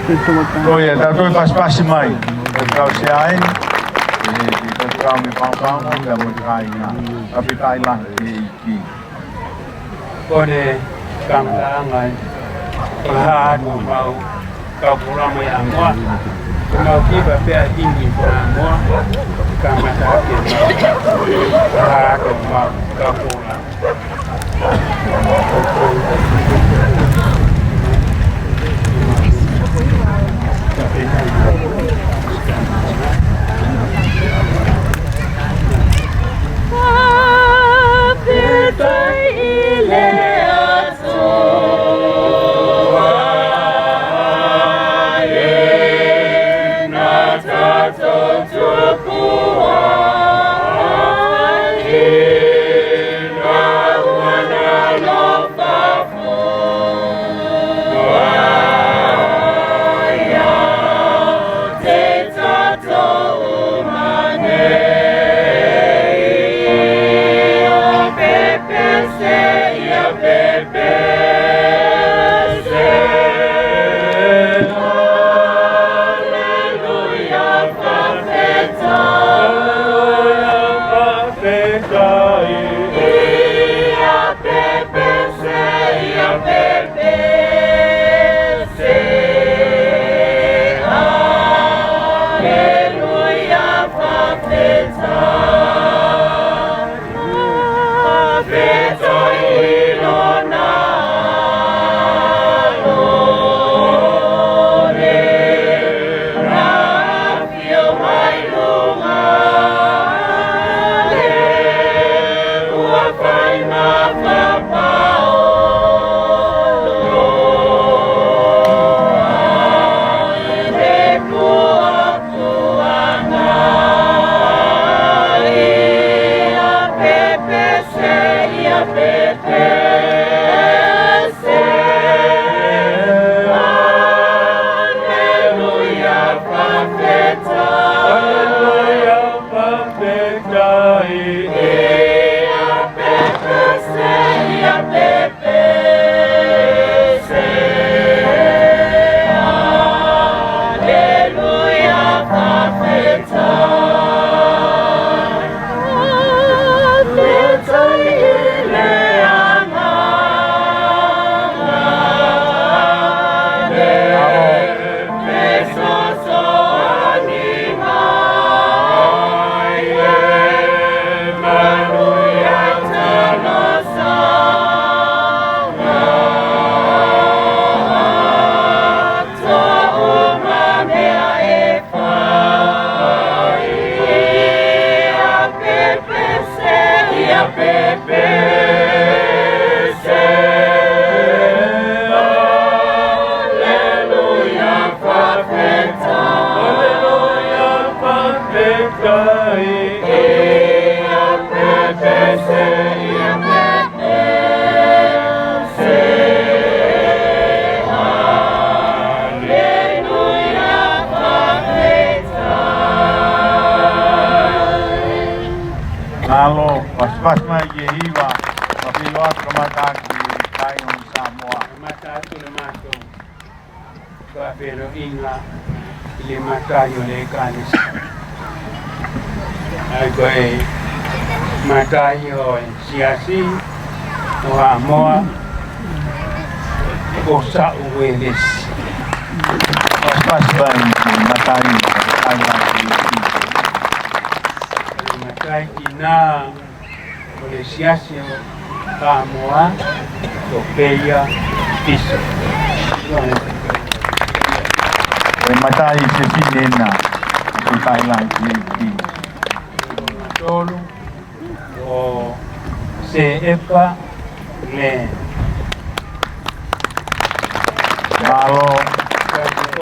Toi e tātou paspasi mai. Kau se aen. E kau me pāpāo ka mo kai na. Api kai la e iki. Kone kamtaangai. Pahadu mau kau pura mai angwa. Mau kiba pea ingi pura angwa. Kamatake mau. Pahadu mau kau pura. Matayo siasi wa moa osa uwelis pas ban matai matai ina oleh siasi wa moa sopeya piso matai sesinena matai lagi tolu o CFA le malo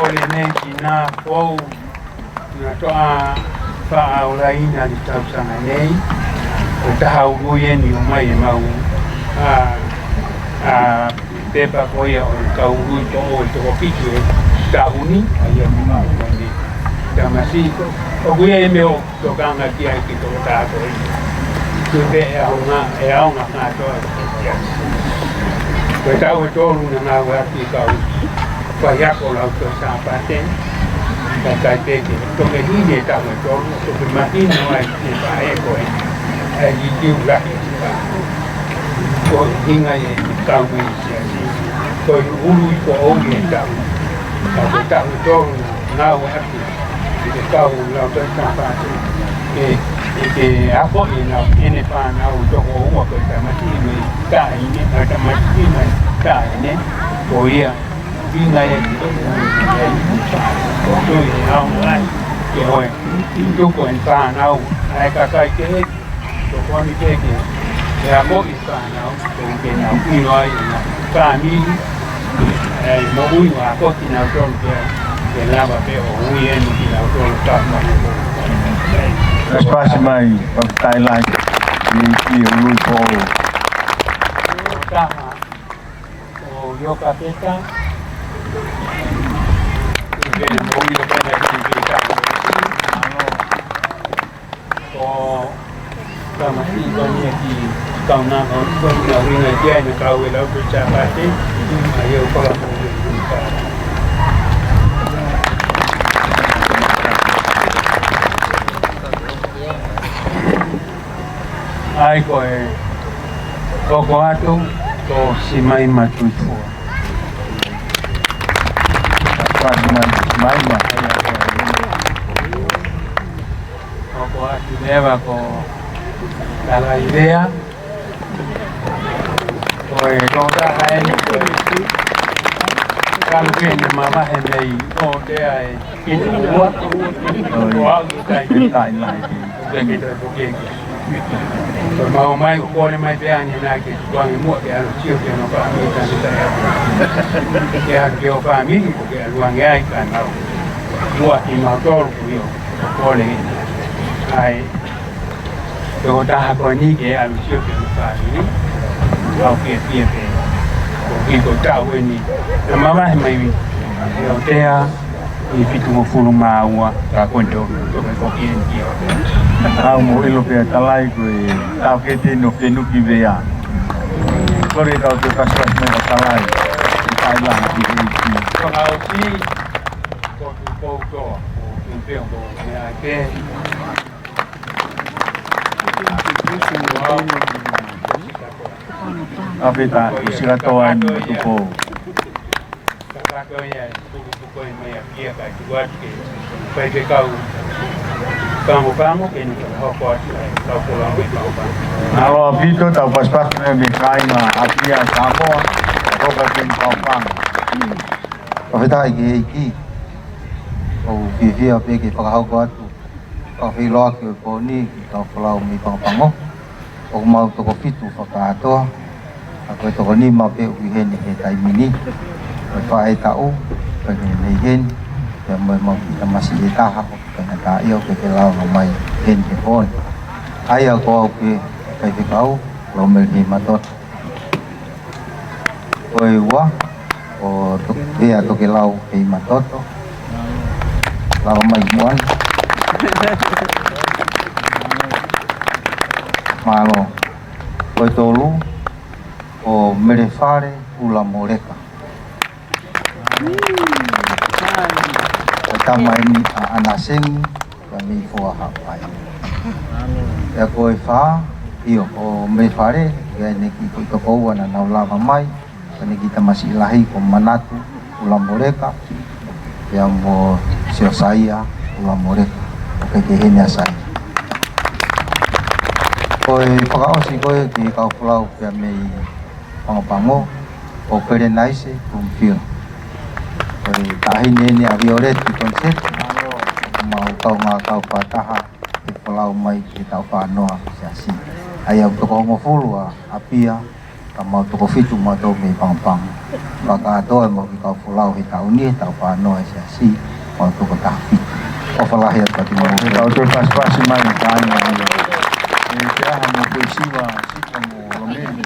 ole ne kina pou na toa fa ulaina di tausanga nei o tahau ruye ni umai mau pepa koia o kauru to o to pitu tauni aia mau ni tamasiko o kuia me o to kanga kia ki to ta ko tuve e aunga ngato ko tau to na nga wa ki kau Paya kalau tu sampai ten, dan kata ke, tu ke ini tak betul, tu ke makin awak ni payah kau, hidup lagi. Kau hingga yang kau mesti, kau ulu kau orang yang kau tak betul, ngau hati, kau lau tu sampai ten, ke apa ini pan au tu orang kau tak mesti tak ini, tak mesti tak ini, kau ya. Ngày tôi nào lại rồi tôi còn phà nào ai cả cái tôi con đi cái là mỗi phà nào tôi cái nào đi nói phà mi mỗi mà có khi nào trong cái làm mà phải ở nguyên khi nào trong tập mà Mas mai tai lai di lui polo. Kama o yo kapeta que el móvil lo puede identificar. O kama hii kwenye kauna kwenye wina jana kawe la kuchapati ayo kwa ai koko atu to simai matutua Maima koko atu deva ko la idea pues no da gente también mamá gente y no te hay que no hay Tai lai que mau mai ko ne mai dia ni na ke tuang mu ke alu chiu ke no pa mi kan ta ke o pa mi ko ke luang ai kan au mu ti ma to ku yo ko le ai to da ko ni ke alu chiu ke no pa mi au ke tie ke ko ki ko ta we ni ma mai mai yo te a i fitu mo fulu maua ka kwento ko ki en ki au mo ilo pe talai ko tau ke te no ke nuki vea kore tau te paspas me talai tai lai ki ko au si ko tu ko ko tu pe ko me a ke apita usira toa ni tupo ko ya tu ko me a kia ka tu wa ke pe ke kau kamu que no kau pulang ke kau. Alo apito tau paspas me kai na apia Samoa ko ka kin kau pang Apita iki o vivia pe ke pakahau ko atu ka filo ke ko ni ka pulau mi pang o mau to ko fitu whakaato ako to ko ni ma pe u hen he tai mini pa ai tau ka ni hen ya mau kita masih ditaha kena ta iyo ke lau mai hen ke pon ai ko pe ke kau lo mel ni matot oi wa o to dia to ke lau ke matot lau mai muan malo oi tolu o merefare ula moreka tama ini anasing kami fua hapai ya koi fa iyo o merefare ya neki ko ko na lava mai kani kita masih ilahi ko manatu ula moreka yang mo sio saya ula moreka ke henya sai koi pakao si koi ki kau pulau ke me pango o pere naise kumfio koi tahin ni aviolet ki konsep mau kau ngakau pataha di pulau mai kita fanoa siasi ayam toko mo fulwa apia kamau toko fitu ma do me pang baka to mo ki kau pulau hita uni ta fanoa siasi mau toko tafi o falah ya pati mo tau te paspas mai kai na te aha mo pesiwa sika mo lomeni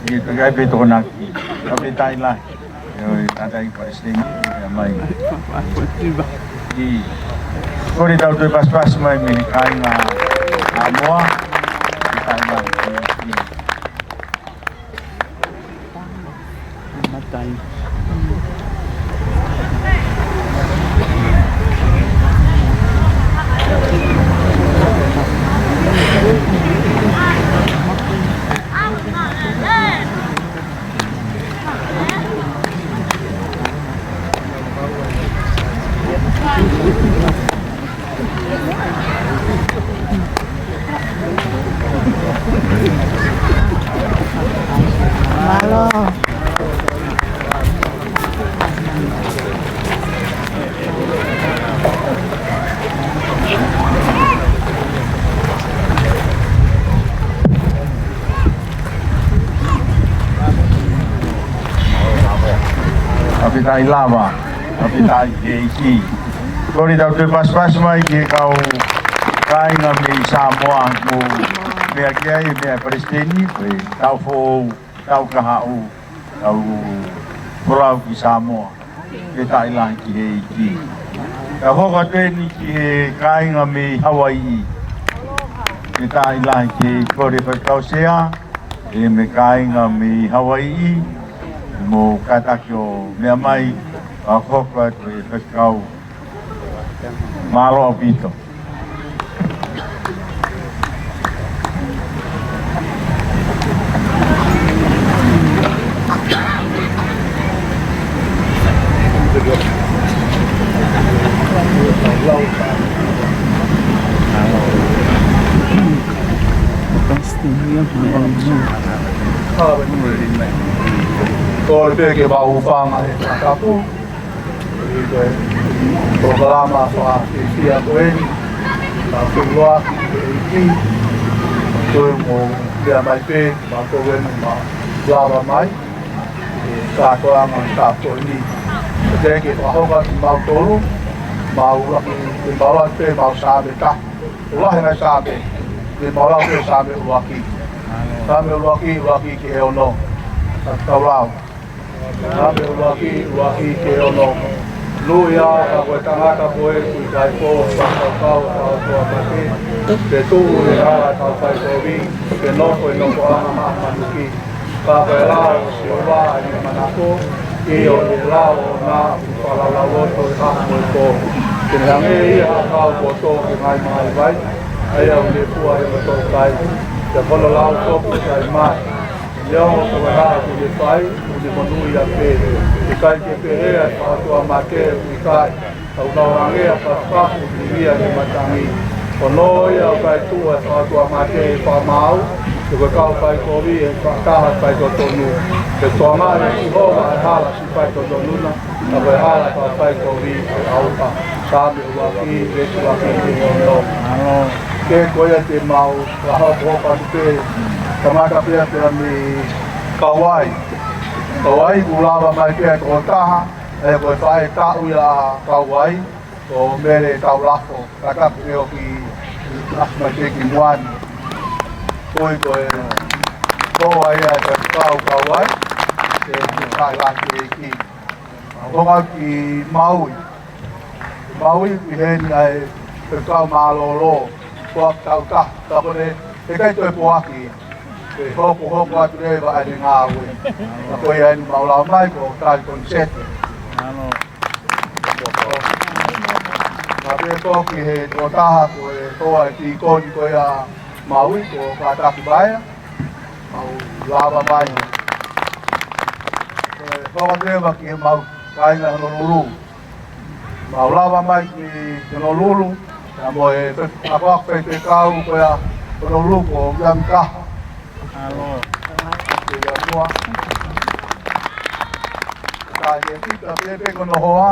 gitu kai pe to na tapi tai lai yo tatai presiden mai di kore tau te paspas mai me kai na amoa tai lai Matai. tai lava api tai ke iki kori tau te pas mai ke kau kainga me Samoa mo mea kia e mea Palestini tau fo tau kahau tau pulau ki Samoa ke tai lang ki he iki ka hoka tēni ki he kainga me Hawaii ke tai lang ki kore whakau sea e me kainga me Hawaii mo katakio mea mai a hoka te whakau malo apito. Ko le ke ba ufanga e kapu ko lama fa sia koen ba kulwa ki ko mo dia mai pe ba ko wen ma lava mai ka ko ama ka ko ni te ke ba ho ka ma tolu ma u ki ba wa pe ma sa be ka wa he sa be ke ma wa pe sa be wa ki sa me wa ki ke ono ta wa Abe waki ke ono luia a koe tangata koe kui kai ko whakakau a toa pake te tūu e rā tau kai kovi ke noko e noko anga manuki ka koe rao si o wā i manako i o e rao nā whalalauoto e hako e ko ke hange i a kau ko tō ke ngai mai vai ai au le pua e mato kai te kono lau topu kai mai Leo ko rā ku le whai le manui a pe e kai ke perea whaatua mate i kai au naurange a whakapu i ria ni matangi o noi au kai tua whaatua mate e whamau e koe kau kai kovi e whakaha kai to tonu e toa mare i hoa e hala si kai to tonuna a koe hala kai kovi e auka sāme uaki e tuaki e ono ke koe te mau raha popa te Kamaka pia pia mi Kauai. Kauai ulawa mai pia ko taha e ko fai ta uia Kauai o mere tau lafo. Kaka pia ki asma te ki muan. Koi Kauai e te kau Kauai e tai la ki. Honga ki Maui. Maui ki heni ai te kau malolo. Ko tau ta kone e kai toi poaki. Ke hoko atu rei wa ane ngā ue. Na koe anu maulau mai ko tāi konsete. Nā pia toki he tō taha koe toa e ti koni koe a Maui ko kātaku baia. Mau lava mai. Koe hoko rewa ki he mau kainga Honolulu. Mau lava mai ki Honolulu. Na mo e whakawak te kau koe a Honolulu ko Miami Kaha. Alo. Ia mua. Ka e pita pepe kono hoa,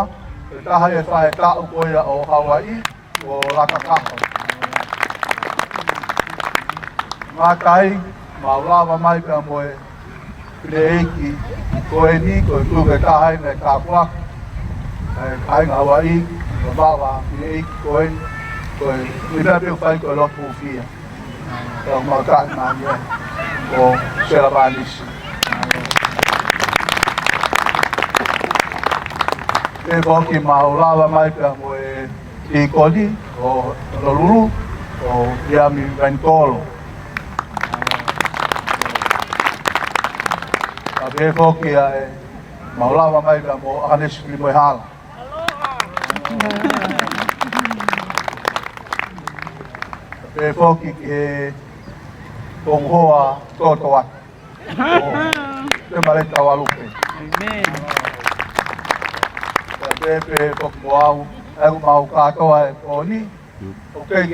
e taha e whae tau koea o Hawaii, o Lakakaho. Mātai, maulawa mai pia moe, pile eiki, koe ni, koe tuke tahai me tāpua, kainga Hawaii, o bawa, pile eiki koe, mida pia whai koe lotu fia. Tau mātai mānia. O Selavanisi. E koki maulawa mai pia mo e kodi o Honolulu o Miami Ventolo. E koki e maulawa mai pia mo Hanesi Limoehala. E koki e Kong hoa toto atu. Te mareta walupe. Amen. Pepe kok moau, aku mau katoa e koni. O ke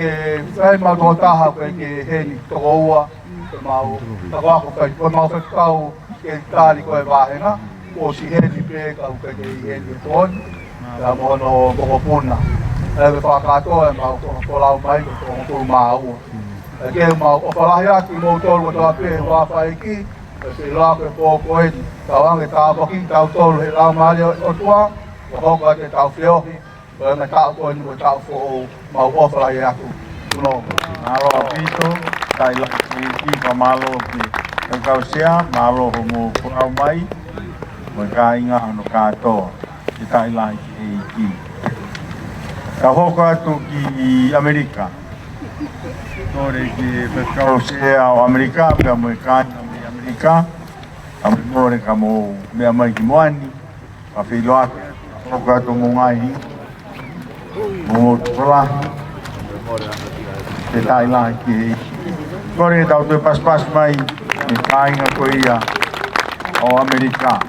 whai mau tō taha ke heni toko ua. Ke mau tako ako kai, koe mau whekau ke tāri koe wāhenga. O si heni pe kau ke heni koni. Ka mono koko puna. E whakatoa e mau kolau mai ko maa ua. Ke mau o whalahi atu mo tolu o toa pe wā whaiki, se la ke po koe tawang e tāpaki tau tolu he la maari o tua o hoka te tau whiohi o me tau koe ni ko tau fo mau ofala i aku kuno. Malo apito, tai la ki pa malo ki kau sia malo mo kurau mai mo ka inga no ka to ki tai la ki ka hoko atu ki Amerika tore ki kau sia o Amerika pe mo ka ni Amerika ame more ka mo me mai ki moani pa filoa hoko atu mo ngai mo tola te tai la ki kore tau te pas mai ni kāinga ko ia o Amerika.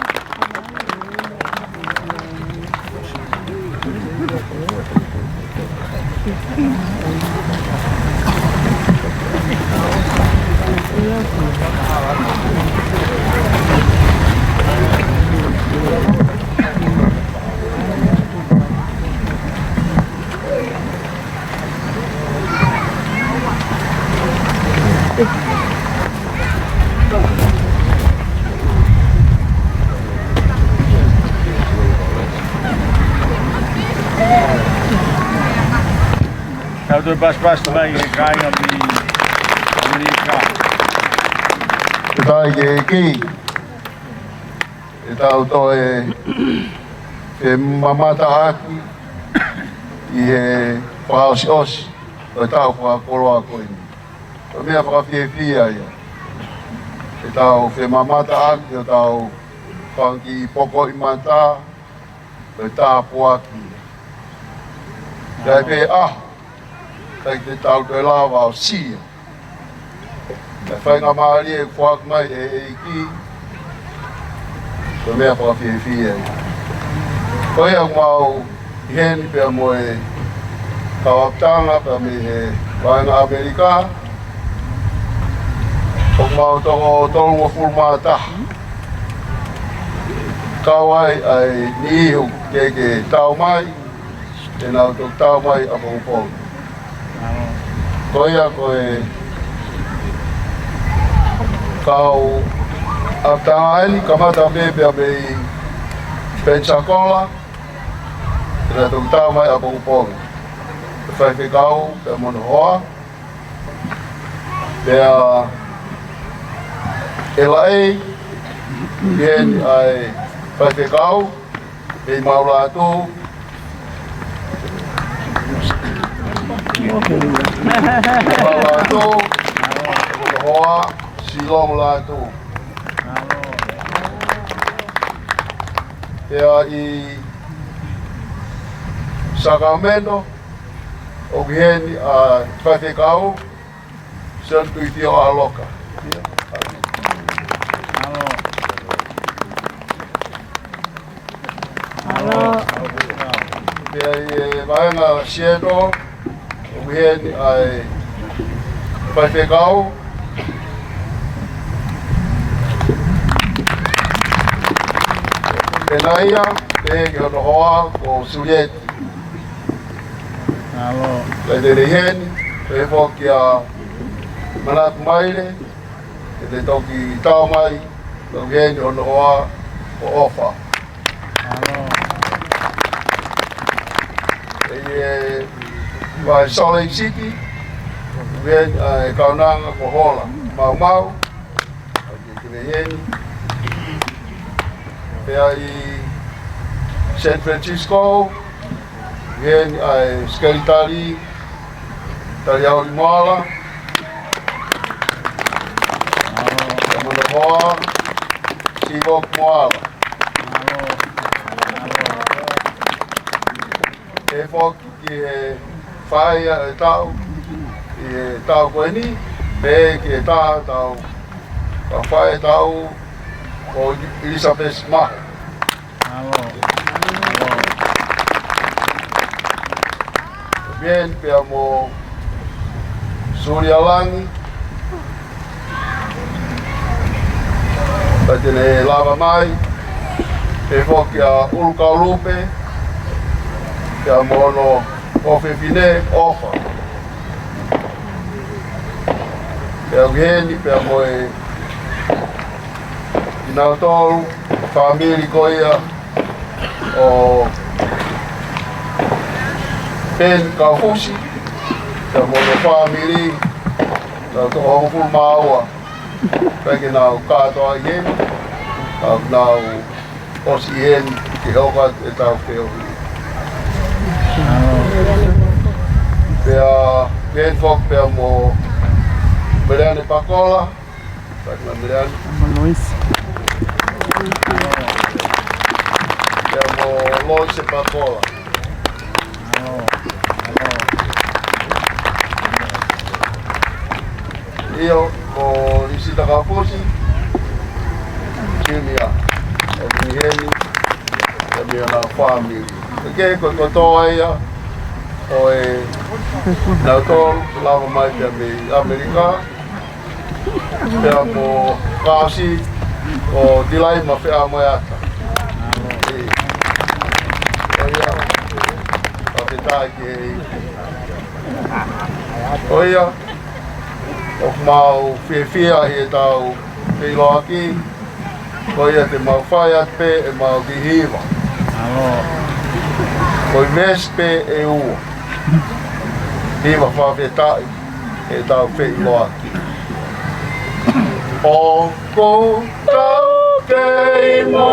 Tau te pas mai e kāinga mi Amerika. Te tai ke ki, e tau to e mamata aki i he whakaosi o tau whakakoroa koe ni. O mea whakawhiewhia ia. E tau whe mamata aki o tau whanki poko i mata o tā puaki. Kai pe kai te tau te lawa o sia. E whainga maari e whaak mai e ki. Ko mea whakawhiewhia ia. Koe au mau i heni pia mo e kawaptanga pia me he whainga Amerika. O mau toko tolu o fulmata. Kawai ai nihu ke tau mai. E nau tok tau mai a pongpong. Koia koe kau aptanga eni kamata bebe a mei Pensacola. E nau tok tau mai a pongpong. E whaiwhi kau pe mono hoa. Pea LA, ien ai whaiwhi kau. E maula atu. Lato, hoa, silong lato. Pea i Sacramento, o giheni a whaiwhekau, santu i tio a loka. Pea i vaenga Seattle, Wien ai whaiwhekau. E naia, te ki hono hoa ko Sulieti. Lai te reheni, te whoki a Manatu Maile, e te toki tau mai, ko Wien hono hoa ko Ofa. Vai Salt Lake City, Wien ai kaunanga ko Hola, Mau, ki reheni. Pea i San Francisco, Wien ai Skelitali, Taliauri Moala, Kamuna Hoa, Sivok Moala. E whoki ki e whaia e tau, i tau koe ni, me ki e tau, ka whaia tau o Elizabeth Maho. Bien, pia mo Surialangi, patene lava mai, e whoki a Ulkaulupe, pia mono Ofefine Ofa. Pea geni, pea mo e Nau tolu, family ko ia o Ben Kaufusi, ka mono family, nau to hongu maua, peke nau katoa ien, nau osi ien ki hoka e tau keohi. Pea Ben Fok pea mo Meriane Pakola, Sakna Meriane. Pea mo Loise Pakola. Io mo Isita Kaufusi, Junior, o Miheni, e mea na family. Ke ko toa ia, o e nau tolu, lava mai pia me Amerika, pia mo kasi, o dilai ma whea moe ata. O ia, o te tae ki e o ia, o mau whia he tau whiloaki, o ia te mau whai at pe e mau ki hiwa. Koi mespe e ua. Hiwa whawhetai e tau whiloaki. O ko tau kei mo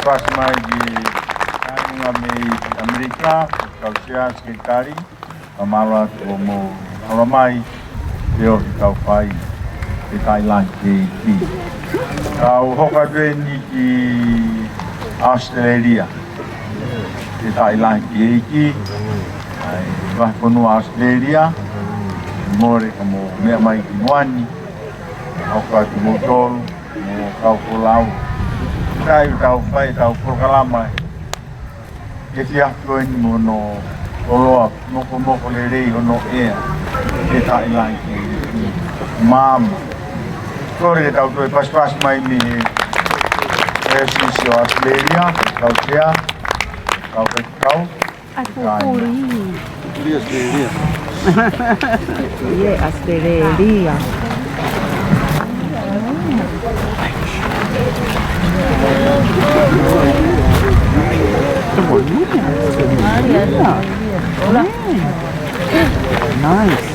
pas mai di nga me Amerika, kausia sekretari, kamala o mo mai yo tau pai e Thailand ki. Kau hoka ni ki Australia. Di Thailand ki ai va kono Australia. More como me mai ki moani. Hoka ki motor, mo kau pulau. Tayo tau pai tau programa e te atu ni mo no oloa moko le rei ono ea e Thailand ki mama kore tau toi pas mai mi e sisio Australia tau tea tau kau Australia. Hola. Nice.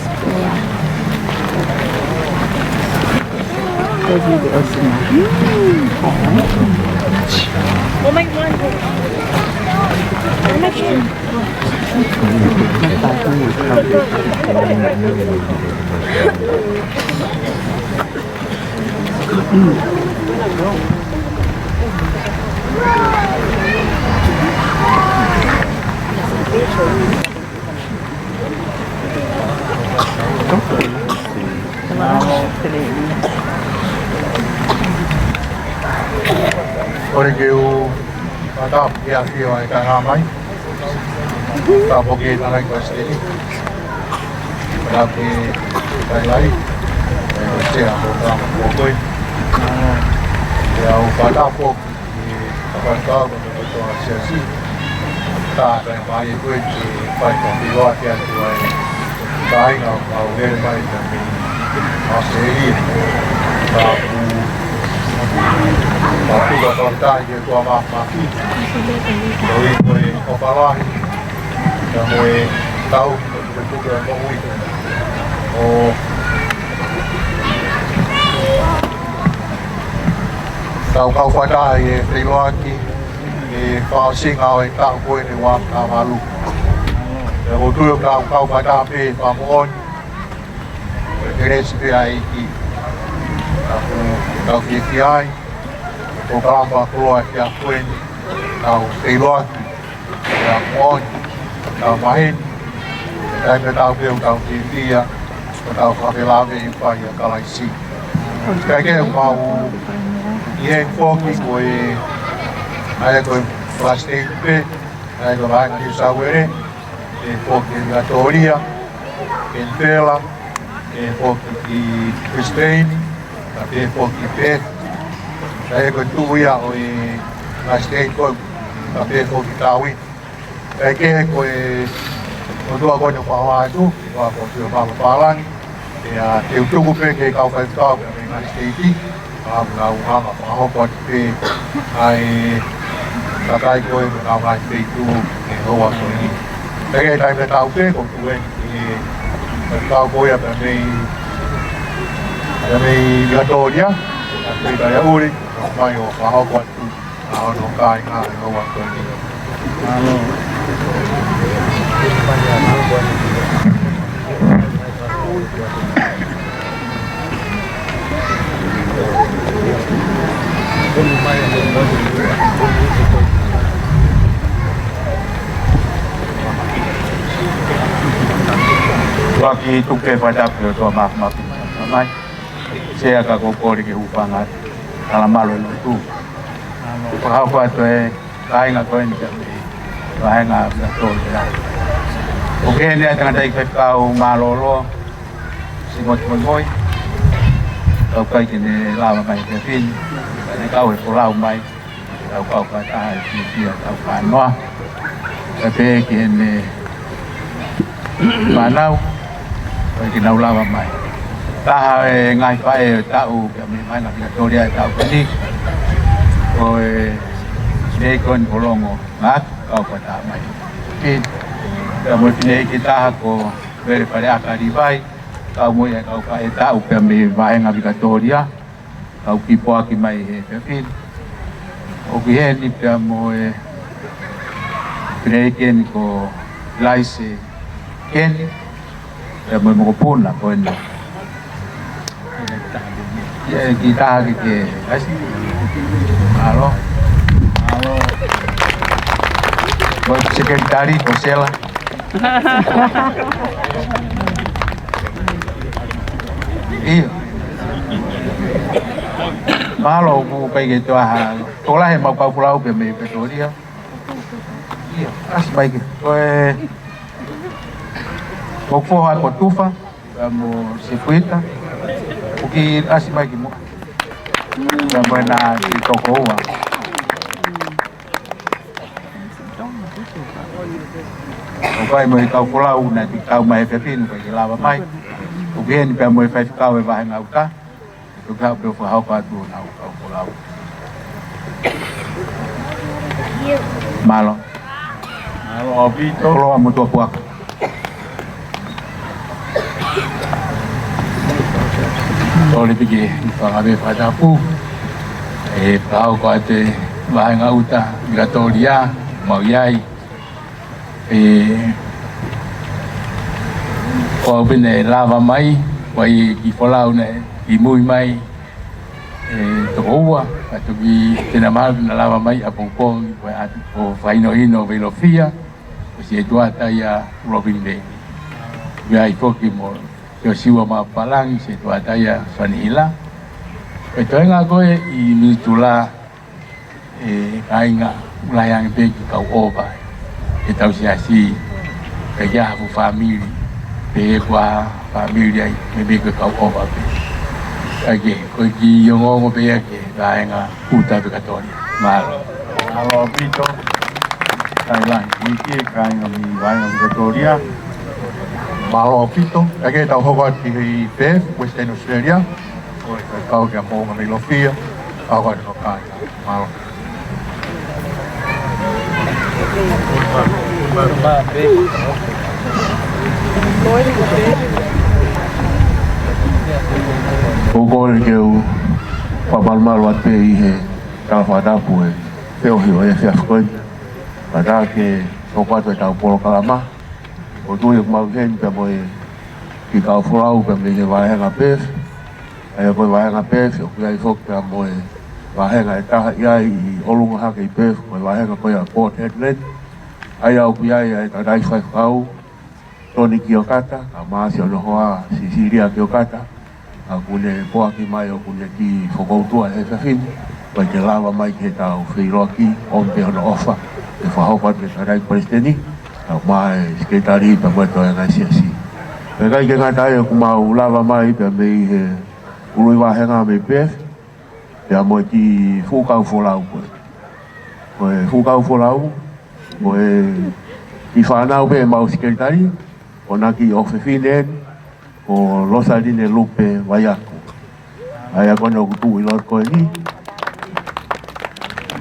Ore ke u ata ya ki ai ka ramai. Ta boge na ko steli. Ta ke lai. Se a ko ta ko koi. Ya u pata po ki ta ko to asia si. Ta ta mai ko ki pai ko ki wa ki ai tai na au ver mai ta mi Australia. Ta u Matuka kontaje tua maki. Koe o palahi. Ja moe tau ke tuka mo ui. O tau kau whatahi e whiloaki. E whaasinga o e tau koe ne wā ka malu. E o tuyo kau whatahi pe whamooni. E resipi ai ki. Tau ki ai. O kamba kloa ki a kueni, tau whiloaki, ki a mooni, tau maheni, tai me tau peo tau whiwhia, tau whawelawe i whai a kalaisi. Kai kea mau i hei whoki ko e aia koe plastic pe, aia koe vaenga New South Wales, e whoki i Gatoria, e Nwela, e whoki ki Christine, e whoki Beth, saya ko tuya o e state ko tape ko kitawi e ke ko e o do ko no pa tu wa ko tu pa palan e a te tu pe ke ka fa ta ko na state a na wa ma ho ko te ai ta kai ko e na wa state tu e ho wa so ni e ke tai me ta pe ko tu e ta ko ya pe me Gatoria pe ka ya uri mai o ka ho tu a no kai nga no wa ko ni Waki tuke pada pio to mak mai saya ka ko ko ki upanga kala malo no tu pa ko to e kai nga ko ni ka vai nga na to ya o ke ni ata dai ka o malo lo si mo moi o kai ki ne la mai ke fin ni ka o ko la mai ka ka ta ki ki ta ka no ka te ki ne manau ki nau la mai ta ngai pa e ta u ke mi mai na Victoria ta u ni o e kon bolongo mat ka pa ta mai ki ta mo ni ki ta ko vere pare a ka di vai ka mo ya ka pa e ta u ke mi vai na Victoria ka u ki po ki mai e pe fin o ki he ni pe mo e ken ko laise ken e mo mo puna ko ni kita ke halo buat sekretari Kosela iya malo bu kayak gitu tolah yang mau kau pulau BMI Victoria iya as baik mau foha kotufa mau sikuita uki asi mai ki mo na na ki toko wa o kai mo ka kula una ki ka mai fe pin ko ki lava mai o gen pe mo fe ka we va nga uta o ka pe fo ha pa tu na ka kula malo vito lo mo to kwa Oleh pergi pengambil pada pu, tahu kau ada bahan auta Gatoria mau yai, kau benda lava mai, wai kifolau ne, kimui mai, terua atau di tenamal lava mai apungpong, wai atau faino velofia, mesti itu ada ya Robin Day, biar ikut kimol. Yo siwa mapalang si tu ataya sanila. Ito nga ko i mitula kai nga ulayang pe kau oba. Ito siya si kaya fu family pe kwa family ai me kau oba pe. Age ko ki yo ngo pe ake kai nga uta Victoria. Malo. Malo pito. Thailand ki kai nga mi vai nga Victoria. Malo pito, ake tau hoa ki Perth, Western Australia, kau ke mo ngai lofia, Awak hokai malo. Ugol keu pamalmal wat pe ihe kalfada pue teo hiu e fiafkoi pada ke sopato tau polo kalama o tu ik mau hen pe moe ki kau furau pe me vahenga pef ai ko vahenga pef o kai fok pe moe vahenga ta ia I olunga ha ke pef ko vahenga ko ya port headland ai au pi ai ta dai fai kau Tony Kiokata, a Masi o Nohoa, Sisiria Kiokata, a kune poa ki mai o kune ki whakautua e whawhini, pai te lawa mai ke tau whiroaki, on te hono ofa, e whahopat me tarai Palestini, a mai sketari pa mweto e ngai siasi. E kai ke ngatai e kumau lawa mai pe mei he urui wahenga me pef, e a moe ki fukau wholau koe. Koe fukau wholau, koe ki whanau pe mau sketari, o naki o whewhinen, o losa rine lupe waiaku. Ai a kone o kutu I lor koe ni.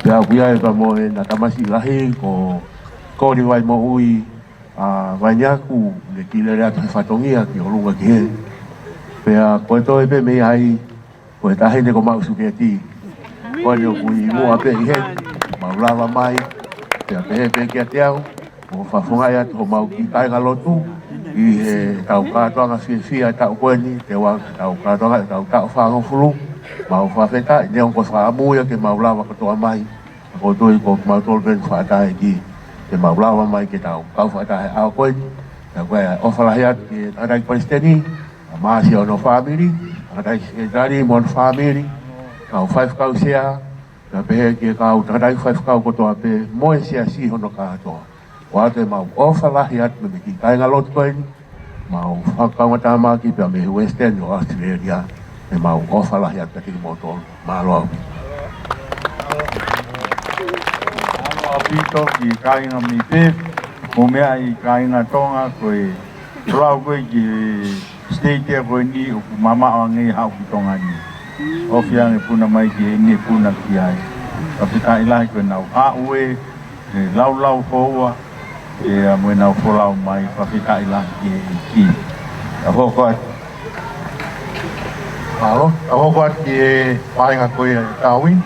Pea kuia e pa moe na tamasi lahi ko kori wai mo ui a waiaku le kile rea te whatongia ki o lunga ki he. Pea koe toi pe mei ai koe tahine ko mausu ke ti. Kone o kui mua pe I he, maulawa mai, pea pehe pe kia te au, o whafungai atu o mau ki kai ngalotu, I he tau kātoanga whiawhia tau koeni, te wang tau kātoanga tau tau whangofuru, mau whawheta, I neon ko whaamuia ke maulawa katoa mai, ko tui ko mautol pen whaatahe ki, ke maulawa mai ke tau kau whaatahe au koeni, ta koe ofalahi atu ke tarai Palestini, a maasi o no family, a tarai sekretari mon family, kau 5 kau sea, ta pehe ke kau tarai 5 kau kotoa pe, moe sea si hono kātoa. Wate mau ofalahi atu me ki kai ngalot koeni, mau whakawata maki pia me Western o Australia, me mau ofalahi atu ki motol, malo au. Malo apito ki kainga mi pef, mo mea I kainga tonga koe, tulau koe ki state koe ni o ku mama o ngai hau ki tonga ni. Ofia nge puna mai ki nge puna ki ai. Kapita ilahi koe nau haue, lau hoa, e a moe nau wholau mai whawhita I lahi ki. A hoko atu. Malo, a hoko atu ki e whainga koe e tauin,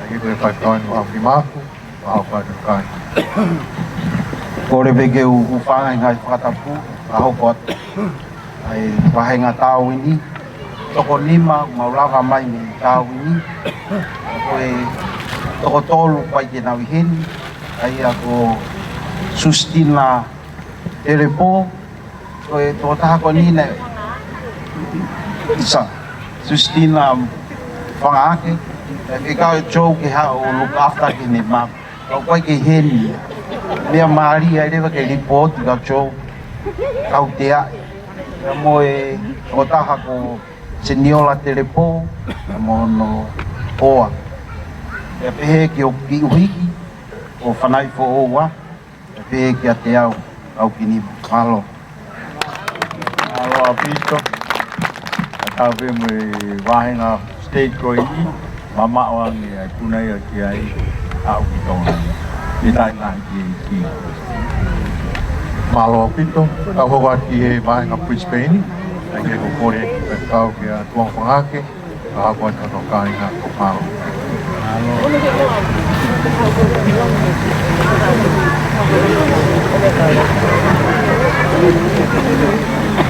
a koe whaikauen o Awhi Maku, a hoko atu kai. Kore peke u whangai ngai whakatapu, a hoko atu. Ai wahenga tauini, toko lima, maulawa mai me tauini, koe toko tolu pai ke nawi heni, ai ako Sustina Terepo, koe tō tahako nina isa Sustina Whangaake, e kau e tōu ke hao look after ke ne mak, kau koe ke heni, mea maari ai rewa ke report ka tōu, kau te ai, e moe tō tahako Seniola Terepo, e mo no oa, e pehe ke o ki uhiki, o whanai fo oa, pe kia te au, au kini malo. Malo apito. Atau pe moe wahenga state koe ni, mama o ange ai punai a ki ai, au ki tonga ni. I tai lahi ki. Malo apito, a hoko atu ki e whainga Brisbane, a ke ko kore e kau ki a tuang whangake, a hoko atu no kainga ko malo.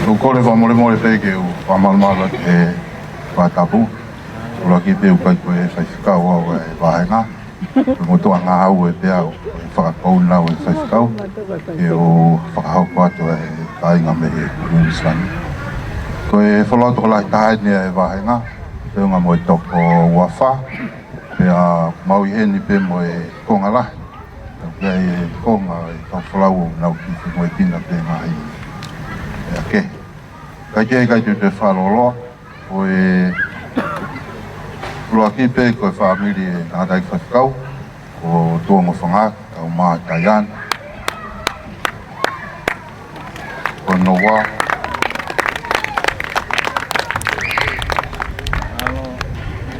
Ko kore whamore peke o whamalmala te whatapu. Ura ki te ukai koe e whaifikau au e wahenga. Ko motoa ngā hau e pea o whakakau nau e whaifikau. E o whakahau kwato e tainga me e Queensland. Ko e whalauto lai tahaine e wahenga. Peo ngā moe toko wawha. Pea mau I heni pe mo e konga lahi. Pea e konga e tau whalau nau ki mo e kina pe ngā hi. Pea ke. Kai te whaloloa. O e Rua ki pe ko e whamiri e ngā dai whakau. O tuongo whangak, au maa Diane. O Noa.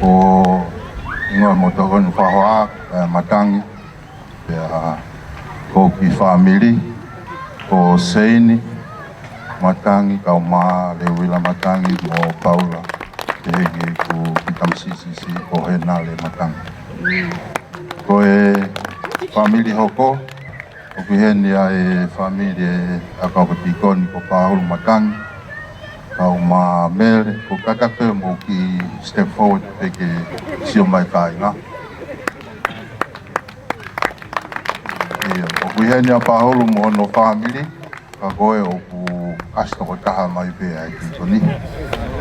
O Pia mo to kon whahoa matangi. Pia ko ki family ko Seini matangi kau ma le wila matangi mo Paula. Hege ku kitam sisi ko hena le matangi. Ko family hoko o kuheni ai family akapatikon ko Paul matangi. Kau ma mele ko kakake mo ki step forward peke sio mai kai nga. O kuheni a Paolo mo no family ka koe o ku asto ko taha mai pe ai ki toni.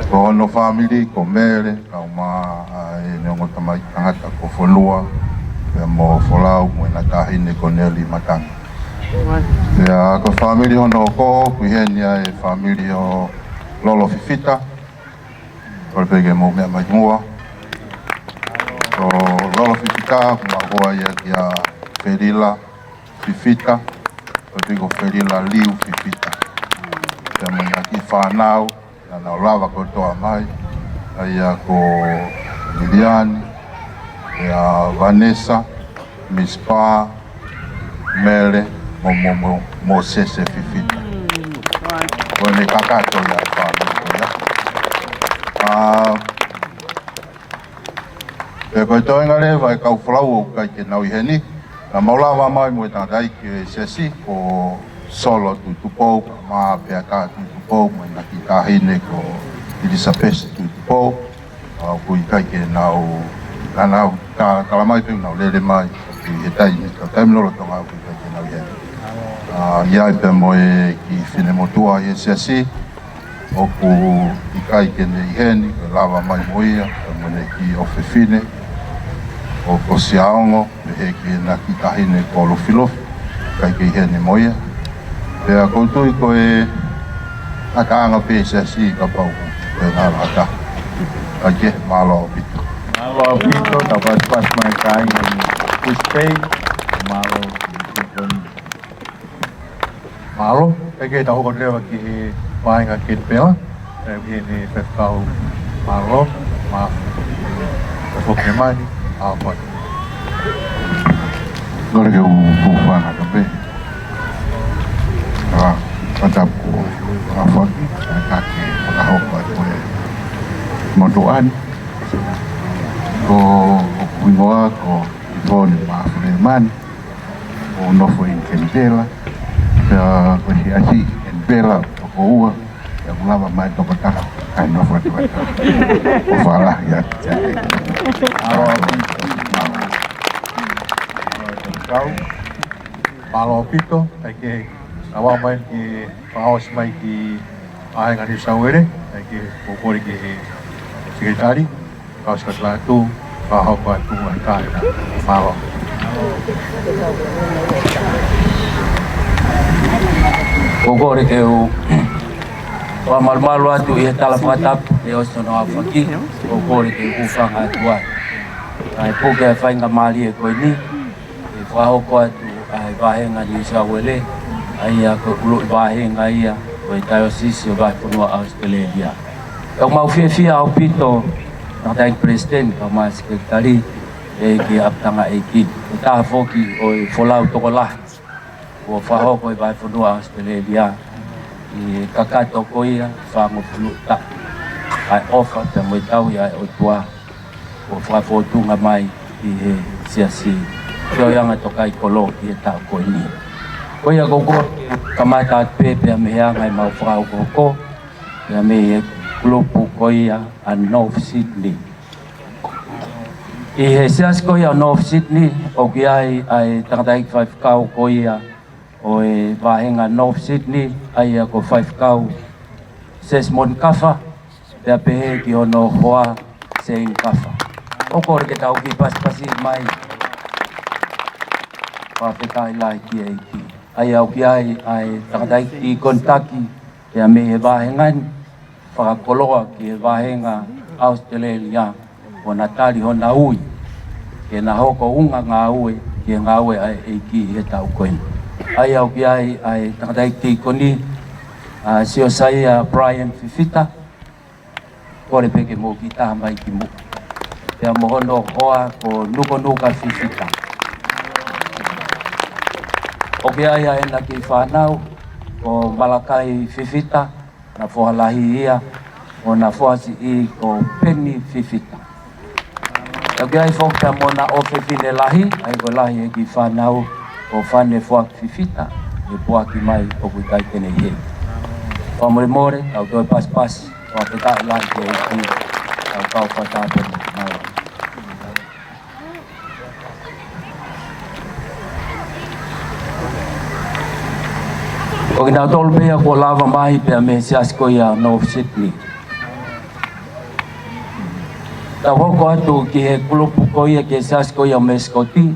Ko no family ko mele kau ma e neongo tamai tangata ko fonua pe mo folau mo na tahine ko Nelly matang. Ya ko family hono ko kuheni ai family o Lolo Fifita, ko pege mo me mai mua. So Lolo Fifita kuma ya kia Ferila Fifita, ko pege Ferila Liu Fifita. Ya manya ki whanau, na lava ko toa mai, ya ko Liliane, ya Vanessa, Miss Pa, Mele, mo Sese Fifita. Wene kakato ya family ya. Pe ko to ngale vai ka flau ka ke nau heni. Na maula wa mai mo ta dai ke sesi ko solo tu po ma pe ata tu po mo na ki ta hine ko di sapes tu po. Ko i ka ke nau na ta kala mai tu nau le mai ki hetai ni ka tam lo to ma ko ka ke nau heni. Ia pe mo ki fine motua e sesi o ku i kai ke nei heni ko lava mai moia mo ne ki o fine o ko siaongo e ki na ki tahine ko lo filo kai ke heni moia pe a ko tu ko e aka pe sesi ka pau pe na ata ake malo pito ta pas mai kai puspei malo Malo, peke tahu ko lewa ki painga ki pela, ini pekau malo, maaf, Pokemani, apa? Gora ke u fana ka pe. Patap ko afak ka ke ka ho ko motoan. Ko kuingoa ko ivon ma freman. O no foi intendela. Ya kosi en bela ko ua ya mulava mai to kota ai no foi o fala ya Kau, malo pito, ke awa mai ki paos mai ki ai ngani sawere, ke popori ki sekretari, kau sekretari tu, kau pa tu ai malo. Kogore ke o wa malmalu atu ia tala patap e o sono afaki kogore ke u fanga tua ai poke fai nga mali e koini e fa ko atu ai vahenga ni sawele ai a ko lu vahenga ia o tayo sisi o va ponua Australia o mau fia au pito na dai president o ma sekretari e ki aptanga e ki ta foki o folau tokola o whaho koe vai whanua Australia i kakato koia whango puluta ai ofa te moi tau ia o tua o whafotunga mai i he siasi kio yanga tokai kolo i e tau koe ni koia koko kamata at pepe a mehea ngai mau whao koko ia me e klupu koia a North Sydney i he siasi koia a North Sydney o ki ai tangataik whaifkau koia o e vahenga North Sydney ai ko 5 kau Sesmon kafa te pehe ki ono hoa sein kafa o ko ke tau ki pas mai pa petai lai ki ai au ki ai tadai ki kontaki te me vahengan fa koloa ki vahenga Australia o natali hona ui ke na hoko unga nga ui ki nga ui ai ki he tau koin ai au ki ai tadai ki koni sio saya Brian Fifita kore peke mo kita mai ki mo pia mohono hoa ko nuka fifita. O ke aia e na ki whanau ko malakai fifita na whahalahi ia o na whasi i ko penny fifita. O ke ai whokta mo na ofe fine lahi, ai ko lahi e ki whanau o whane whak fifita e puaki mai o kuitai tene he. Whamore more, au toi pas, o te tae lahi ke e ki au kau whatape mai. O ki nā tolu pia ko lava mai pia me sias ko ia North Sydney. Ta hoko atu ki he kulupu ko ia ke sias ko ia me Scotty.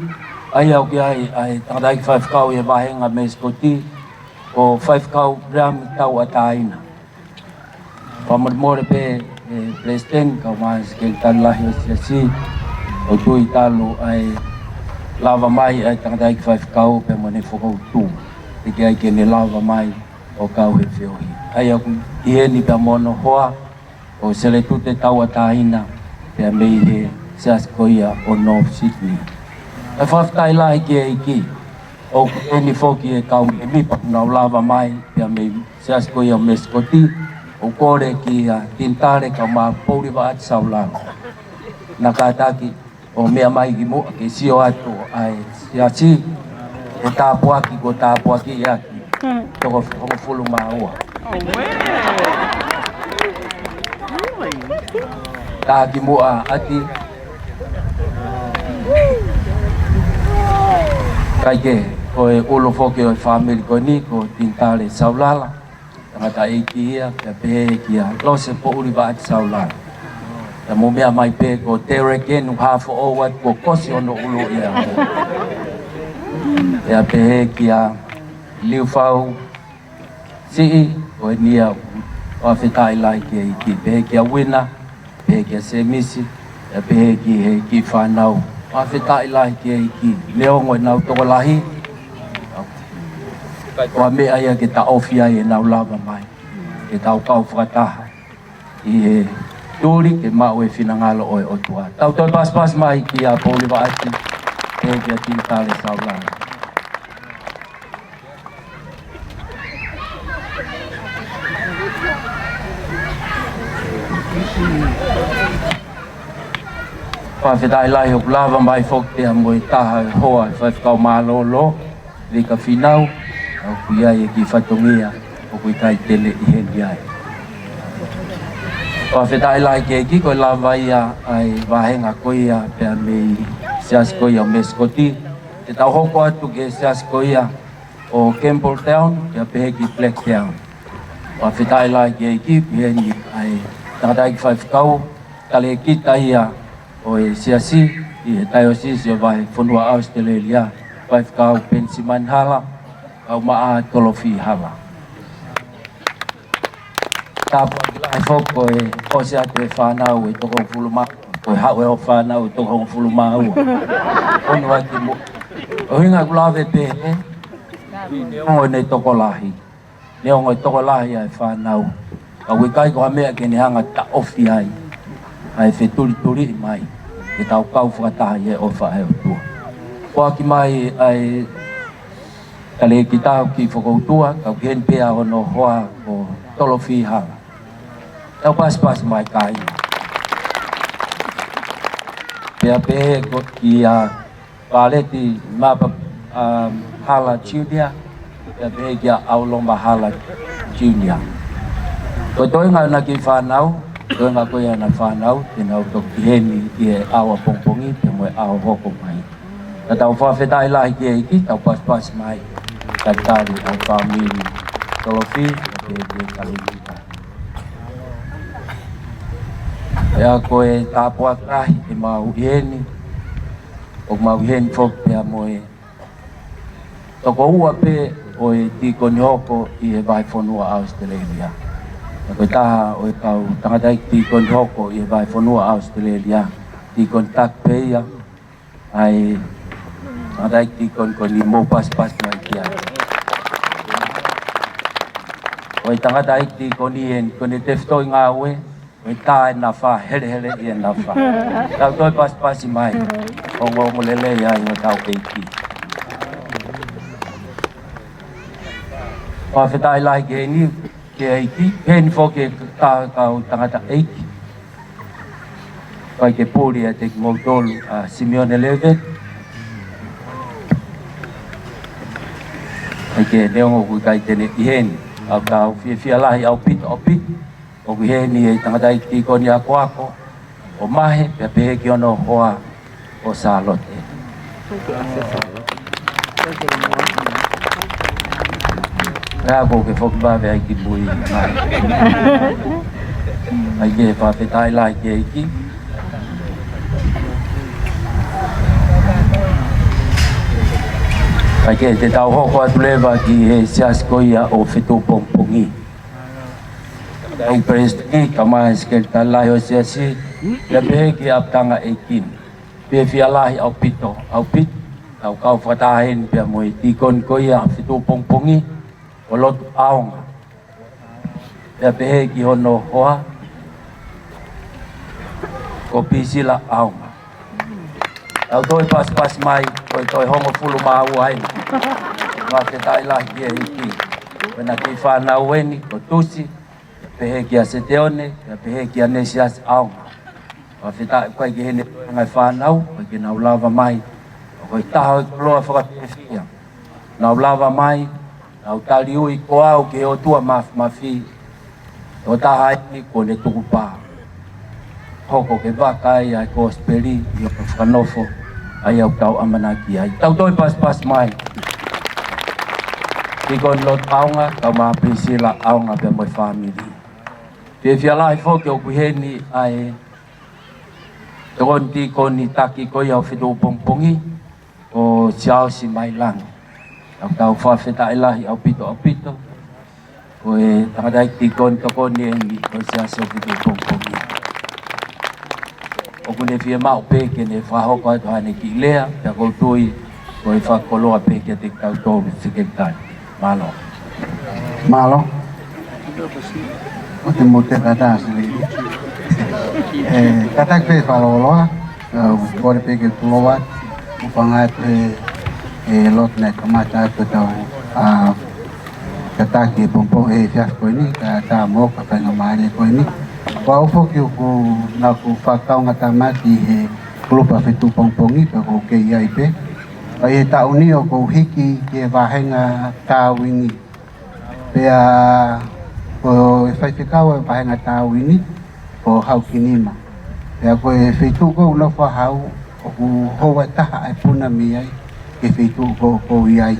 Ai au ki ai tangdai ki 5 kau ia vahenga me Scotty. O 5 kau rami tau ataina. Whamormore pe Preston kau maa sikeng tan lahi o siasi. O tui talu ai lava mai ai tangdai ki 5 kau pe mo ne whakau tū. Ike ai ke ne lava mai o kau he whiohi. Ai au i he ni pia mono hoa o sele tute tau ataina pia mei he sias ko ia o North Sydney. Ai whaftai lai ke iki o eni foki e kau me mipa nau lava mai pia mei sias ko ia me Scotty o kore ki a tintare kau maa pouriwa ati saulanga. Nakataki o mea mai ki mua ke sio atu ai siasi e tāpuaki ko tāpuaki i aki. Toko whamafulu maua. Tāki mua ati. Kaike, ko e ulo foke o e whamiri ko ni, ko tintare saulala. Tangata eiki ia, kia pehe kia lose po uriwa ati saulala. Ta mo mea mai pe ko Derek enu hafo o wat ko kosi ono ulo ia. Ea pehe kia liu whau sii o e nia o a whetai lai kia iki. Pehe kia wina, pehe kia semisi, ea pehe ki whanau. O a whetai lai kia iki. Leo ngoi nau toko lahi. O a mea ia ke ta ofi ai e nau lava mai. Ke tau kau whakataha. I he tūri ke mau e whinangalo o e otua. Tau toi pas mai ki a Pōliwa ati. Pehe kia tintale saulanga. Whawhetai lai o lava mai whoktea mo i taha e hoa e whawhikau mālolo, vika whinau, au kui ai e ki whatongia o kui tai tele i hendi ai. Whawhetai lai ke ki koe lava ia ai wahenga koia pia mei sias koia o me Scotty. Te tau hoko atu ke sias koia o Campbelltown pia pehe ki Blacktown. Whawhetai lai ke ki pia ni ai tangata ki whawhikau, kale ki tahia o e siasi i he diocese o vai whanua Australia, vai whakau Pensiman hala, au maa tolofi hala. Tāpua ki lai whoko e ose atu e whanau e toko whuluma, o e hau e o whanau e toko whuluma ua. Onu aki mo. O hinga kulawe pehe, neongo nei toko lahi. Neongo e toko lahi ai whanau. Ka wikai ko hamea ke ne hanga ta ofi ai. Ai wheturi mai. E tau kau whakataha i e o whae o tua. Kua ki mai ai kale ki tau ki whakautua, kau ki hen pia hono hoa o tolofi hala. Tau pas mai kai. Pia pehe ko ki a paleti mapa hala junior, pia pehe ki a aulomba hala junior. Ko toi ngā na ki whanau, toi ngā koe ana whanau, tēnau toki heni i e awa pongpongi, te moe awa hoko mai. Ka tau whawhetai lahi ki e iki, tau pas mai, kai tari au whamiri tolofi, ka te kalingita. Ea koe tāpua kahi e mau heni, o mau heni whok pia moe. Toko ua pe o e tikoni hoko i e vai whanua Australia. Koe taha o e kau tangatai ki kon hoko i e vai whanua Australia. Ti kon tak peia ai tangatai ki kon i mō pas mai ki ai. O e tangatai ki kon i en kon e teftoi ngā ue Koe tā e na wha, hele i e na wha. Tau toi pasi mai, o ngongo lele ia i o tau eiki. Whawhetai lai ke ni, ke eiki, pēni fo ke tā kau tangata eiki. Kai ke pōri a te ki mautolu a Simeone Levet. Ai ke neongo kui kai tene i heni, au kau fia lahi au pito. O kui heni e tangata eiki koni a koako, o mahe, pia pehe ki ono hoa o Salote. Rea ko ke whakabawe ai ki mui mai. Ai ke whawhetai lai ke eiki. Ai ke te tau hoko atu lewa ki he sias koia o whetu pongpongi. Ai presti ka mai skelta lai o siasi, le pehe ki aptanga eikin. Pe fia lahi au pito, au kau whatahen pia moe tikon koia o whetu pongpongi, o lotu aonga. Pia pehe ki hono hoa, ko pisila aonga. Au toi pas mai, toi hongo fulu mahu haini. Maka tai lahi kia hiki. Wena ki whanau weni, ko tusi, pehe kia seteone, pehe kia nesias aonga. Whawhetai koe ki hene ngai whanau, koe ki nau lava mai. Koe taho i koloa whakapewhia. Nau lava mai, nau tali ui ko au ki o tua mawhi. O taha ini ko ne tuku pā. Hoko ke wakai ai ko speli, i o whanofo. Ai au tau amanaki ai. Tau toi pas mai. Tikon lot aonga, tau maapisi la aonga pe moi family. Te fia lai foke o kuheni ai Toronti koni taki ko iau whitu pongpongi o siao si mai lang. Tau whawheta ilahi au pito. Ko e tangadai tikon tokoni engi o siao si whitu pongpongi. O kune fia mau peke ne whahoko atu hane ki lea, pia koutui, ko e whakoloa peke te tau tōru whiketai. Malo. O te mote rata sili. Katak pe whaloloa, kore peke tuloa, upangat lot na kamata atu tau katak e pompo e fias koe ni, ka tā mō ka whainga maare koe ni. Wa ufo ki uku na ku whakau ngata mati he kulupa whitu pongpongi pa ko ke iai pe. Pa e ta uni o ko hiki ke wahenga tā wingi. Pea ko e whaifekau e wahenga tā wingi ko hau kinima. Pea ko e whitu ko ulofa hau o ku hoa taha e puna mi ai ke whitu ko iai.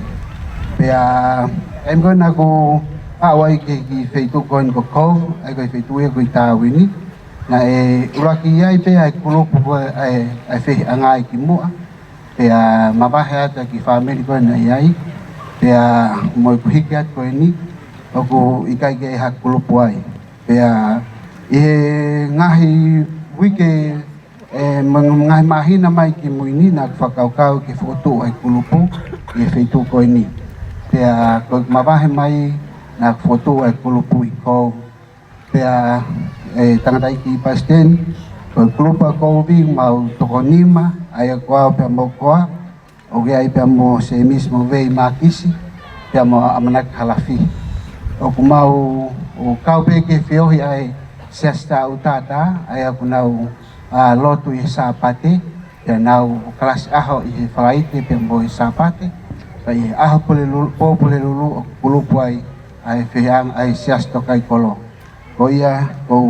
Pea em ko na ku awai ke ki feitu koin ko kou, ai ko feitu e ko tawini. Na e uraki ai pe ai kulupu ko ai fe angai ki mua. Pe a mabahe ata ki family ko na ai. Pe a mo ku hikat ko ni o ko ikai ke ha kulupu ai. Pe a e ngahi wike ngai mahina mai ki muini na whakaukau ki foto ai kulupu e feitu ko ni. Pe a ko mabahe mai na foto ai kulupu i kou. Pea tangatai ki pasten, ko kulupa kou vi mau tokonima, ai a koa pea mau koa, o ge ai pea mo se mismo vei makisi, pea mo amanak halafi. O ku mau o kau peke whiohi ai siasta utata, ai a ku nau lotu i sapate, pea nau kelas aho i whalaite pea mo i sapate, pai aho pole lulu o kulupu ai ai fiang ai sias to kai kolo ko ia ko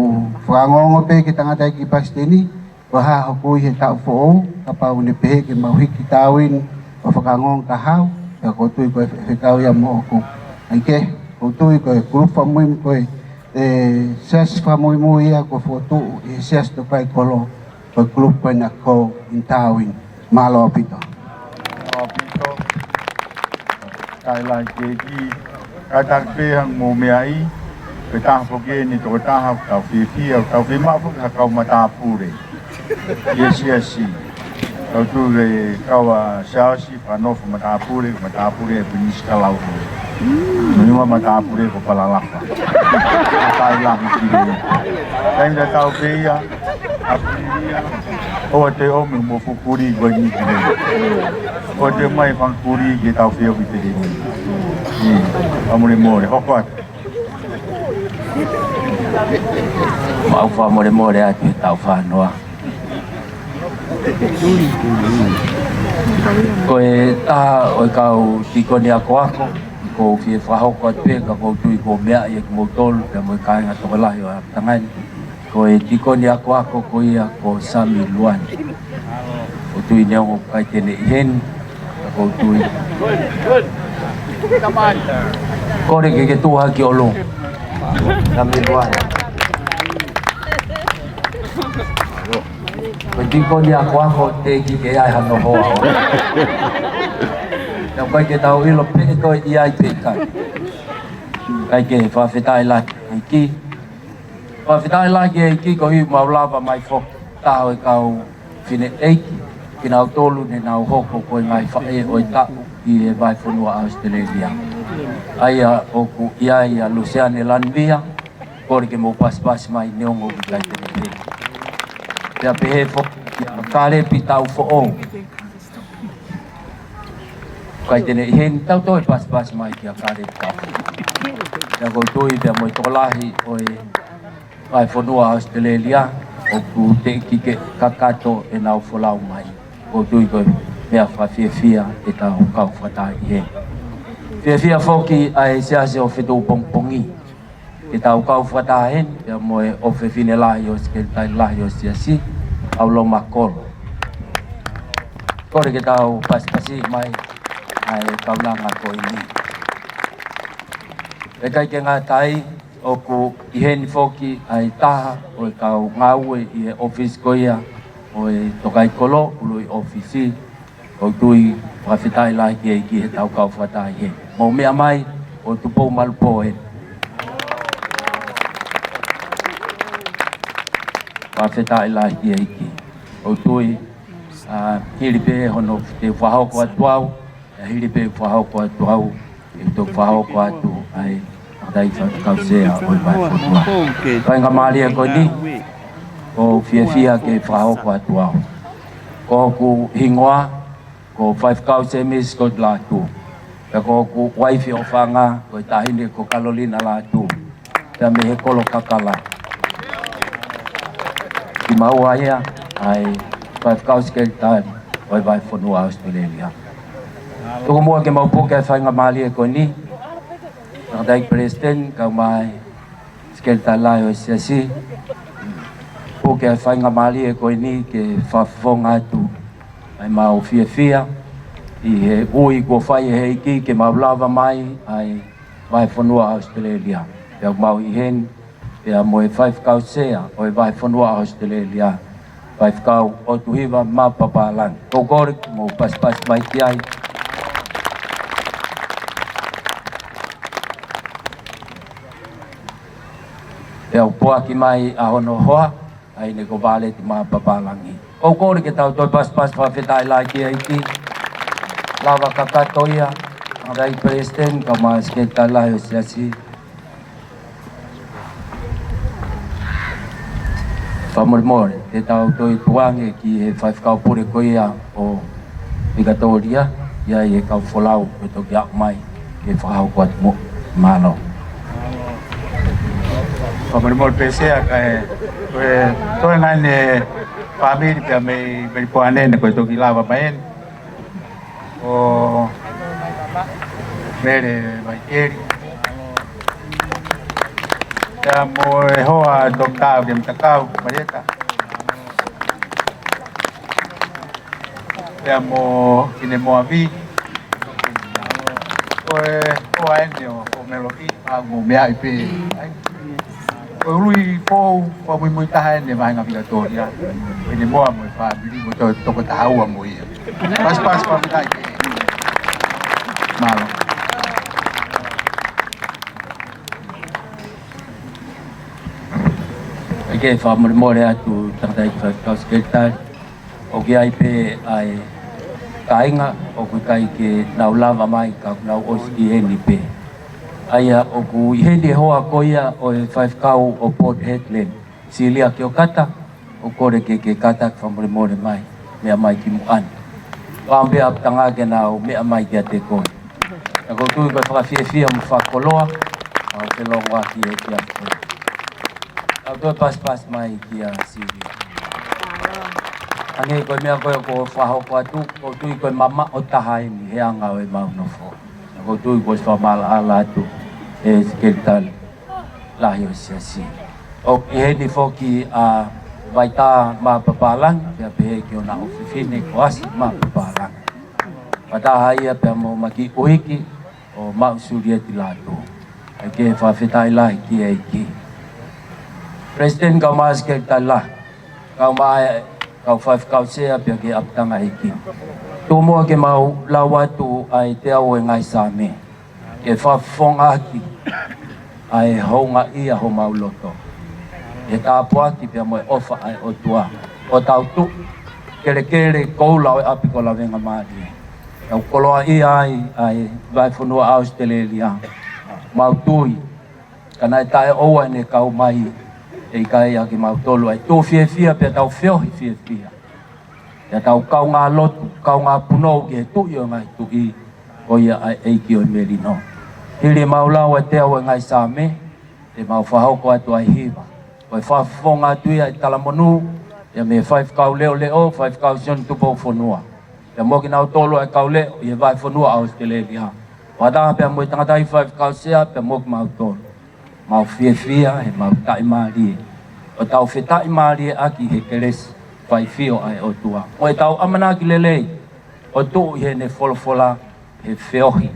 whangongo pe ki tangata ki pasteni ko ha ho he tau fo kapa une pe ki mau hiki tawin o whakangong ka hau ko tui ko whekau ia mo ko ai ke ko tui ko grupa mui ko sias famui mui ia ko foto e sias to kai kolo ko grupa na ko in tawin malo pito kai lai ke ki katak pe hang mo meai ke ta foke ni to ta ha tau fi au tau fi ma fu ha kau mata pure yes tau tu le kau xiao si pa no fu mata pure finis kalau ni ma mata pure ko pala la pa ta lang kiri. Kaya na tao peya. O te o mo fukuri go ni kiri. O te mai pang kuri ke tao feo ki te. Amore more hokwa. Mau fa more atu tau fa noa. Ko e ta o kau tiko ni ako ko fie whahau ko te ka ko tui ko mea i mo tolu ka mo kai nga to la yo tangai ko e tiko ni ako ko ia ko Sami Luan ko tui ne o kai te ne hen ko tui ko re ke tu ha ki olo Sami Luan ko tiko ni ako te ki ke ai ha no ho yang kai ke tau ilo pe ko ia pe kai ke fa fetai la ki fa fetai la ki ko hi mau lava mai fo tau kau fine e ki nau tolu ne nau hoko ko mai fa e o ta i e vai fo no Australia ai o ku ia Luciane Lanvia ko ke mo pas mai ne ngo kai te ne ya pe fo kare pitau fo o kai tene hen tau toi pas mai kia kare tau. Ya ko toi pe mo tolahi oi ai fonua Australia o ku te ki ke kakato e nau folau mai. Ko toi ko mea fa fia e tau kau fata i he. Fia foki ai se o fetu pongpongi. E tau kau fata hen ya mo e o fe fine la yo skel tai la yo si au lo makol. Ko ke tau pas-pasi mai ai kau langa ko ini. E kai ke ngā tai o ku iheni foki ai taha o kau ngaue i office ko ia o e tokai kolo ulu i ofisi o tui whawhitai lai ki he tau kau whatai he. Mo mea mai o tupou malupo he. Whawhitai lai ki o tui hiripe hono te whahoko atuau hiri pe whahau ko atu au e tō whahau ko atu ai dai whakau sea o i vai whatua. Kai ngā maria ko ni o fia ke whahau ko atu au. Ko ku hingoa ko whaifkau se mis ko la tu. Ka ko ku waifi o whanga ko i tahine ko Carolina la tu. Ka me he kolo kakala. Ki maua ia ai whaifkau se tai o i vai whanua Australia. Tuku mua ke mau puke whainga mali e ko ni. Nakadai Preston, kau mai skelta lai o siasi. Puke whainga mali e ko ni ke whawhonga atu. Ai mau fia. I he ui ko whai he iki ke mau lava mai ai vai whanua Australia. Pea mau i hen, pea mo e whaifkau sea o e vai whanua Australia. Whaifkau o tuhiwa ma papalan. Kokorik mo pas mai ki ai. E au poa ki mai a hono hoa, ai ne ko vale ti maa papalangi. O kore ke tau toi pas whawhetai lai ki aiki. Lava kakatoia, Rai Preston, ka maa sketa lai o siasi. Whamormore, te tau toi tuange ki he whaifkau pure koia o Victoria, ia i e kau wholau e toki ak mai, ke whahau kuat mo malo. Pamormol pesea kai to ngai ne family pe me poane ne ko to kilava maen o mere vai eri ya mo hoa dokta dem takau mareka ya mo kine mo avi o aenio o meloki a mo mea ipe lui po muy tahan ne vai nga Victoria ini mo mo fa bili mo to ko tahu mo ia pas pa dai malo Ike fa mo atu tardai fa kasketa o ki ai pe ai kainga o ku kai ke nau lava mai ka nau oski eni pe Aia o ku ihele hoa koia o e whaifkau o Port Hedland. Silia ki o kata, o kore ke kata ki whamore mai, mea mai ki muan. Wambe ap tanga ke nao mea mai ki a te koe. Na koutu i koe whakawhiawhia mu whakoloa, au te longa ki e ki a koe. Au toi pas mai ki a Silia. Ange koe mea koe ko whahoko atu, koutu i koe mama o taha e ni hea ngau e maunofo. Ko tu ko sa mala ala tu e skeltal la yo si o e ni foki a vaita ma papalang ya pe ki ona ofifine ko as ma papalang pada haya pe mo maki oiki o ma suria tilato e ke fa fitai la ki e ki president ka mas skeltal la ka ma ka five ka se pe ki aptanga iki Tomo ke mau lawatu ai te au e ngai sa me. Ke whafonga aki ai honga ia ho mau loto. E tā puaki pia moe ofa ai o tua. O tau tu, kere koula o api ko la venga maari. Tau koloa ia ai vai whanua Australia. Mau tui. Kana e tae oa ne kau mai e kai aki mau tolu ai. Tō fia pia tau whiohi fia. Ya tau kau ngā lotu, kau ngā punou ki he tui o ngai tui o ia ai eiki o merino. Hiri maulau e te au e ngai sāme, te mau whahoko atu ai hiwa. Koe whawhonga tui ai talamonu, ia me 5 kau leo, 5 kau sion tupo whanua. Ia moki nau tolo e kau leo, ia vai whanua Australia. Wadaha pia moe tangatai 5 kau sea, pia moki mau tolo. Mau fia, he mau tai maari. O tau whetai maari aki he keresi. Pai fio ai o tua. O e tau amana ki lelei, o tu he ne folofola he whiohi.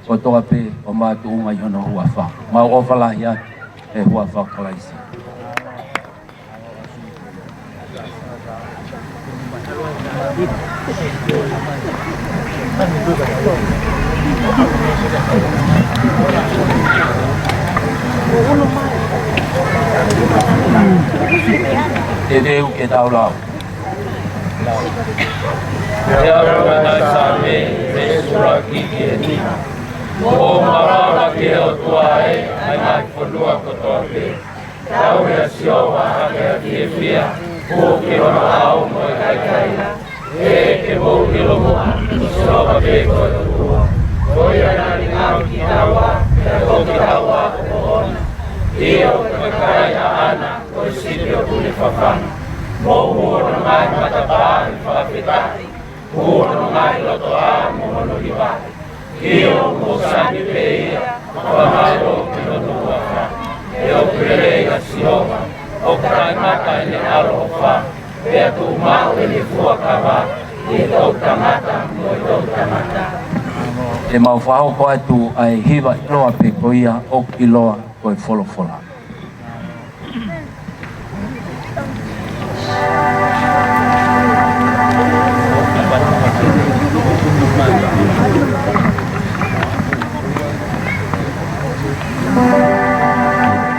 O toa pe o mātu unga i hono hua wha. Mau o whalahi atu he hua wha kalaisi. Te deu ke tau lau. Te aroa nai sa me, me sura ki ki e ni. O marama ke o tua e, ai mai whanua kotoa pe. Tau ea sioa hake a ki e whia, o ke ona au mo e kai. E ke mou hilo moa, sioa pe koe tua. Koi anani ngau ki taua, e o ki taua o ona. Io ka kai a ana, koi sitio kune whawhana. Mo hura mai matapāi whawhitai. Hura mai loto a mohono i wai. Kio mo sani peia, whamaro ki hono waka. E o kurelea sioha, o kai mata i ne aro o wha. Pea tu mau e ni fuakawa, i tau tangata mo i tau tangata. E mau whahoko atu ai hiwa i loa pe koia o ki loa koe wholofola.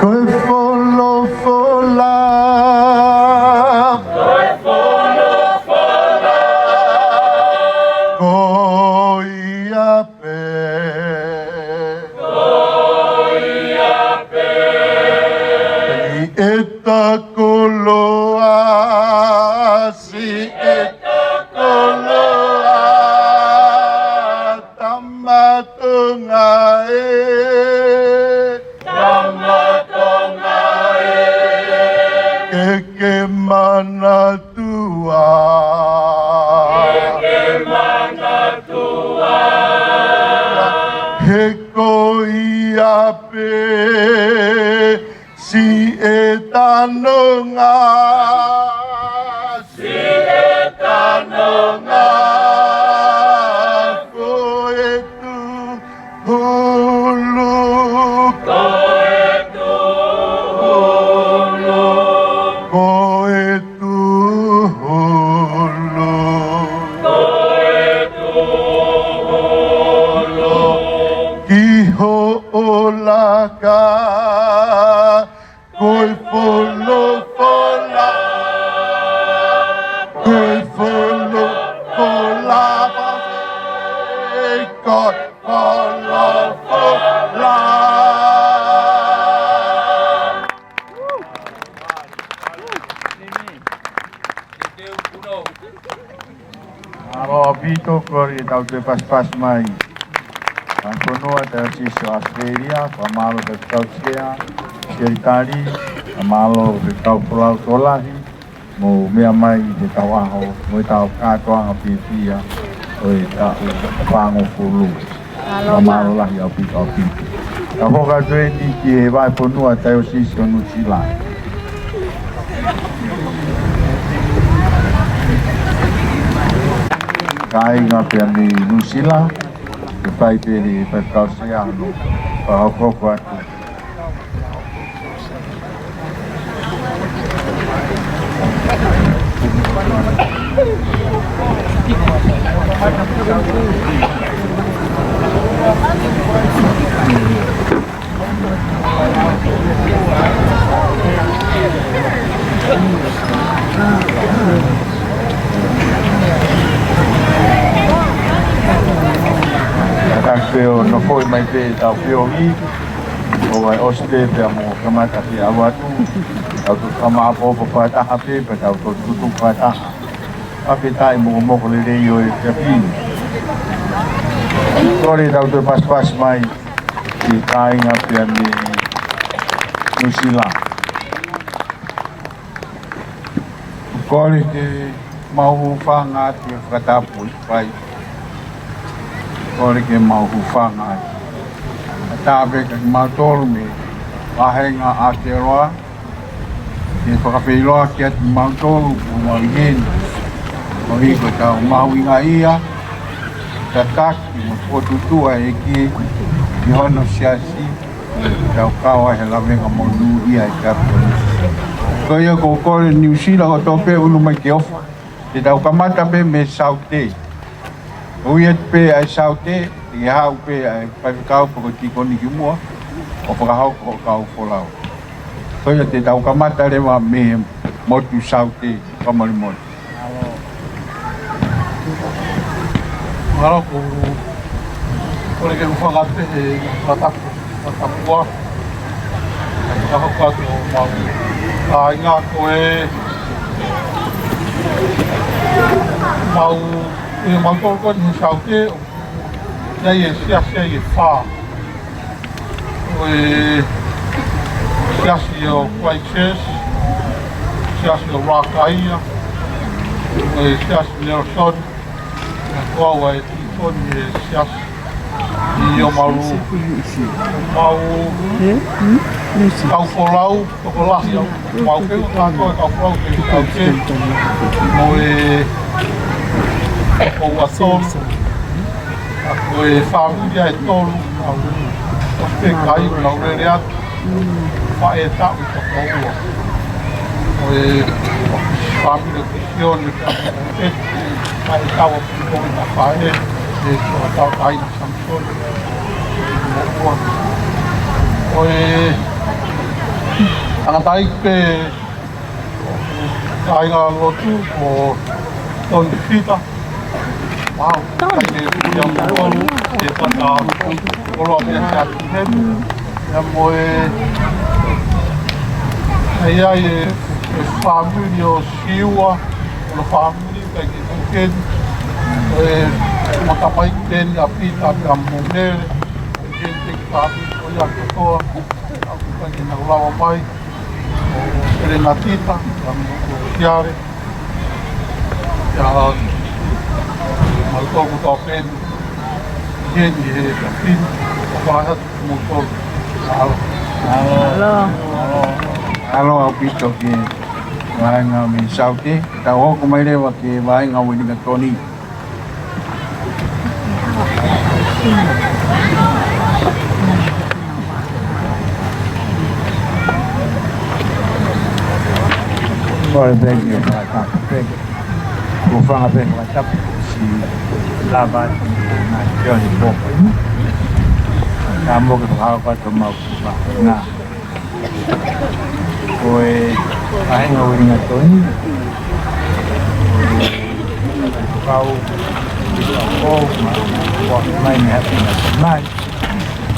Koe wholofola. Koe wholofola. Koia pe. Koia pe. I eta koloa. Si eta koloa. Tamatunga e. Ke mana tua. Ke mana tua. He koia pe si etanonga. Si etanonga. Koe tu hulu. Koe tu hulu. Koe tu hulu. Koe tu hulu. Kiho olaka. Koe wholofola. Koe wholofola. pito kori tau te pas mai. Ang konoa te siso Australia, pamalo te tau sea, Seritari, pamalo te tau pulau tolahi, mo mea mai te tau aho, mo tau katoanga pipia, o e tau whango fulu. Pamalo lahi au pito au pito. Ka hoka tue ni ki e vai ponua te o siso New Zealand. Kai ngā pia mi New Zealand, ke whai te he whakau se anu, whahokoko atu. Peo no foi mai pe tau peo i o vai oste pe mo kamata pe awatu tau tu kama po po pata hape pe tau tu tu pata ape tai mo mo le le yo e pi kore tau tu pas mai i kai nga pe mi New Zealand kore te mau whanga te whakatapu i pai kore ke mau whanga ai. A tāpe ka mau tolu me ahenga Aotearoa, ke whakawhiroa ki ati mau tolu o Maringeni. O hiko tau mau inga ia, ta taki mo potutua e ki hono siasi, tau kawa he lawenga mo nu ia e kapu. Ko ia ko kore New Zealand o tope ulu mai ke ofa, te tau kamata pe me saute. Uiet pe ai saute, i hau pe ai whaikau poko tikoni ki mua, o whakahau ko kau wholau. Koia te tau kamata rewa me motu saute, kamari motu. Ngaro ko, kore ke whakape he whatapua, ai whakakatu o mau. Ai ngā koe, mau, e mau tōko ni saute, nei e siasi e whā. O e siasi o Christchurch, siasi o Rakaia, o e siasi o Nelson, e kua e titoni e siasi i o maru. Mau kau wholau, toko lahi au, mau keu tātua kau wholau ke kau ke, mo e o ua tolu, o e whāmuria e tolu, o te kai o lau rere atu, wha e tau i toko ua. O e whāmuria kisioni ka e wha e tau o kisioni ka whae, e tō tau kai na Samsoni. O e angatai pe kai ngā lotu o Tony Fita. Wow, kai e ia mōru, e tata koroa mea te atu hemu. Ia mo e ia e whāmuri o Siua, o whāmuri kai ki Tukeni. O e matapai teni a pita te a Monere, o gente ki whāmuri o ia katoa, a kai ki na ulawa mai, o Renatita, a Kiare. Ia Maltoku tō pēnu, hēni he ka whinu, o whāhatu mō tōku. Alo. Alo au pito ki waenga mi saute, ta hoko mai rewa ki waenga wininga toni. Ora bem, eu vou cá, pega. Vou falar bem, vai tá se lavar na joni pouco. Kamu ke hal apa tu mau na. Oi, ai ngau ingat tu ni. Kau buat main hati mai.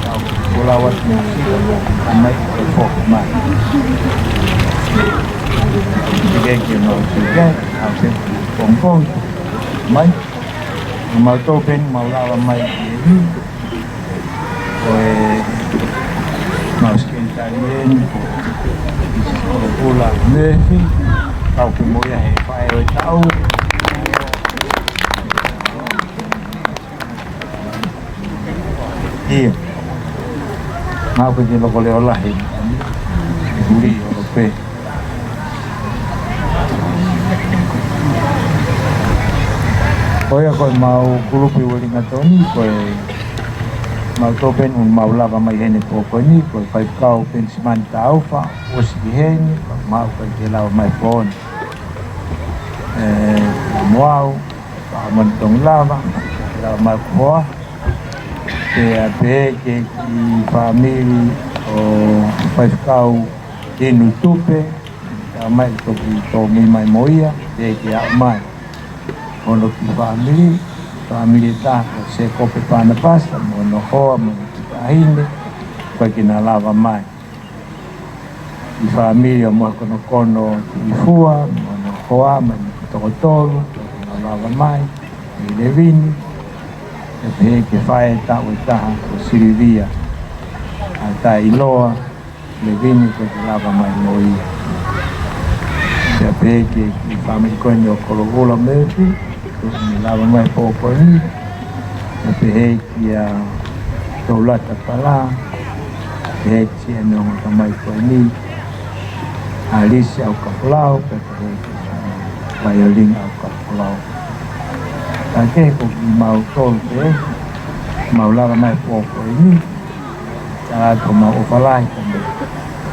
Kau pulawat ni mai kau mai. Jadi kita mau juga, harus kompon mai. mau topen mau lava mai ini mau sekalian kalau pulang nevi kau kemudian hebat tahu iya mau kerja lo boleh olah ini buri Europe Koya koy mau kulupi wali ngatoni koy mau topen mau lava mai hene popo ni koy pai kau pen siman tau fa osi hene mau koy ke lava mai pon mau pa montong lava mai poa pe ke ki famili o pai kau inu tupe mai to mi mai moia ke mai ono ki famili ta se kope pana pasta mono hoa mo tahine kwa kina lava mai i famili mo kono i fua mono hoa mo tokotolo kina lava mai i levini e pe ke fae ta o taha o Silvia ata iloa levini kwa kina lava mai moia e pe ke i famili kono kologola mefi ni lava mai popo ni e pe kia taulata pala e tia no mai ko ni alisi au kapulao pe violin au kapulao take ko mau tol pe mau lava mai popo ni ta ko mau opalai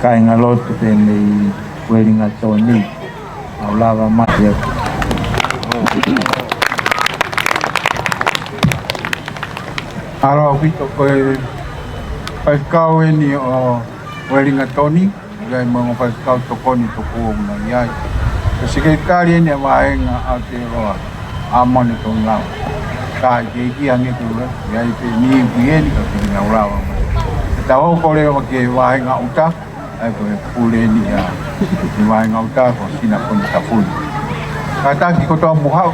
kai ngalotu pe ni welinga toni mau lava mai Alo vito koe pai kau ni o welinga toni gai mo pai kau tokoni toko na iai se kari ni maenga Aotearoa amone tong lao ka ki ange tu iai pe ni bien ka ni aulawa ta o kole o ke waenga uta ai ko pule ni ya ni waenga uta ko sina kon ta fun kata ki ko to muhau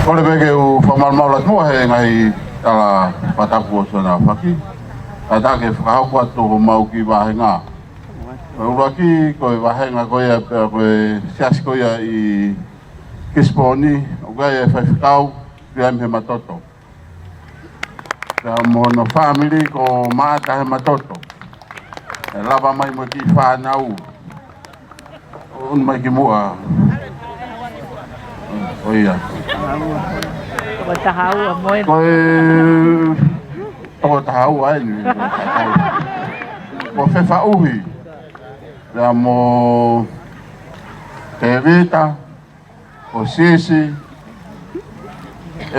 Kole bege u famal maulat mo he ngai tala pataku sona faki ata ke fa ko to mau ki ba nga ura ki ko ba nga ko ya ko sias ko ya i kisponi uga ya fa kau riam he matoto ta mo no family ko mata he matoto lava mai mo ki fa nau un mai ki mua oia tahu amoy ko tahu ai ni ko fe fa uhi la mo tevita o sisi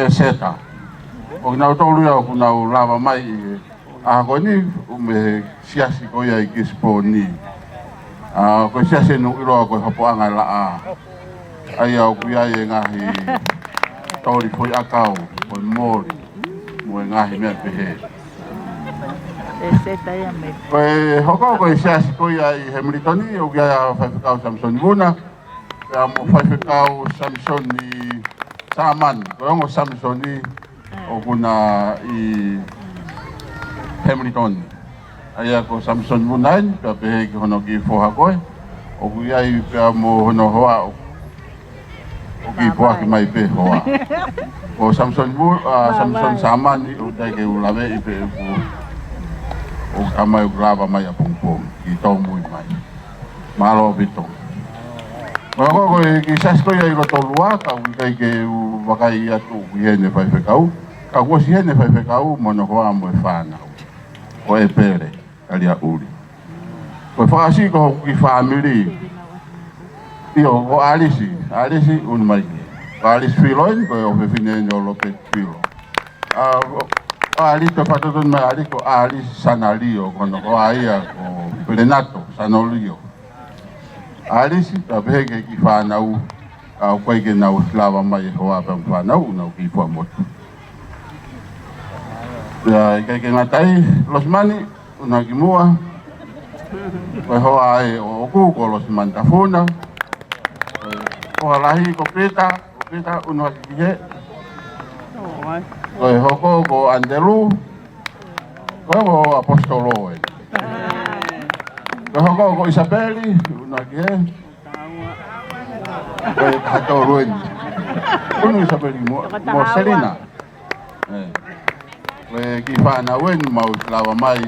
seta o na to lu ya ku na lava mai a ko ni me siasi ko ya kisponi a ko siasi no ilo ko hopoanga la ai au ku ya ngahi tori foi akau o mori mo ngahi me pehe seta ya me ko hoko ko siasi ko ya i Hamiltoni o ya fa kau Samson Buna ya mo fa kau Samson ni Saman ko ngo Samson ni o kuna i Hamilton aya ko Samson Buna ka pehe ki hono ki fo hakoi o ku ya i ka mo hono hoa Oki poa ki mai pe hoa. O Samson Samson Saman ni o dai ke ulame i pe o amai grava mai a pungpung ki tau mui mai. Malo bito. Ko ki sasko ia i roto lua ka kai ke wakai atu ki hene fai fekau. Ka ko si hene fai fekau mo no hoa mo e fana. O e pere ali a uri. Ko fa asi ko ki family Io o alisi un mai. Alis filoi ko o fine no lo pe filo. Ali to patotun mai ali ko ali sanalio kono ko aia ko plenato sanolio. Alisi ta bege ki fa na u ko ke na u slava mai ho apa fa na u no ki fo moto. Ya ke ngatai los mani una kimua Koe hoa e o ku ko los mantafuna. Ko halahi ko pita unwa kihe. Koe hoko ko Andelu. Koe ko apostolo e. Koe hoko ko Isabeli unwa kihe. Koe hato ruin. Unu Isabeli mo Selina. Koe ki whaana wen mau lawa mai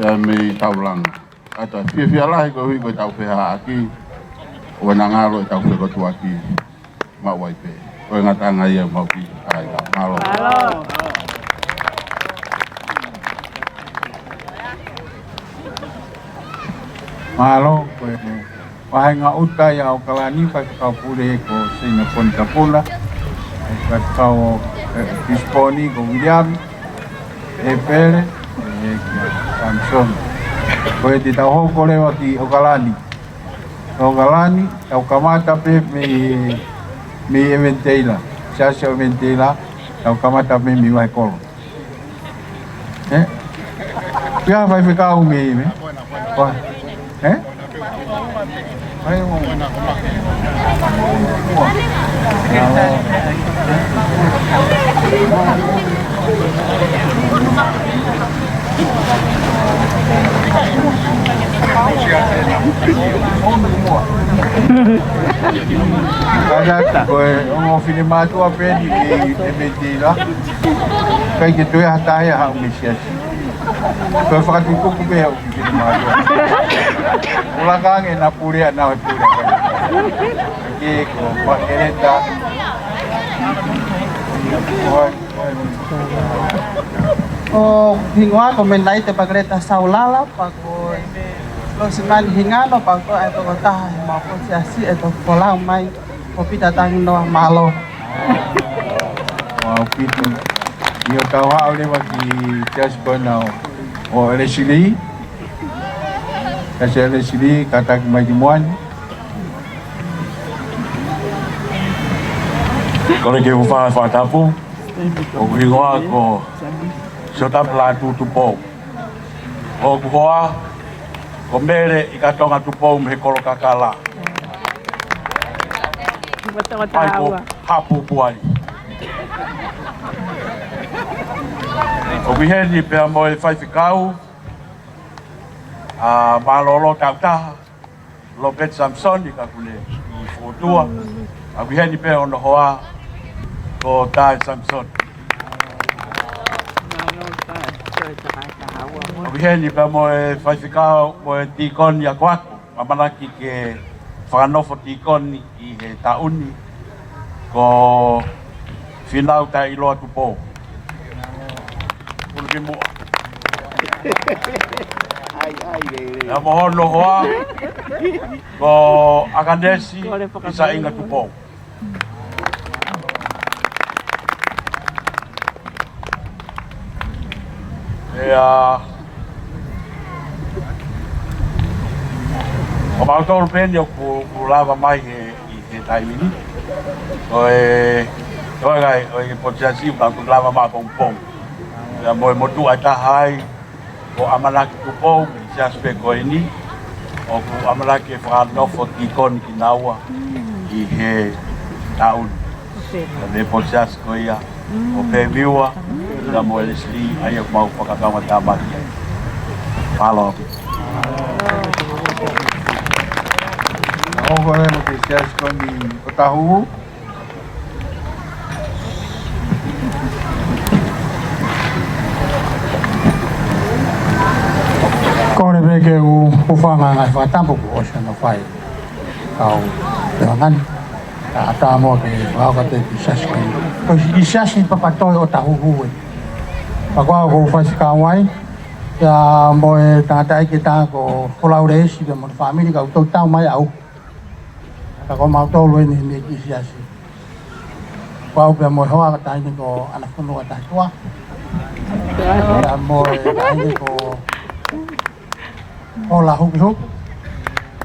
ya me taulanga. Ata fia lahi ko hui ko tau wheha aki. O na ngalo tau whe ko tu aki. Mau waipe. Koe ngatanga ia mau ki. Ai ka ngalo. Malo, koe wahenga uta ya o kalani pa kau pule ko sina ponta pula. Pa kau disponi ko William, Pele, Samson. Koe te tau hoko lewa ki o kalani. O kalani, tau kamata pe me eventela. Sasha eventela, tau kamata pe mi wai kolo. Pia vai ficar me. Vai mo na ko Kada koe o filmatu a pedi ke mentira. Kai ke tu ya ta ya ha umesiasi. Koe whakatuko ko pe o filmatu. Ula kang na pure na pure. Ke ko pakereta. O hingwa ko menai te pakreta saulala pa ko lo siman hingano pa ko eto kota ma ko siasi eto pola mai ko pita tang no malo. Wow, pito. Iyo tawa ole maki just bonao. O Leslie. Kasi Leslie katak majimuan. Kore ke ufa tapu. O kuingoa ko sotap la tutupo. O kuhoa ko mere i katonga tupo me kolo kakala. Ai ko hapu puai. O wiheni pe mo e fai fikau. Malolo tauta. Lopet Samson i kakule i fotua. A wiheni pe ono hoa ko tai Samson. Wiheni pa mo e whaifikao mo e tikon ya kwako. Mamanaki ke whanofo tikon i he tauni. Ko whinau ta iloa tupo. Ulu ki mua. Ya mohono hoa. Ko akanesi isa inga tupo. O mautoro peni o ku lava mai he taimini. Oe gai, oe potiasi u ku lava mai pong. Ya moe motu ai tahai o amanaki tupou, si aspe ko ini. O ku amanaki e whanofo tikon ki naua i he taun. Me potiasi ko ia o pe miua. Ya moe Leslie ai o mau whakakawa tamaki ai. Palo. O kore mo ke sias ko ni Otahu. Kore ke u ufanga ngai whatampu ku ocean of fire. Kau perangan. Ata mo ke waka te sias ko. Ko sias ni papatoi Otahu hui. Pagwa ko whasika wai. Ya mo e tātai ki tā ko wholau reisi ke mo whamiri ka utau tau mai au. Ka ko mau tolu ni me ki siasi. Wau pe mo hoa ka taini ko ana whunua tātua. Ya mo e taini ko hola huki huk.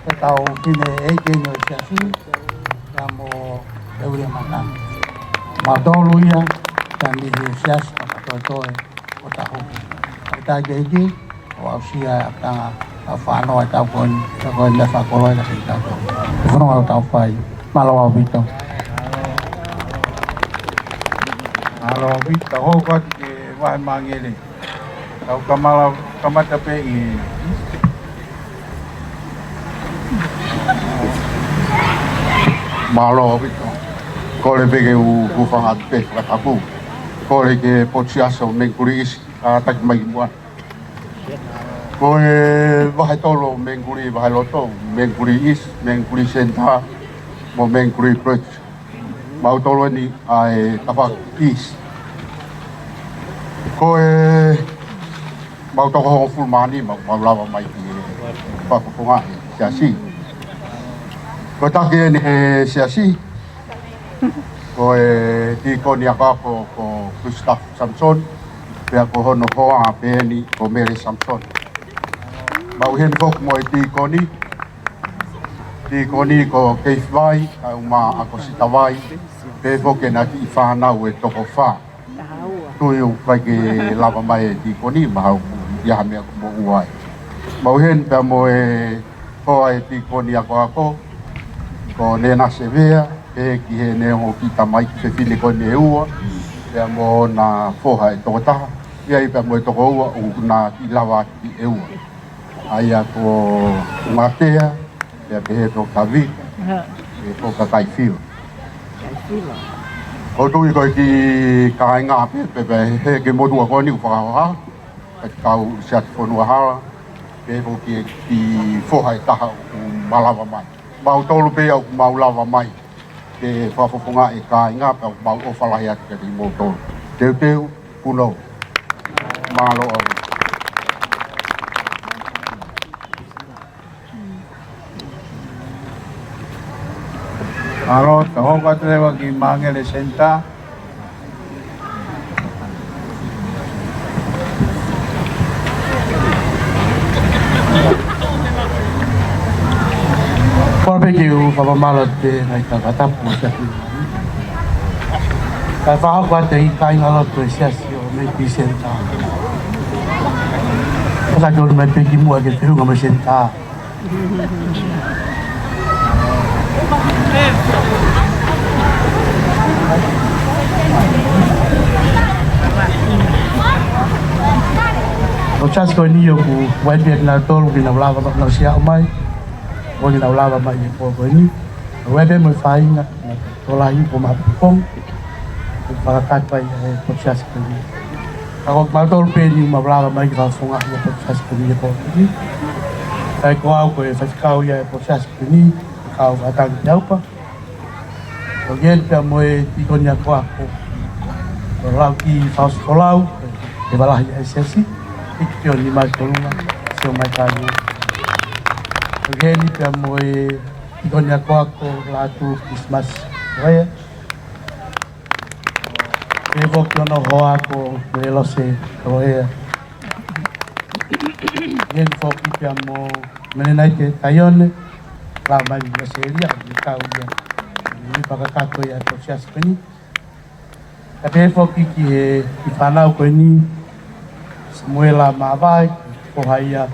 Ka tau kine eike no siasi. Ya mo eure mata. Mau tolu ia. Ya mi siasi ka toi toi o ta huki. Ta geiki o ausia tanga whanau tau koe le whakoloi na kei tau. Whanau au tau whai, malawa wito. Alo vita ho ka ke vai mangele. Tau kamala kamata pe I. Malo vito. Ko le pege u whanga pe whakatapu. Ko le ke potsiaso mengkuri isi tak mai mua. Ko e wahai tolo mengkuri wahai loto. Mengkuri is, mengkuri senta, mo mengkuri proch. Mau tolo ni ai tapak is. Ko e mau toko hong fulmani mau lawa mai ki papupunga siasi. Ko take ni siasi. Ko e ti ko ni ako ko Gustav Samson. Pea ko hono hoa pe ni ko Mary Samson. Mau hen fok mo ti ko ni. Ti ko ni ko Keith Vai au ma ako sitawai. Pe fok na ti whanau e toko wha. Tui u kai ke lava mai ti ko ni mau ya me ako mo uai. Mau hen pe mo e hoa e ti ko ni ako ko Nena Sevea. Pe ki he ne ho ki tamai ki whiwhine ko ne ua. Pea mo na whoha e toko taha. Ia I pea mo e toko ua o na ki lawa ki e ua. Aia ko Matea, pea pe he to Kavika, e to Kakai Whio. Ko tui koe ki kai ngā pe he ke modua ko ni whakahoha. Pe kau siat whanua hala. Pe po ki whoha e taha o malawa mai. Mau tolu pe au mau lawa mai. Ke whafofonga e kai ngā pe mau o whalahi atu ke ti mo tolu. Teu puno. Malo au. Alo taho ka trewa ki mangele senta. Korbe ki u whapamalo te nai kakatapu siasi. Kai whahau kwa te I kai ngalo tu siasi o me ki senta. Kaka tolu me peki mua ke te hunga me senta. O chas ko ni yo ku waibiak na tolu ki na ulava na siya umay. O ni na ulava mai e po ko ni. Waibe mo whainga na tolahi po mapupong. Whakakat pai e po chas ko ni. Ako ma tolu pe ni ma ulava mai ki whafunga e po chas ko ni e po ko ni. Kai ko au ko e whakikau ia e po chas ko ni. Kau atang jaupa. O gen pia mo e tiko ni ako ako. O lau ki whaus kolau. E walahi e sesi. Ikio ni mai tolunga. Sio mai karu. O gen pia mo e tiko ni ako latu Christmas. Raya. E voki ono hoa ako me lose roea. Gen foki pia mo menenai te taione. La mai ni seria ni kau ia ni pakakato ia to sias kini tapi foki ki e ki whanau koe ni Samuela Mawai ko haia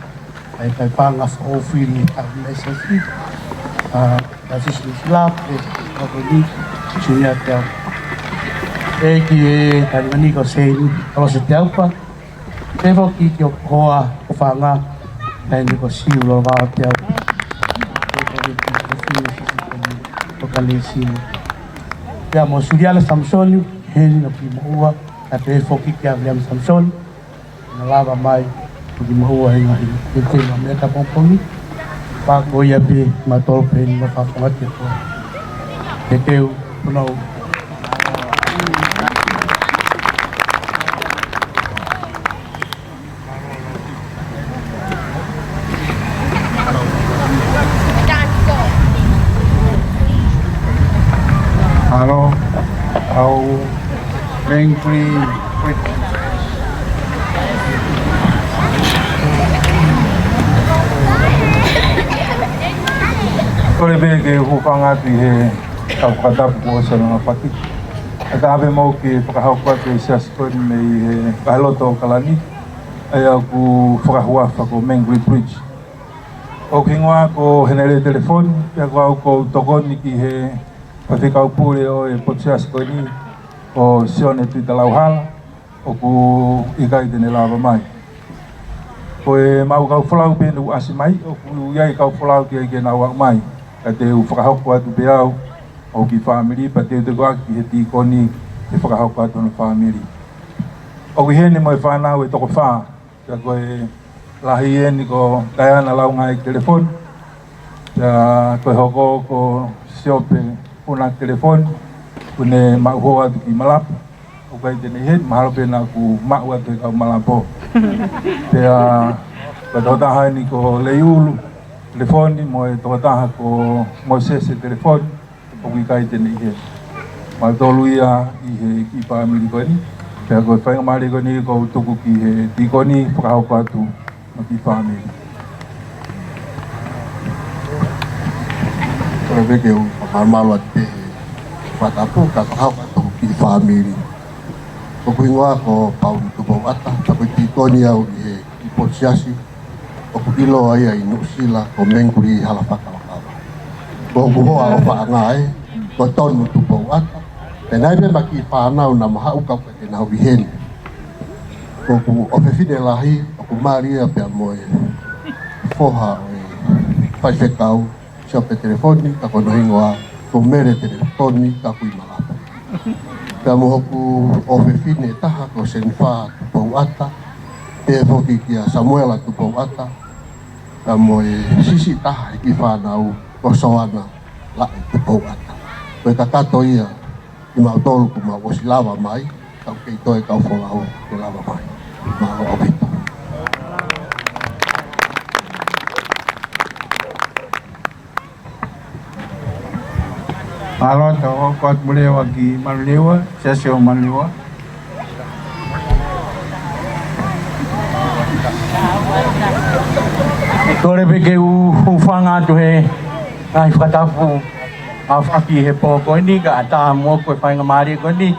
ai kai panga o fili a mesesi that's is love is probably chinia teo e ki e tani ko sei ko se teupa te foki ki o hoa o whanga tani ko siulo wa teo Kalesi. Ya mo Suriala Samson hen na pimuwa at e foki kya William Samson na lava mai pimuwa hen na te na meta pomponi pa ko ya be matol pen na fa fa te ko te teu no Alo au mengkuri Kore be ke hupanga ti he kapkata po sa mga pati. At abe mo ki pakahawpa ke sias ko me baloto kalani ay aku pakahwa pa ko Mengkuri Bridge. O kingoa ko henere telefon, pia ko tokoni ki he pawhikau pule o e potsias ko ni o sione tui talauhala o ku ikai tene lava mai. Ko e mau kau whalau pēnu asi mai, o ku iai kau whalau ki ai ke nau mai. Ka te u whakahoko atu pe au, o ki whamiri, pa te te koa ki he tīkoni e whakahoko atu na whamiri. O ki hene mo e whanau e toko whaa, ka koe lahi e ni ko Diana lau ngai telefon, ka koe hoko ko siope una telefon, kune mau atu ki malapa, o kai tene he, mahalo pena ku mau atu e kau malapo. Pea, ka totaha ni ko leiulu, telefoni, mo e totaha ko Moisese telefoni, o ki kai tene he. Ma tolu ia i he ki pāmiri koe ni, pea koe whainga maari koe ni ko tuku ki he tīkoni, whakahoko atu, ma ki pāmiri. Kore weke u whakamalo ate whatapu ka kahauka toku ki whamiri. Ko kuingoa ko pauni tupau ata, tako i tīkoni au i he i potsiasi, o ku ilo ai ai nusila ko mengkuri hala whakawakawa. Ko kuhoa o whaanga e, ko tonu tupau ata, penai me maki whanau na maha ukau ka te nau i hene. Ko ku ofefine lahi, o ku maria pia moe, foha o e whaiwhekau, siope telefoni, ka kono hingoa, ko mere telefoni, ka kui malapa. Pea mohoku ofefine taha, ko senfa tupau ata, e foki kia Samuela tupau ata, ka moe sisi taha i whanau, ko soana la e tupau ata. Koe kakato ia, i mautolu ku mau osi lava mai, kau kei toe kau wholau ke lava mai. Mau opito. Alo tau kuat boleh wagi malulewa, sesio malulewa. Kore peke ufanga tu he, kai whakatapu, a whaki he pōko ni, ka ata mua koe whainga maari ko ni,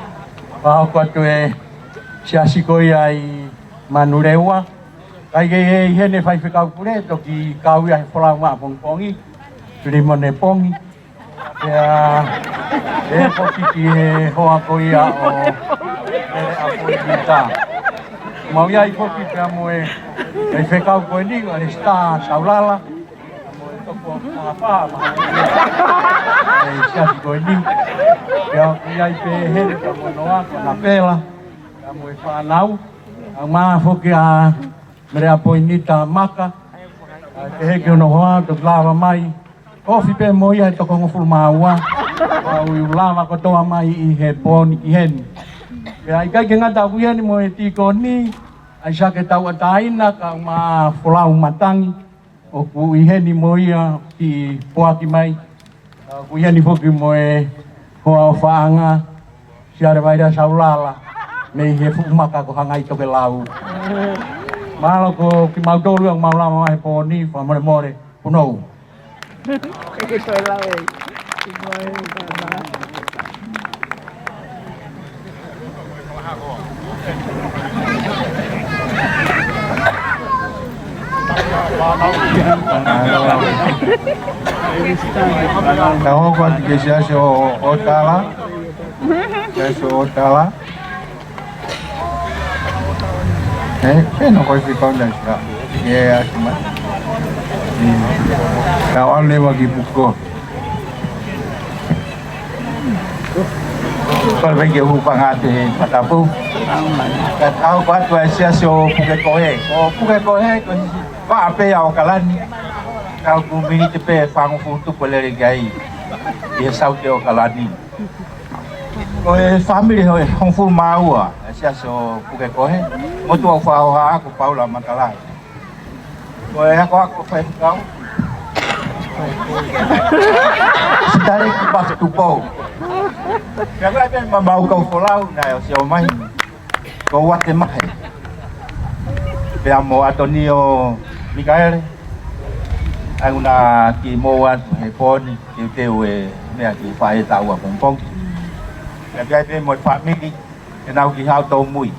whao kua tu he siasi koi ai manurewa, kai kei he hene whaiwhikau pure, toki kau ia he wholau ngā pongpongi, turi mone pongi, Pea, e poki ki he hoa koi a o ere a koi ki tā. Mau iai poki pea moe, e whekau koe ni, o re sta saulala, mo e toko a mga pā, e siasi koe ni. Pea iai pe here ka monoa, ka na pēla, ka moe whanau, a maa foki a mere a poinita maka, te heke ono hoa, te lava mai, Ofi pe mo ia toko ngoful maua, au i ulama ko toa mai i he poni ki hen. Pe ai kai ke ngata ku hen mo e tiko ni, ai sa ke tau ataina ka ma folau matangi, o ku i hen mo ia ki poaki mai, ku hen i foki mo e hoa o whaanga, siare vaira saulala, me he fumaka ko hangai toke lau. Malo ko ki mautolu ang maulama mai poni, whamore more, punou. Cái tôi lao ấy thì mới Tahu kuat kisah so otala, so otala. No kau fikau dah sih, ya cuma. Kau lewa ki buko. Kalau bagi hubang hati patapu, kau buat bahasa so pukai kohe, pukai kohe kau apa yang kalan, kau bumi ni cepe fang futu boleh gai, dia saud dia kalan ni. Kohe family hong full mau ah, bahasa so pukai kohe, mau tu fau aku Paula makalah. Kohe aku fai kau. Sedari kipas tupau. Kaya ay mabaw kau folau na si Omay. Kau wate mahe. Kaya mo Antonio Mikael. Ang una ki mo wat hepon ki tewe me ki fai tau pongpong. Kaya ay mo family kenau ki hau to mui.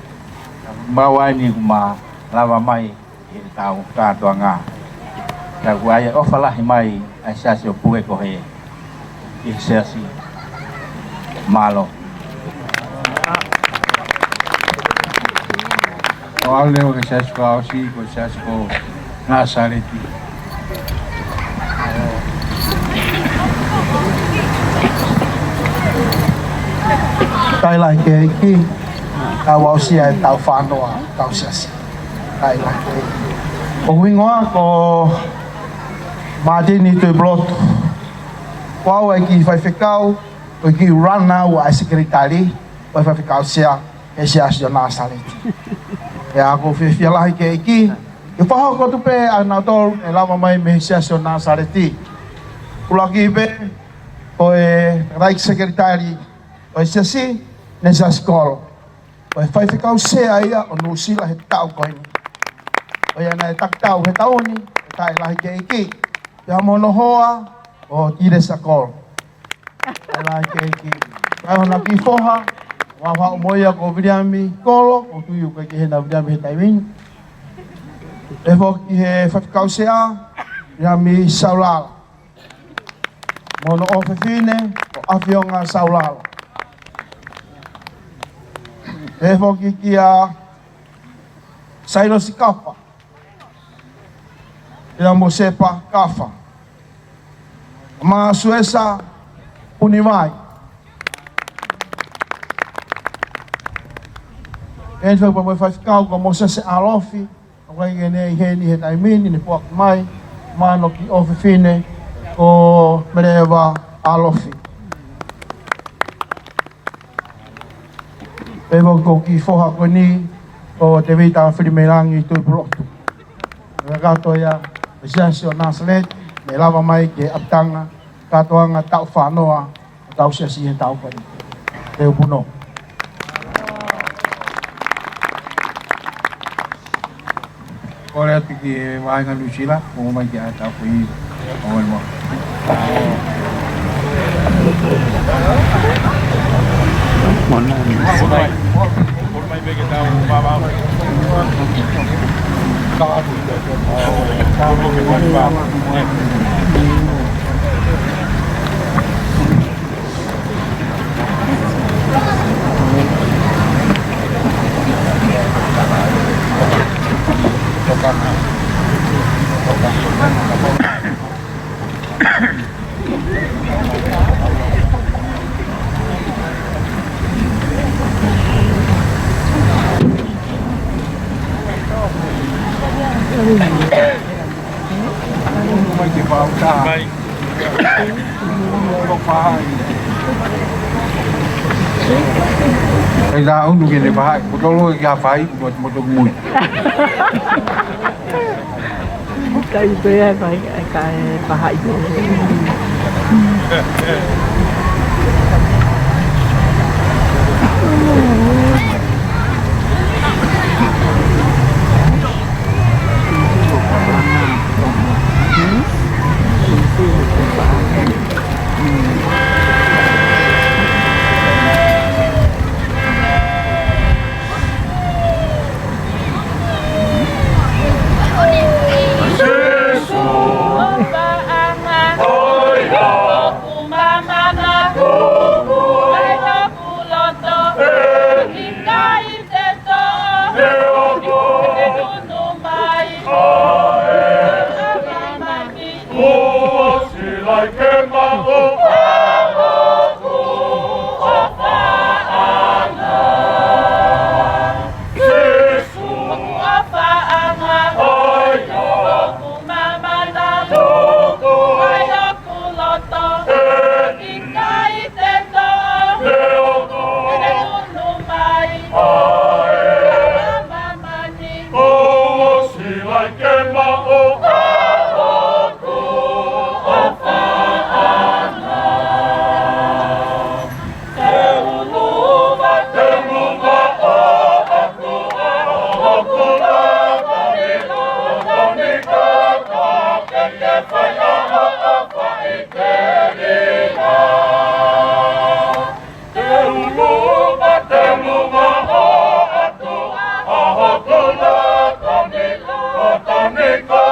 Bawa ni kuma lava mai ki tau ka tuanga. ka wai o fala mai ai sa se pu e ko he e se asi malo o ale o ke sa ko si ko sa ko Nasareti tai lai ke ki ka wa si ai tau whanoa tau siasi tai lai ke o wingoa ko Martin to blot wa ki fai fekau o ki run now ai secretary o fai fekau sia e sia si na Nasareti e a ko fe fia lai ke ki e whaha ko tupe a na tol e lava mai me sia si Nasareti ulaki be o e right secretary o sia si nessa escola. O fai ficar o se aí o no sila he tau ko ni. O ia na tak tau he tau ni, tai la ke iki. Ya mono hoa o tire sakol. Tai la ke iki. Ai ona ki foha, wa wa moia ko vidiami kolo, o tu yu ke he na vidiami he taimin. E fo ki he fai ficar o se a, ya mi saulala. Mono o fefine, o afionga saulala. E foki ki a sairo si kapa. Ina mo sepa kafa. Ma suesa unimai. E fo po fai kau ko mo se alofi. Ko ngene he ni he taimini ni po mai. Mano ki ofi fine o mereva alofi. Evo ko ki foha ko ni o te vita whirimerangi tui purotu. Nga kato ia, Siasi o Nasareti, me lava mai ke aptanga, katoa nga tau whanoa, o tau siasi he tau kari. Te upuno. Kore ati ki wahinga Lucila, mo mai ki a tau kui o mo. Cái ra ông đúng cái phải một đôi gà phải một đôi mùi. Cái tôi phải cái phải Make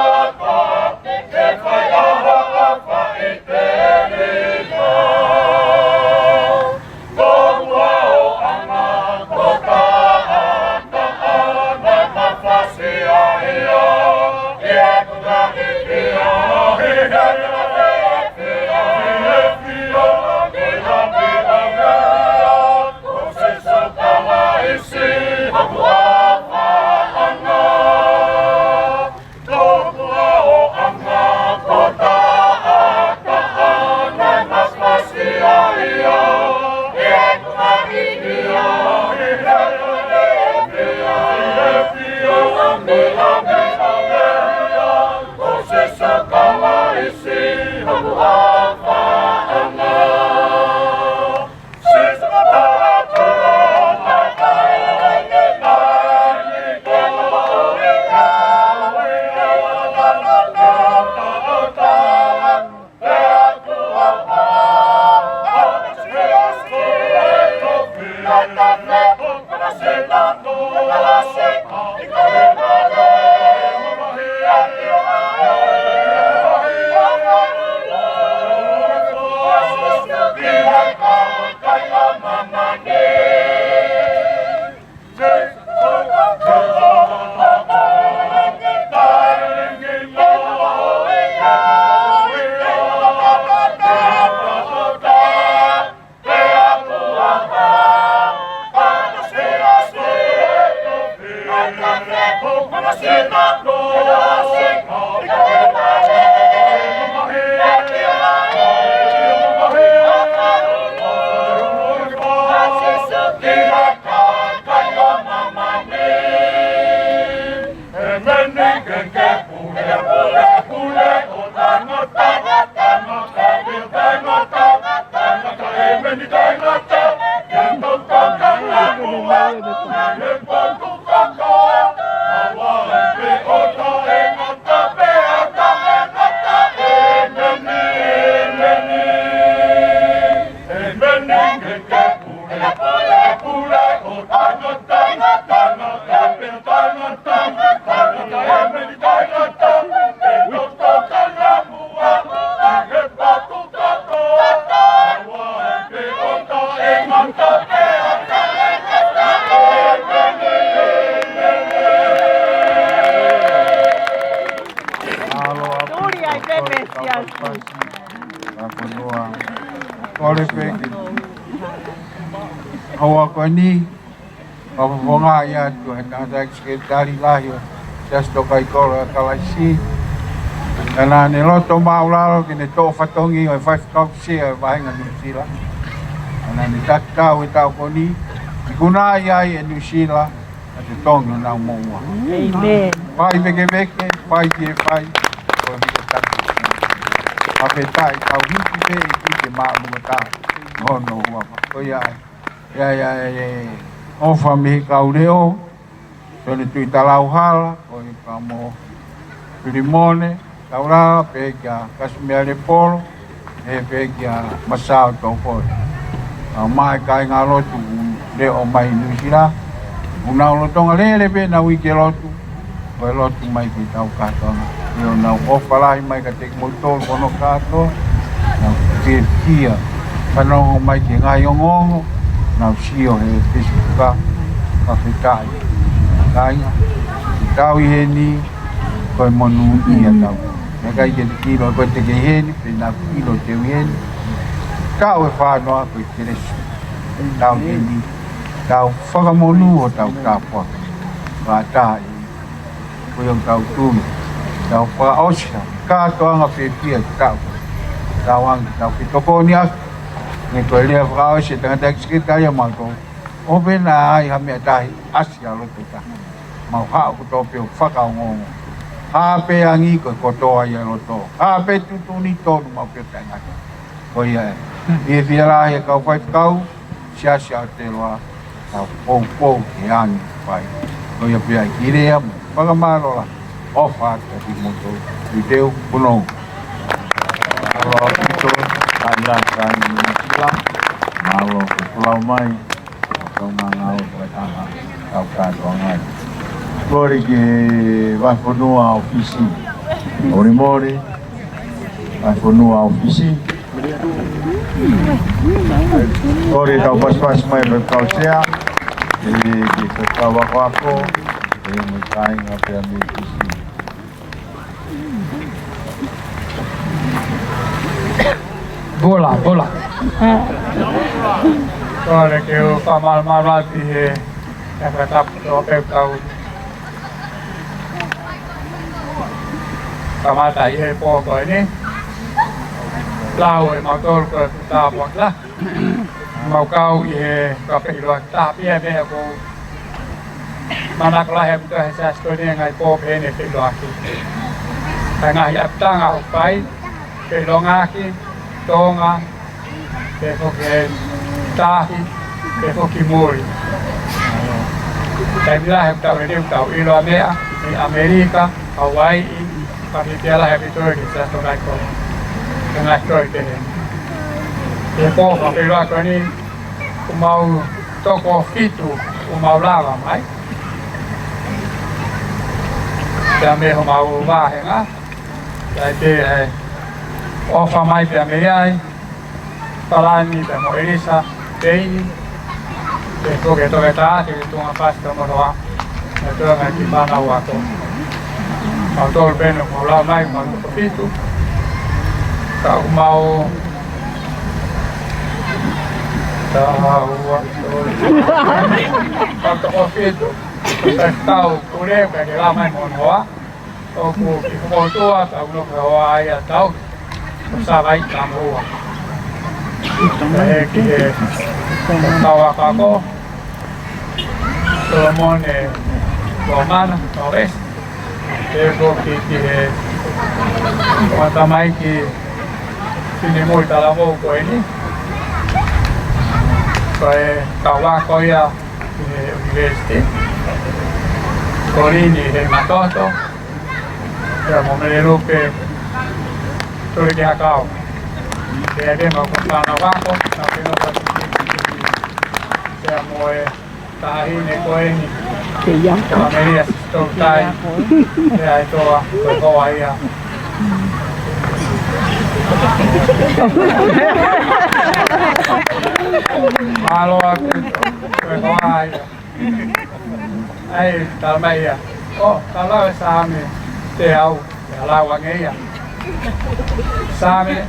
Ole peke. Hawa ko ni. Pabonga ya tu handa sekretari lahir. Just kai ko kalasi. Kana ne loto maulalo kine to fatongi o 5 cup share bahinga ni sila. Kana ni takka wita ko ni. Guna ya New Zealand at tongo na mo. Amen. Pai beke pai je pai. Apetai kau hiki be iki ma mata no wa ko ya o fami kau leo so ni tu talau hal o ni kamo limone kaura pega kasmiale polo e pega masao to ko mai kai ngalo tu de o mai nusira una lo tonga lele be na wiki lotu o lotu mai ki tau katona yo na o falai mai ka tek motor kono kato na kia pano mai ki ngai ngongo na sio he pisuka ka fitai kai tau heni ko monu ia tau na kai ke kilo ko te ke heni pe na kilo te heni tau e fa no ko te tau heni tau whaka monu o tau kāpua wa tai ko yung tau tūmi tau whaosha kātoanga whewhia tau tauangi tau pitoko ni aku ni koe lea whaosha tangata eksikitari a mātou o pena ai hame atahi asi a loto ta mau hao kuto peo whakaongongo hape angi koe kotoa i a loto hape tutuni tonu mau peo tangata ko ia e whiarahi e kau whaifkau siasi a te loa tau pou ke angi pai ko ia pia kirea whakamarola ofa te moto video puno alo pito anda kan sila malo pulau mai kau mangau batanga kau kan wangai lori ke vai fonua ofisi ori mori vai fonua ofisi ori kau pas mai kau sea di kau wako ele me cai na piramide. Bola. Olha que o famal malati é para tap do pecado. Kamata ye poco ini. Lau motor ke tapot lah. Mau kau ye kape lo tapi be ko manak lah tu saya studi ngai po ini tu aku. Tengah ya tengah upai pelongaki tonga pefoke tahi pefoke muri. Tapi lah tahu Indonesia, Amerika, Hawaii, tapi dia lah itu kita tengah kau ini. Depo kalau aku ni mau toko itu mau lama mai. Kami mau bahang jadi ofa mai pia palani pe mo elisa teini depo que to eta que tu uma pasta mo roa to ngai ki bana wato autor beno mo la mai mo profito ka mau ta wa to profito tau kure ka ke la mai mon hoa o ku ki ko to ta uno ka hoa ya tau sa vai ka mo ki tau ka ko Solomon Romana Torres ko ki matamai ki sini mo tala mo ko ini kawa ko ya university Corini del Matoto, siamo Menelupe, solo che a cavo, e abbiamo comprato Vaco, abbiamo fatto siamo Tahine Coeni, la Maria Stoltai, e a Toa, Coaia. Malo aku, Coaia. Ai talmaya kalau sami teau ya wangeya sami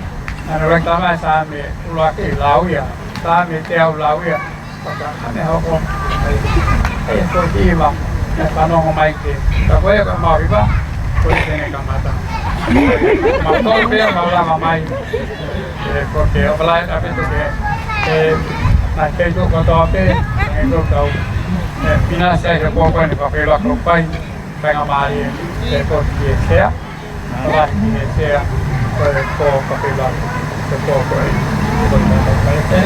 orang talmaya sami ulaki lau ya sami teau lau ya ane hoko ai kotiba ya kanong maike tako ya mau iba ko tene kamata matol be mala mamai porque oblai apa itu na kejo ko tope ngego kau Pina saya kepokan di kafe luar kerupai pengamali ekor biasa, kelas biasa ekor kafe luar kepokan ini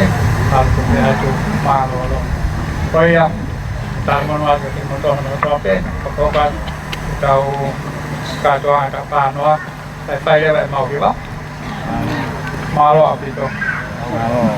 hal itu malu loh. Kaya taman warga di motor kafe kepokan tahu kado ada panwa saya dia mau kita malu apa itu malu.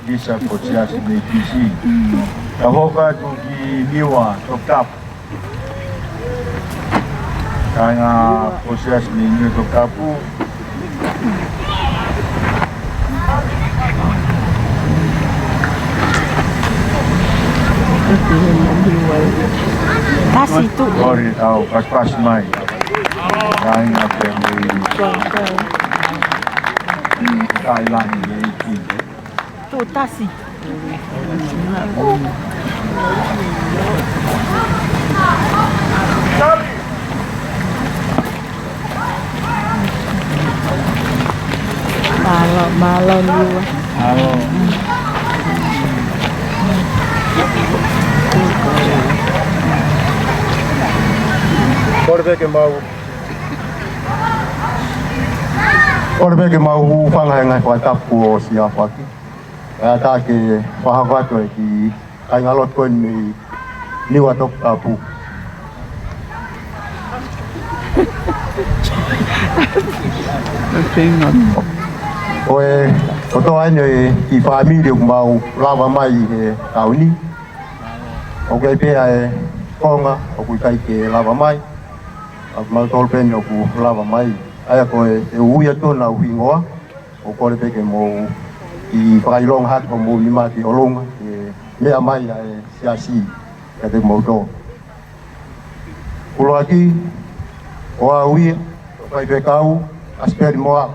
Bisa kocia sini kisi, kalau kau di Niwa Tokap, kaya kocia sini Niwa Tokapu, Kasih tu. Kori tahu pas mai, kaya apa yang Thailand ini. Tu tasi. Malo ni. Malo. Korbe ke mau whanga ngai whatapu o sia whaki. Tā ke whahawatu e ki kai ngalot koe ni niwa tok tapu. Oe, o tō aine ki whaamiri o mau lawa mai he tauni. O kei pēa e konga, o kui kai ke lawa mai. A mau tōlpeni o ku lawa mai. Aia koe e uia tōna u hingoa. O kore peke mō i whakailong hat o mō lima ki olonga. Mea mai a e siasi ka te mō tō. Kulo aki, o a uia, o kai pekau, asperi moa.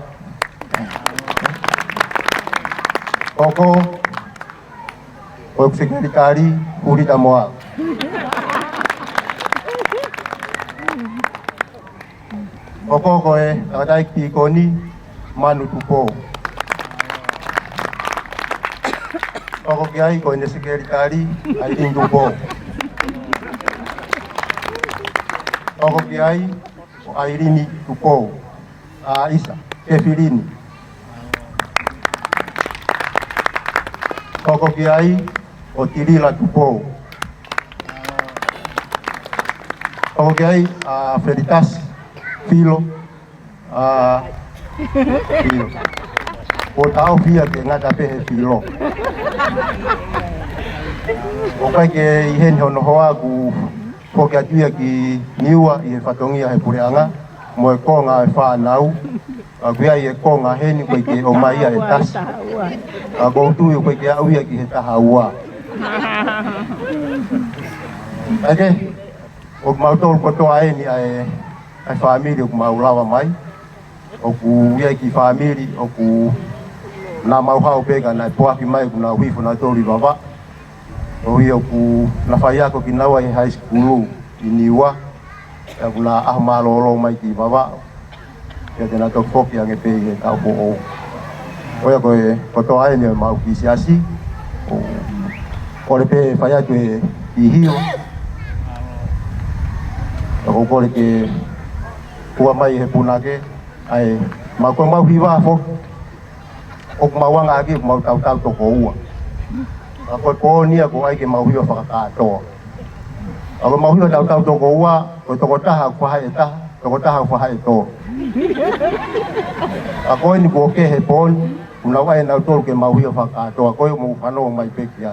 Koko, o kusekari kari, kurita moa. Koko koe, takatai ki koni, manu tupo. Koko ki ai koe nesekari kari, ai ting tupo. Koko ki ai, o airini tupo. A isa, kefirini. Koko ki ai, o tirila tupo. Koko ki ai, a Veritas Filo. Filo. O tau fia ke ngata pehe Filo. O kai ke ihen hono hoa ku poke atuia ki niua i he whatongia he pureanga. Mo e konga e whanau. Kuia i e konga heni koe ke o maia e tasi. Koutui koe ke auia ki he taha ua. Ake, o mautol kotoa eni ai whamiri o mau lawa mai. O ku ia ki whamiri o ku nā mauhau pega nai poaki mai ku nā huifu nā tori wawa. O ia ku nā whaiako ki naua i high school i niua. Ia ku nā aho mālolo mai ki wawa. Ia te nā tok poki ange pei he tau po o. O ia koe kotoa eni o mau ki siasi. Kore pe whaiatu e i hio. Ko kore ke kua mai he punake ai ma ko mau hiwa fo o mawanga aki mau tau to ko ua ko ni ko ai ke mau hiwa fa ka to aba mau hiwa tau to ko ua ko to taha ko hai ta to taha ko hai to ko ni ko ke he pon una wai na to ke mau hiwa fa ka to ko mo fano mai pe kia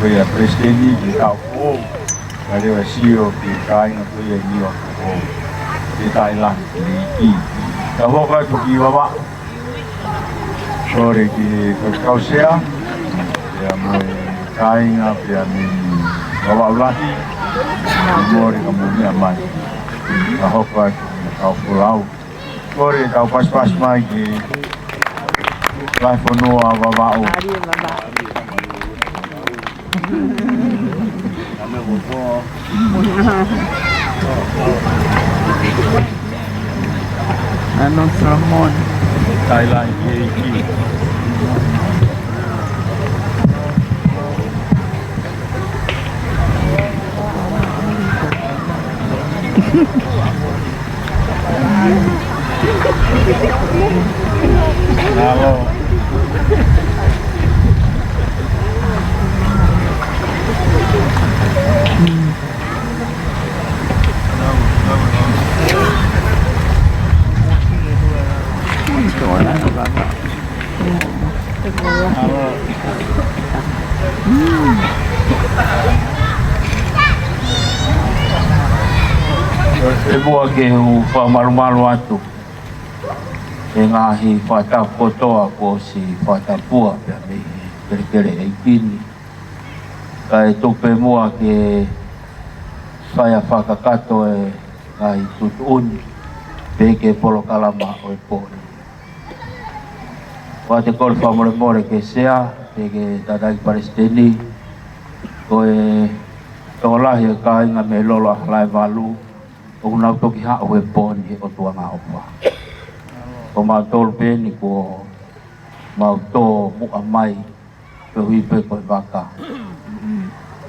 Ia presteni ki tau po kare wa sio ki kai na ko ia ni wa ko ki Thailand ki ta ho ka tu ki wa ba sore ki ko kausia ya mo kai na pia ni wa ba ulahi mo ri ka mo ni mai ta ho ka tau pulau sore tau pas mai ki lai fonua wa ba o Anong Solomon? Thailand KT. Halo. E mua ke hu whamarumaru atu. E ngahi whatapotoa ko si whatapua pia me kere e kini. Ka e tupe mua ke whaia whakakato e ngai tutuuni pe ke polo kalama o e pōni. Wa te kore whamore more ke sea pe ke tataki Palestini ko e tōlahi e ka inga me lolo lai walu o unau toki hao e pōni o tuanga opa. Ko mau tōru pēni ko mau tō mua mai pe hui pe koe waka.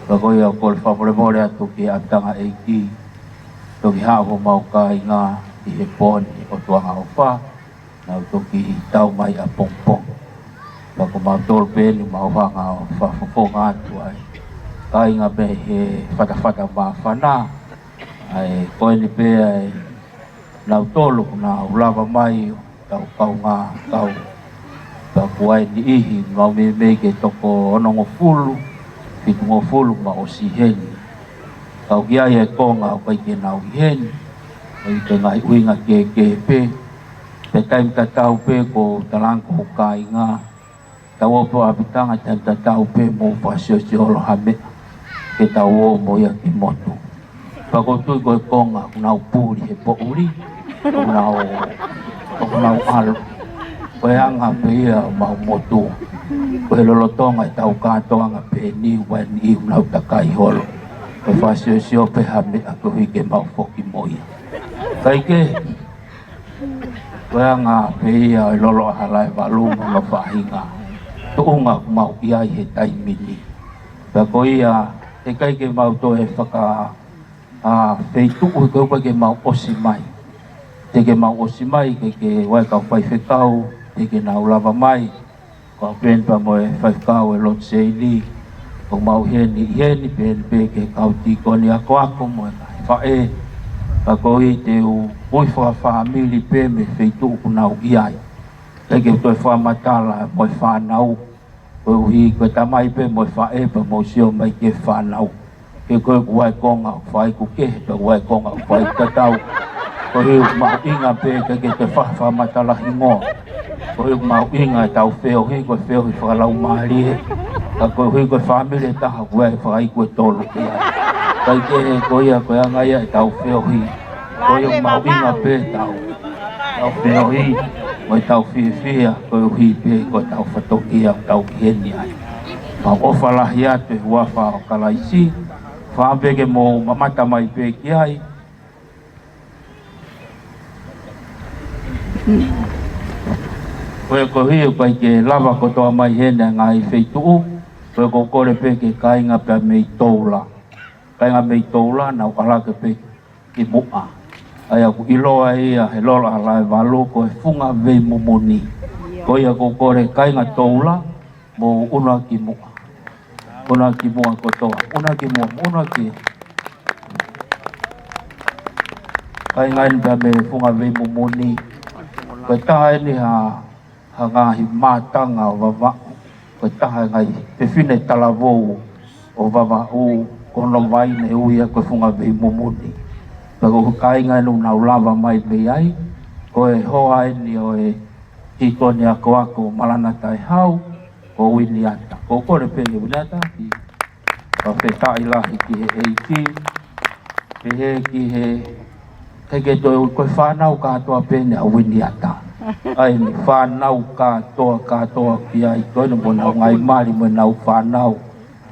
Ka koe au kore whamore more atu ki atanga e ki toki hao mau ka inga i he pōni o tuanga opa nau toki i tau mai a pongpong. Ka ko mau tōru pēni mau whanga o whafonga atu ai. Ka inga me he whatawhata maa whanaa ai koe ni pe ai nau tolu na ulawa mai tau kau ngā kau ka kuai ni ihi mau me ke toko onongo fulu fitungo fulu ma o si heni kau kia e konga o kai ke nau i heni ai te ngai uinga ke pe te taim ta tau pe ko talangko ka inga tau opo apitanga taim ta tau pe mo pasio si olo hame ke tau o mo ia ki motu. Pakotui koe konga, unau puri he po uri, unau alo. Koe anga pe ia mau motu. Koe lolotonga i tau kātoanga pe ni wani unau takai holo. Koe whasio sio pe hame a koe hike mau foki moia. Kaike, koe anga pe ia i lolo halai waluma no whahinga. Tuunga mau iai he taimini. Pako ia, te kaike mau to he whaka feituu ko ke mau osi mai te ke mau osi mai ke wai ka fai fekau te ke na ulava mai ko pen pa mo fai kau e lot seili ko mau heni pen pe ke kau ti ko ni ako mo fa e pa ko i te u oi fa family pe me feituu ku nau iai te ke to fa matala mo fa nau ko hi ko tamai pe mo fa e pa mo sio mai ke fa nau ke koe kuai konga whai kuke, ke kuai konga whai tatau. Ko hiu mau inga pe ke te whawha matalahi ngoa. Ko hiu mau inga e tau wheo hi, koe wheo hi whakalau maari he. Ka koe hui koe whamile taha kuai whai koe tolu ki ai. Kai ke he koe ia koe anga ia e tau wheo hi. Ko hiu mau inga pe tau wheo hi. Koe tau whiwhia, koe hui pe koe tau whatoki au tau heni ai. Mau ofa lahi atu e huafa o kalaisi. Whaambege mo mamata mai pe ki ai. Koe ko hiu kai ke lava kotoa mai hene ngai feituu. Koe ko kore pe ke kainga pe mei toula. Kainga mei toula nau alake pe ki mua. Ai aku iloa ia he lola alai walu koe funga vei mumuni. Koe ko kore kainga toula mo una ki mua. Una ki mua kotoa, una ki mua, una ki. Kai ngain pa me funga vei mumuni. Koe taha ni ha ngahi mātanga o wawa. Koe taha ngai te whine talavou o wawa u kono vai ne uia koe funga vei mumuni. Pako kai ngai nu nau lava mai mei ai. Koe hoa ni o e hiko ni ako malana tai hau. Ko wini ata. Ko kore pe e wini ata ki ka whetai lahi ki he eiki. Pe he ki he teke toi koe whanau katoa pene a wini ata. Ai ni whanau katoa ki ai. Koe no mo nau ngai mari mo nau whanau.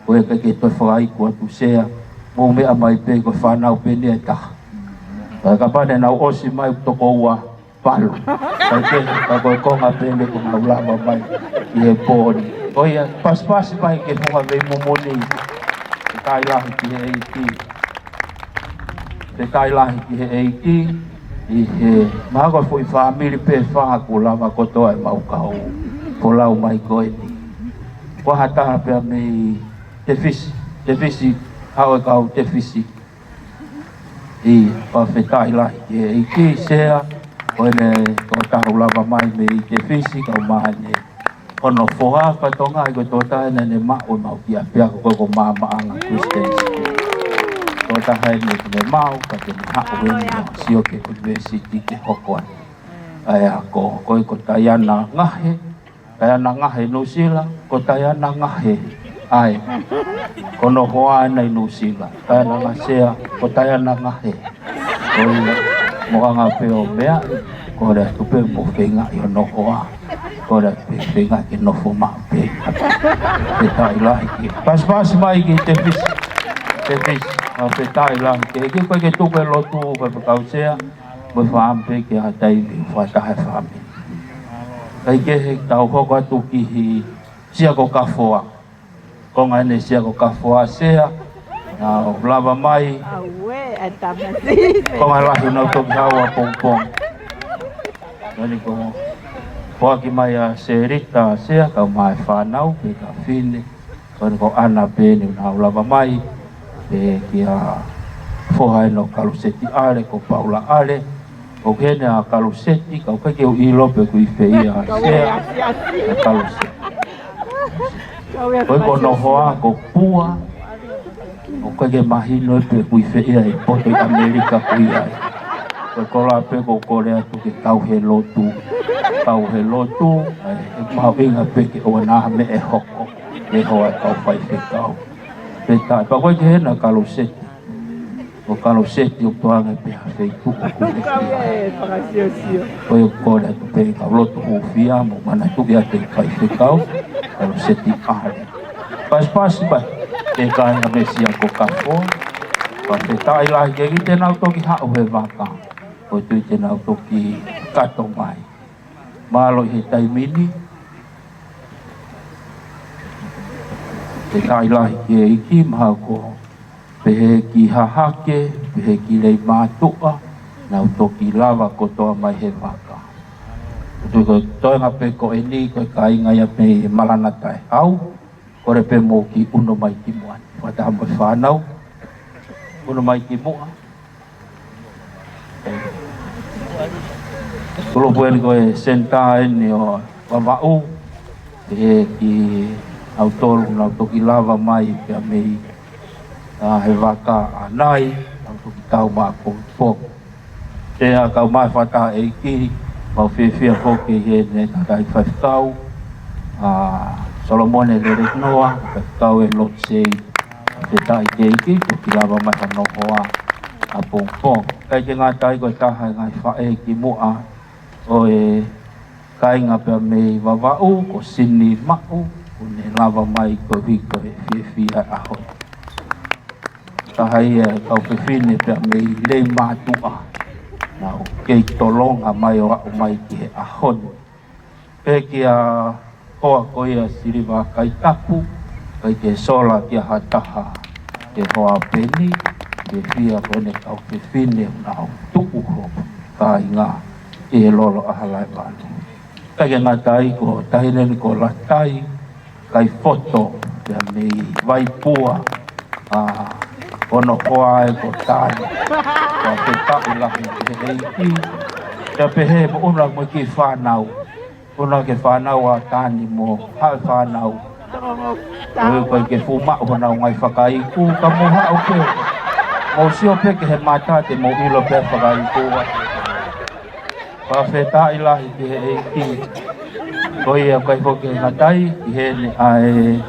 Koe keke toi whai kua tu sea. Mo mea mai pe koe whanau pene e taha. Ka pane nau osi mai toko ua palu. Kaya kaya ko nga pende ko maulama mai i poni. Kaya pas mai ke mo ve mumuni. Tai lah ki eiti. Tai lah ki eiti. I he mago foi family pe fa ko lava ko to ai mau kau. Polau mai ko ni. Ko hata pe me defisi hau kau defisi. I pa fetai lah ki eiti sea. Ole ko tahu lava mai me defisi kau mahane. Ono foha ka tonga ko tota na ne ma o mau kia pia ko mama anga Christian. Tota hai ne mau ka te ha o no sio ke university te hokwan. Aya ko tayana ngahe no sila ko tayana ngahe ai. Kono hoa na no sila. Tayana ngasea ko tayana ngahe. Oi mo nga peo mea ko ra tu pe mo fenga yo no hoa. Kora penga ke no fuma pe tai la ki pas mai ki te fis a pe tai la ke tu pe lo tu pe ka sea mo fam pe ke ha tai ni fa ta ha fam ai ke tau ko ka tu ki hi sia ko ka foa ko nga ne sia ko ka foa sea na lava mai awe atamasi ko nga la no to hawa pong ni ko Poaki mai a serita sea kau mai whanau pe ka whine ko ana pene na ulava mai pe kia fohai no kaluseti ale ko paula ale o kene a kaluseti kau kake o ilo pe kui feia sea kaluseti ko no hoa ko pua o kake mahino pe kui feia e poto i Amerika kui ai ko la pe ko Korea tu ke tau he lotu mau inga peke o na me e hoko e hoa kau fai fe kau pe tai pa ko ke na kaluseti o toanga pe ha fe ku ko le tu pe ka lotu o fia mo mana tu ya te fai fe kau kaluseti ale pas ba e ka na me sia ko ka fo pa pe tai la ke te na to ki ha o he vaka o tu te na to ki ka to mai malo he tai mini te kai lahi ke iki maha ko pehe ki hahake pehe ki lei mātua na utoki lava ko toa mai he waka tu ko toenga pe ko e ni ko ka inga ia pe malana tai au kore pe mo ki uno mai ki muan wata mo whanau uno mai ki mua Kulo puan ko e senta ni o wawau e ki autor na toki lava mai pe mei he waka anai toki tau ma ko po e a kau mai fata e ki mau fia foki he ne tai fai tau Solomon e le noa tau e lot sei te tai ke ki toki lava mai no hoa a pong pong kai ke ngatai ko taha ngai fa e ki mua o e kai ngā pia mei wawau ko sini mau ko ne lava mai ko hiko e fia aho. Tahai e kau pewhine pia mei le mātua na o kei tolonga mai o au mai ki he ahon. Pe ki a hoa ko ia siriwa kai tapu kai ke sola ki a hataha ke hoa peni ke fia ko ne kau pewhine na o tuku ho kai ngā e lolo ahalai wanu. Kai ngā tai ko tahinen ko latai, kai foto, kia mei waipua, ono hoa e ko tāni, ka te tapu lahi ke eiti, kia pehe mo unrak mo ki whanau, unrak ke whanau a tāni mo hae whanau, koe ke fumau hanau ngai whakaiku, ka mo hao ke, mo sio peke he mātate mo ilo pe whakaiku wa. Pa feta ilahi ki he eiti koi e kai hoke ngatai ki he ne ae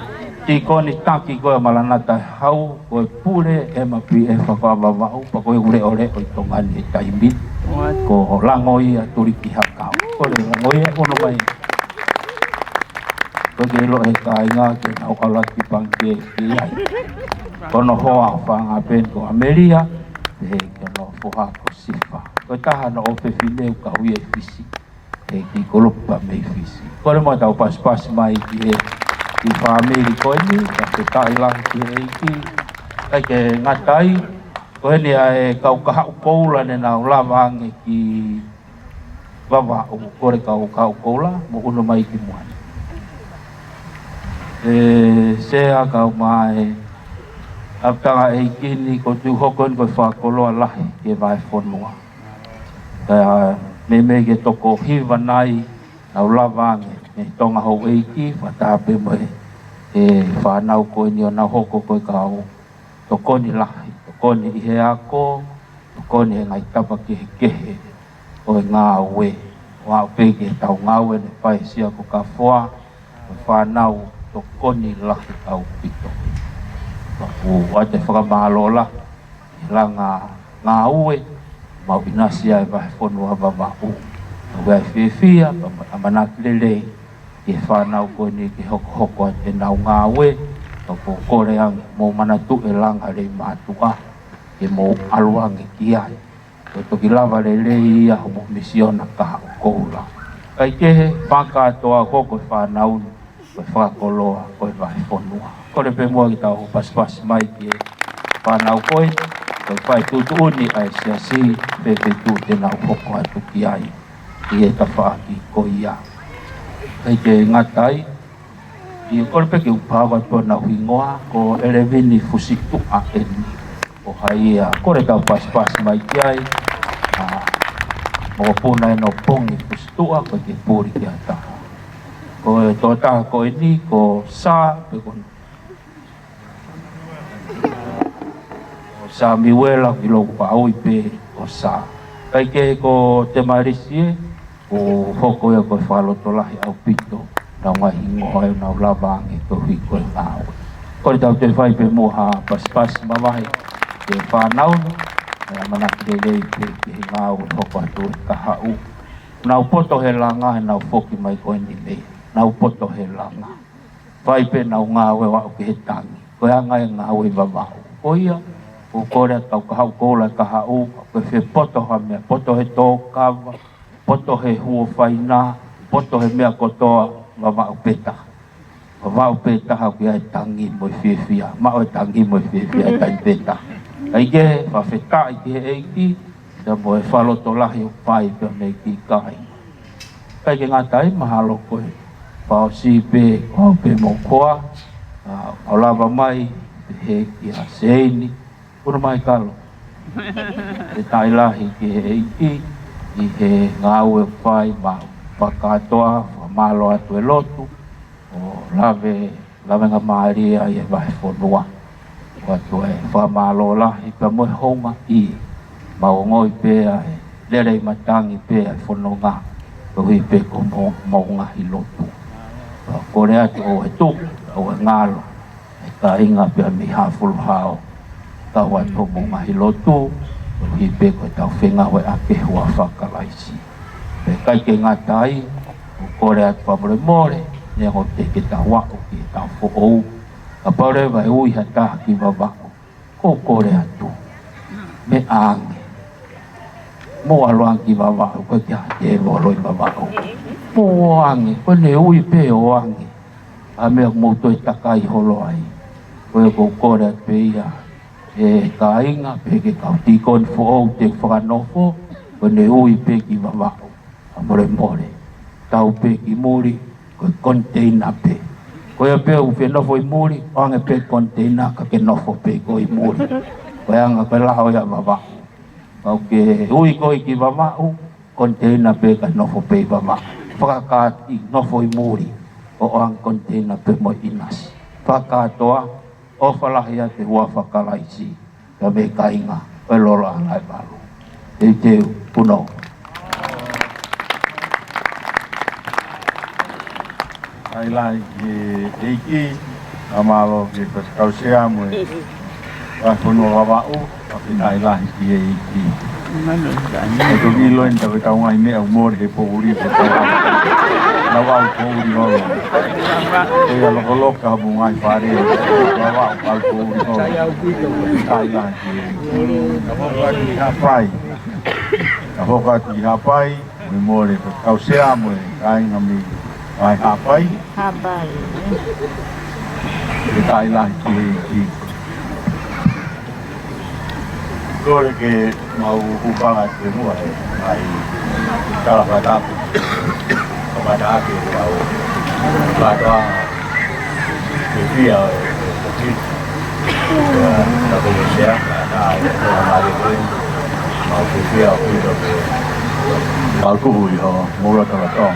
ti koni taki koe malanata hau koe pule e mapi e whakawawau pa koe ure ore o tongani e taimi ko langoi a turiki hakau kore langoi e ono mai koe lo e kai ngā ke nau alaki pangke ki ai kono hoa whanga pen ko Ameria he ke no fuha ko sifa ko taha na ofe file ka hui e fisi e ki kolopa me fisi kore mo tau pas mai ki family ko ni ka te tai lang ki e ki kai ke ngatai ko ni ai kau ka poula ne na lawange ki baba o kore kau poula mo uno mai ki mo sea kau mai aptanga e kini ko tu hokon ko fa kolo lahi ke vai fonua me ke toko hiva nai au lavange me tonga ho e ki fatape mo e fa nau ko ni na hoko ko kau toko ni lahi toko ni he ako toko ni ngai tapa ke o nga we wa pe ke tau nga we ne pai sia ko ka fa nau toko ni lahi au pito o ate whakamahalola langa ngā ue mau inasia e vahe whonua babau o wai whiwhia amanaki lele ke whanau koe ni ke hoko ate nau ngā ue o ko kore angi mō manatu e langa rei mātua ke mō aluangi ki ai o toki lava lele ia ho mō misiona kaha o koula kai kehe whakatoa hoko e whanau koe whakoloa koe vahe whonua kore pe mua ki tau pas mai ki whanau koe koe whai tutuuni ai siasi pepe tu te nau hoko atu ki ai i e tawhaaki ko ia kai ke ngatai i kore pe ke upawa to na huingoa ko elevini fusitu a eni o haia kore tau pas mai ki ai mo puna e no pongi fusitu a koe ke puri ki ata ko e tō taha ko e ni ko sa pe kono sa miwela ki lo pa oi pe o sa kai ke ko te marisi o hoko ya ko falo to lahi au pito na nga hingo ai na lavange to hi ko ngau ko ta te fai pe mo ha pas mamahi te fa nau na mana te le pe ki ngau hoko atu ka hau na poto he langa na foki mai ko ni le na poto he langa fai pe na nga we wa ke tangi ko anga nga we baba o ia o kore tau ka hau kola ka hau ko fe poto ha me poto he to kava poto he huo faina poto he mea kotoa mama upeta ha ku ai tangi mo fia ma o tangi mo fia tai peta ai ke fa feta i ke e ki da mo e falo to lahi o pai pe me ki kai kai ke ngatai mahalo ko pa si pe ko pe mo koa o lava mai he ki a seini Pura mai kalo. E tai lahi ki he iki, i he ngau e whai ma whakatoa, whamalo atu e lotu, o lave ngā maaria i e wahe whonua. O atu e whamalo lahi ka moe honga i, ma o ngoi pēa e lere i matangi pēa e whanonga, ka hui pē ko maunga i lotu. Kore atu o e tuku, o e ngalo, e ka inga pēa mi hawhulu hao. Tau atu mo mahi lotu, hi pe ko tau whenga we ake hua whakalaisi. Pe kai ke ngatai, o kore atu whamore more, ne o te ke tau wako ki tau whoou. Ka paure vai ui ha taha ki wawako, ko kore atu, me aange. Mo aloang ki wawako, ko te hate voloi wawako. Mo aange, ko ne ui pe o aange. A mea mouto e takai holo ai, ko e ko kore atu pe ia. E ka inga pe ke kau tikon fo te whakanofo ko ne ui pe ki wawako a more tau pe ki muri ko container pe ko e pe u whenofo i muri ange pe container ka ke nofo pe ko i muri ko e anga pe lao ya wawako kau ke ui ko i ki wawako container pe ka nofo pe wawako whakakati nofo i muri o ang container pe mo inasi whakatoa o whalahi te hua whakalaisi ka me kainga e lolo angai malu e te puno ai lai ke eiki amalo ke paskausea mo e wa puno wawau ai lai ke eiki e to gilo en tawe tau ngai me au mori he pouri pe na wau pouri ngolo e alo koloka bu ngai pare na wau pal pouri ngolo ai lai ke na wau ki ha pai na Hoka ti hapai, mo more pe kausea mo kai ngami ai hapai. Hapai. Ke tai la ki. Kore ke mau upanga te mua ai kala patapu. Kepada aku mau pada dia aku berusia ada lagi pun mau dia untuk aku yo mula terotong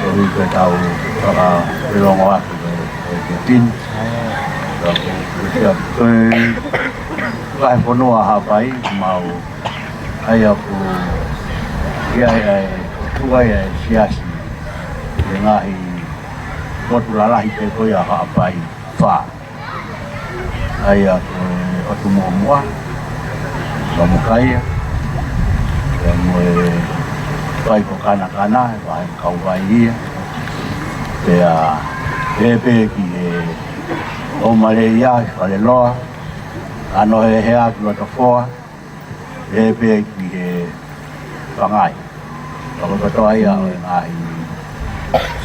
jadi kita tahu kalau belum waktu tin aku berusia lah penuh apa mau ayahku dia tuai siasi dengahi kotulalahi te koia haapai fa aya otu mua kamukaya dan kai ko kana vai kau vai ia pe ki o maleia fale loa ano he aku to foa pe ki pangai kalau kata ayah ai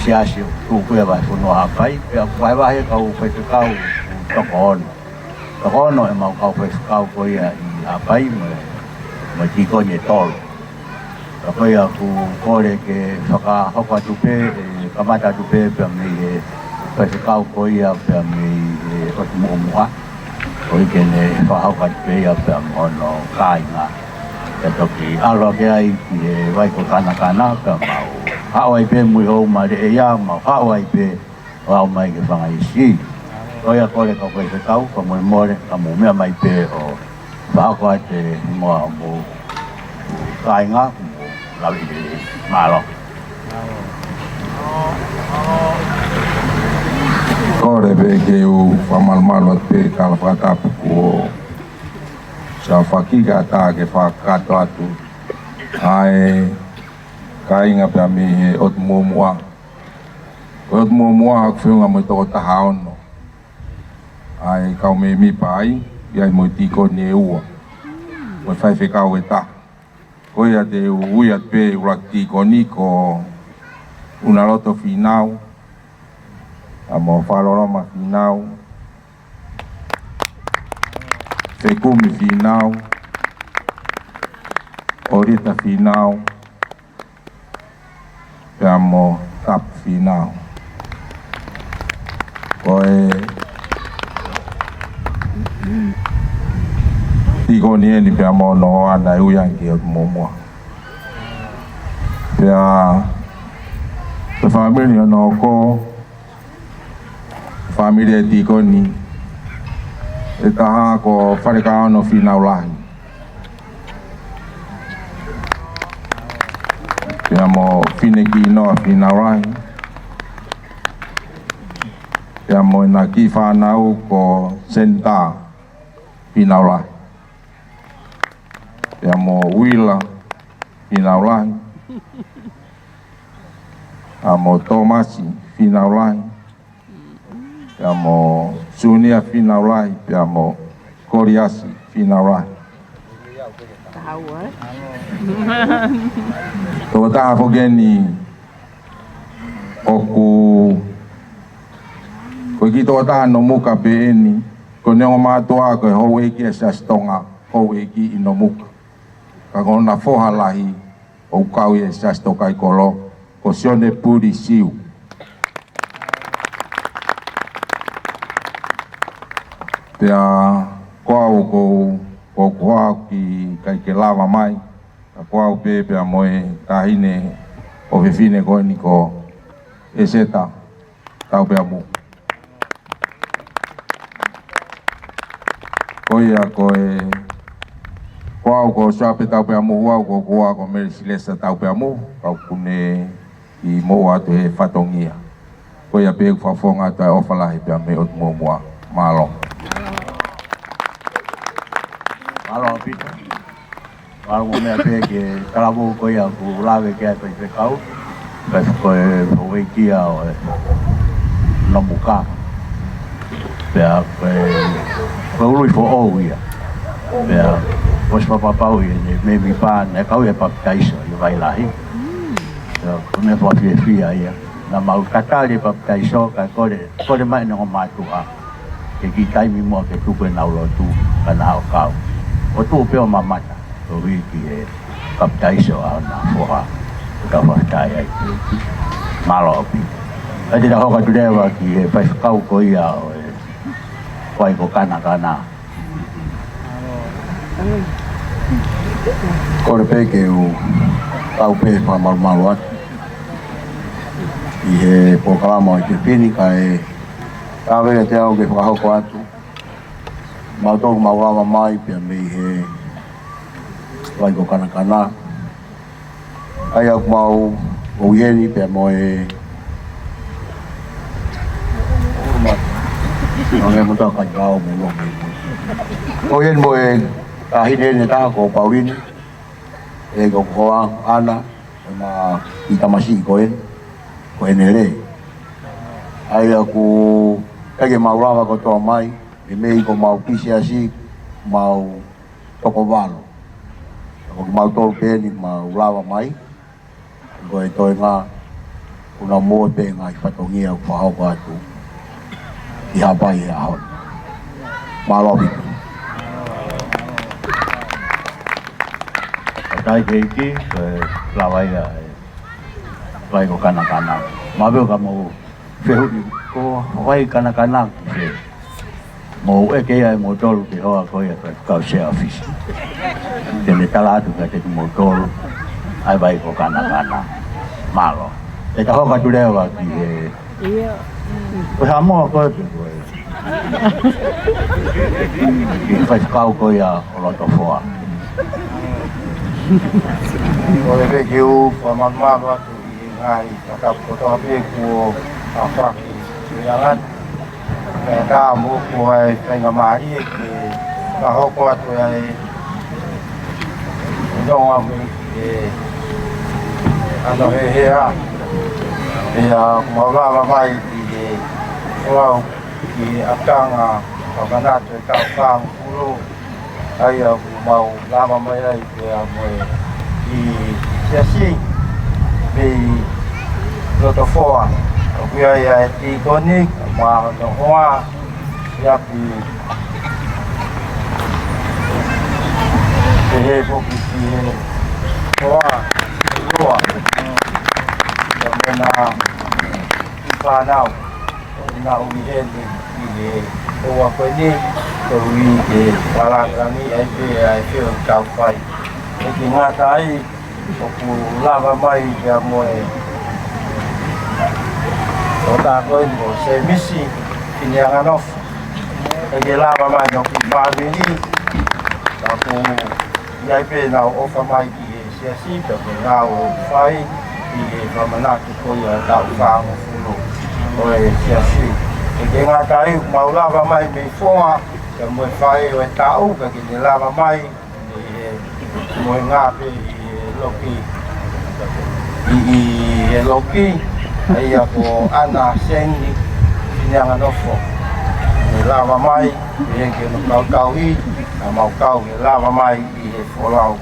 siasi tu kuya ba puno hapai ya vai vai kau pe kau tokono e mau kau pe kau kuya i hapai mo tiko ni tol apa ya ku kore ke saka hokwa tupe kamata tupe pe me pe kau kuya pe me o mo mo o ke ne fa hokwa tupe ya pe ono kai nga toki alo ke ai ki vai ko kana pe mau hawai pe mui ho ma de ya ma hawai pe wa mai ke fanga isi o ya kole ko pe kau ko mo more ka mo me mai pe o ba ko te mo kai nga la vi ma lo kore be ke u famal pe kala pata ko sa fakika ta ke fakato atu ai kai nga pa mi ot momua ak fiunga mo to ta haono ai kau me mi pai ya mo ti ko ne u mo fai fe kau eta ko ya de u ya pe rakti ko ni ko una loto final amo faloro ma final Fekumi final, Orita final, Piamo tap final. Koe Tiko ni piamo no ana uyang ki ot momo. Pia family no ko family tiko ni e taha ko wharekao no whinau lahi. Pia mo whineki noa whinau lahi. Pia mo ina ki whanau ko senta whinau lahi. Pia mo wila whinau lahi. Pia mo Tomasi whinau lahi. Pia mo Sunia whinau lahi, pia mo Koriasi whinau lahi. Tahu Tō taha whogeni oku koe ki tō taha no muka pe eni ko neongo mātua koe hou eki e sastonga hou eki i no muka ka kona whoha lahi o kau e sastoka i kolo ko sione puri siu. Pea koau ko koau ki kai ke lava mai ka koau pe pea moe tahine o vefine koe ni ko e seta tau pea mu koia koe koau ko sape tau pea mu koau ko koau ko merisilesa tau pea mu kau kune i mo atu he fatongia koia pe ufafonga tu e ofalahi pea me ot mua malong. Alo pita. Kalau mo me pe ke kalabu ko ya ku lave ke ko pe kau. Pe ko e kia o no muka. Pe ko lui fo o ia. Pe Pos papapau ini me mi pa na kau e papitaiso i vai lahi. Kone po fia ia. Na mau katali papitaiso ka kore mai no matua. Ke ki kai mi mo ke tu na lo tu kana o kau. O tu pe o mamata. O wi ki e papitaiso na foa. Ka fa tai ai. Malo pi. Adi da hoka tu dewa ki e pai kau ko ia o e pai ko kana. Kore pe ke o tau pe pa malu atu. I he pokalama i te pini ka e kawe te au ke whakahoko atu. Mautoku maurama mai pia me i he waiko kana. Ai au mau o ieni pia mo e Nge mo ka kau mo lo. O ieni mo e ahine ne ta ko Pauline e ko koa ana ma itamasi ko enele ai aku kage maurava ko to mai e mei ko mau kisi asi mau toko valo ko mau to peni mau lava mai ko e to nga una mo pe nga patongia ko ha ba tu i ha ba ia ha malobi tai keiki lawai vai ko kana mabe ka mo fehu ko vai kana mo e ke ai mo tolu ke hoa ko ia ka se office te me tala tu ka te mo tolu ai vai ko kana malo e ta hoa tu lewa ki Iya. ko ha mo ko tu ki fai kau ko ia o lo to foa. Kore pe ke o whamamaru atu i ngai whakapotoa pe ko a whaki tuiangan. Kaya tā mo ko ai whainga maari e ke whahoko atu ai ndonga mi e ano hea. E a maurawa mai i e whau ki atanga whakanatu e kau whang puro. Ai a mau lama mai ai pe a moe i siasi pe loto foa o kuia ia e ti konik ma no hoa ia pi pe he poki ki he hoa roa ia mena i whanau ina ui he ni he hoa koe ni ui ke walangangi ai pe ai pe o kau whai e ki ngata ai o ku lava mai kia moe o tā koe mo se misi ki ni anganofu e ke lava mai no ki whāwini tā ku iai pe nau ofa mai ki e siasi pe ke ngau o whai ki e whamanaki koi a tau whāngo fulo o e siasi e ke ngata ai mau lava mai me whonga ka moe whae o e tau ka ki ni lava mai moe ngā pe i loki ai a ko ana sengi ni anga nofo ni lava mai e ke no kau i na mau kau ni lava mai i e folau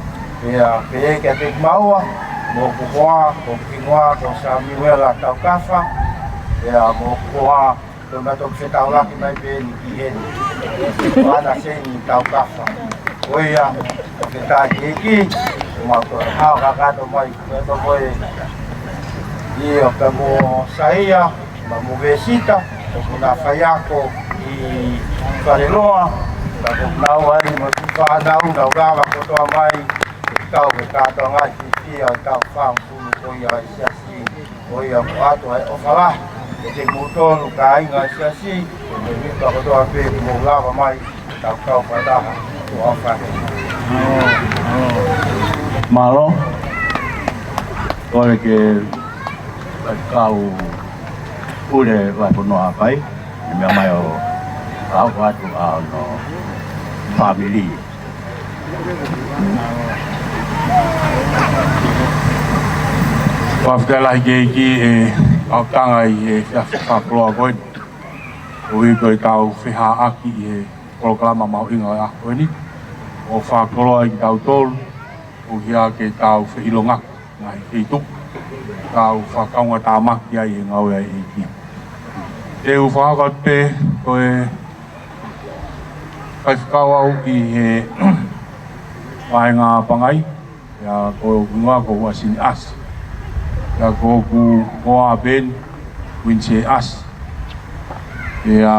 pe ke te maua mo ko hoa ko kinwa ko sa miwela tau kafa mo hoa ko na to se tau la ki mai pe ni ki he ana sengi tau kafa oia ke ta ki mau to hao kakato mai ko moi i o ka mo saia ma mo vesita ko na faiako i Fareloa ka ko nau ai mo fa nau nau gava ko to mai ka o ka to ngai ki o ka fa fu ko ia siasi o ia ko ato ai o fala ke mo to ka ai ngai siasi ni ka ko to pe mo gava mai ka fa da o fa malo kore ke kau ule vai pono apai me mai o kau atu a no family Whafutela ki e au tanga i e whakloa koe. Ui koe tau whiha aki i e proklama mau inga a koe ni. o whakoroa i tau tolu, o hia ke tau whiilonga, ngai kei tuk, tau whakaunga tāmaki ai e ngau ai e ki. Te u whakakot pē, koe kai whakau au i he whaenga pangai, ia koe unga ko huasini as, ia koe ku hoa ben, winse as, ia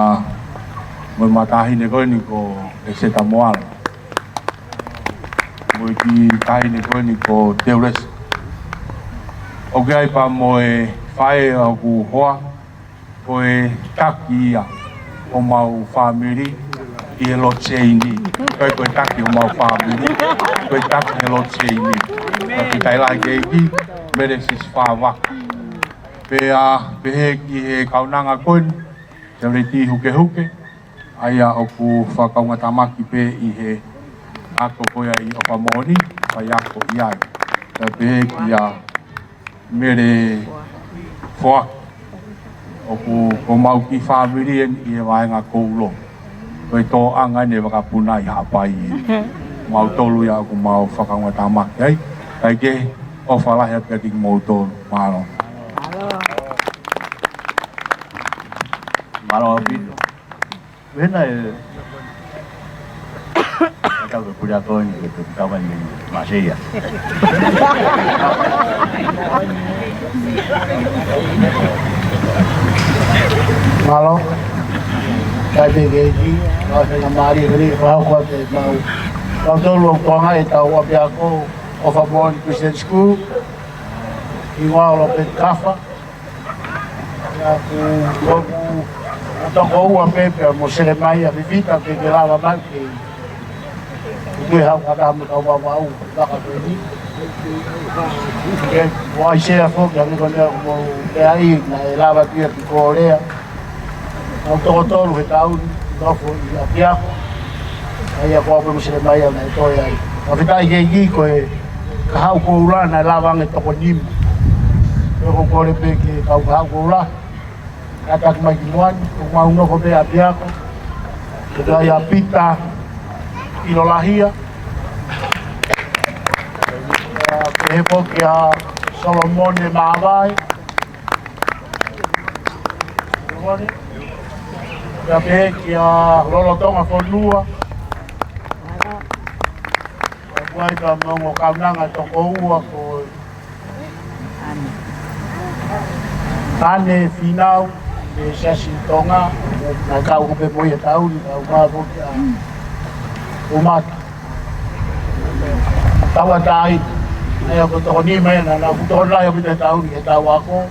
mo matahine koe ni ko e seta moala. Mo ki tahine koe ni ko teures. O ke ai pa mo e whae au ku hoa, koe taki ia o mau whamiri i e lo tseini. Koe taki o mau whamiri, koe taki e lo tseini. Taki taila ke ki, mere sis whawak. Pehe ki he kaunanga koe, te reti huke huke, aia o ku whakaunga tamaki pe i he ako koea i opa moni, pai ako i ai. Te pehe ki a mere whoak, o ku mau ki whamirien i e waenga koulo. Koe tō anga ne wakapuna i hapai i. Mau tolu ia ku mau whakaunga tamaki ai. Kai ke o whalahi at kating mau tolu, mahalo. Malo abito. Vena e kau ke kuda kau ni ke kawan ni Malaysia. Malo. Kai te geji, kau te ngamari kiri, kau kau te mau. Kau tolu tonga e tau api ako, o Famoni Christian School, i ngā lo pe kafa. Aku toko ua pepe mo sere mai a vivita ke ke lava mai ke tui hau kata mo tau wau waka tui ke wai sea fok ya niko nea mo ke ai na e lava pia ki Korea au toko tolu he tau nofo i a piako ai a kua pe mo sere mai a na e toi ai a vitai ke i ko e ka hau ko ura na e lava nge toko nimu ko kore pe ke kau ka hau ko ura katak mai kimuan, mau no ko be apiako. Kita ya pita ilolahia. Kepo kia Solomon de Mawai. Ya pe kia Lolotonga Fonua. Kuai ka mongo kaunanga toko ua ko Ane Finau. E sasi tonga, na kau kupe moia tau, kau maa poki a umata. Tawa tai, na ko toko ni mai na kuto lai o pita tau ni e tau ako.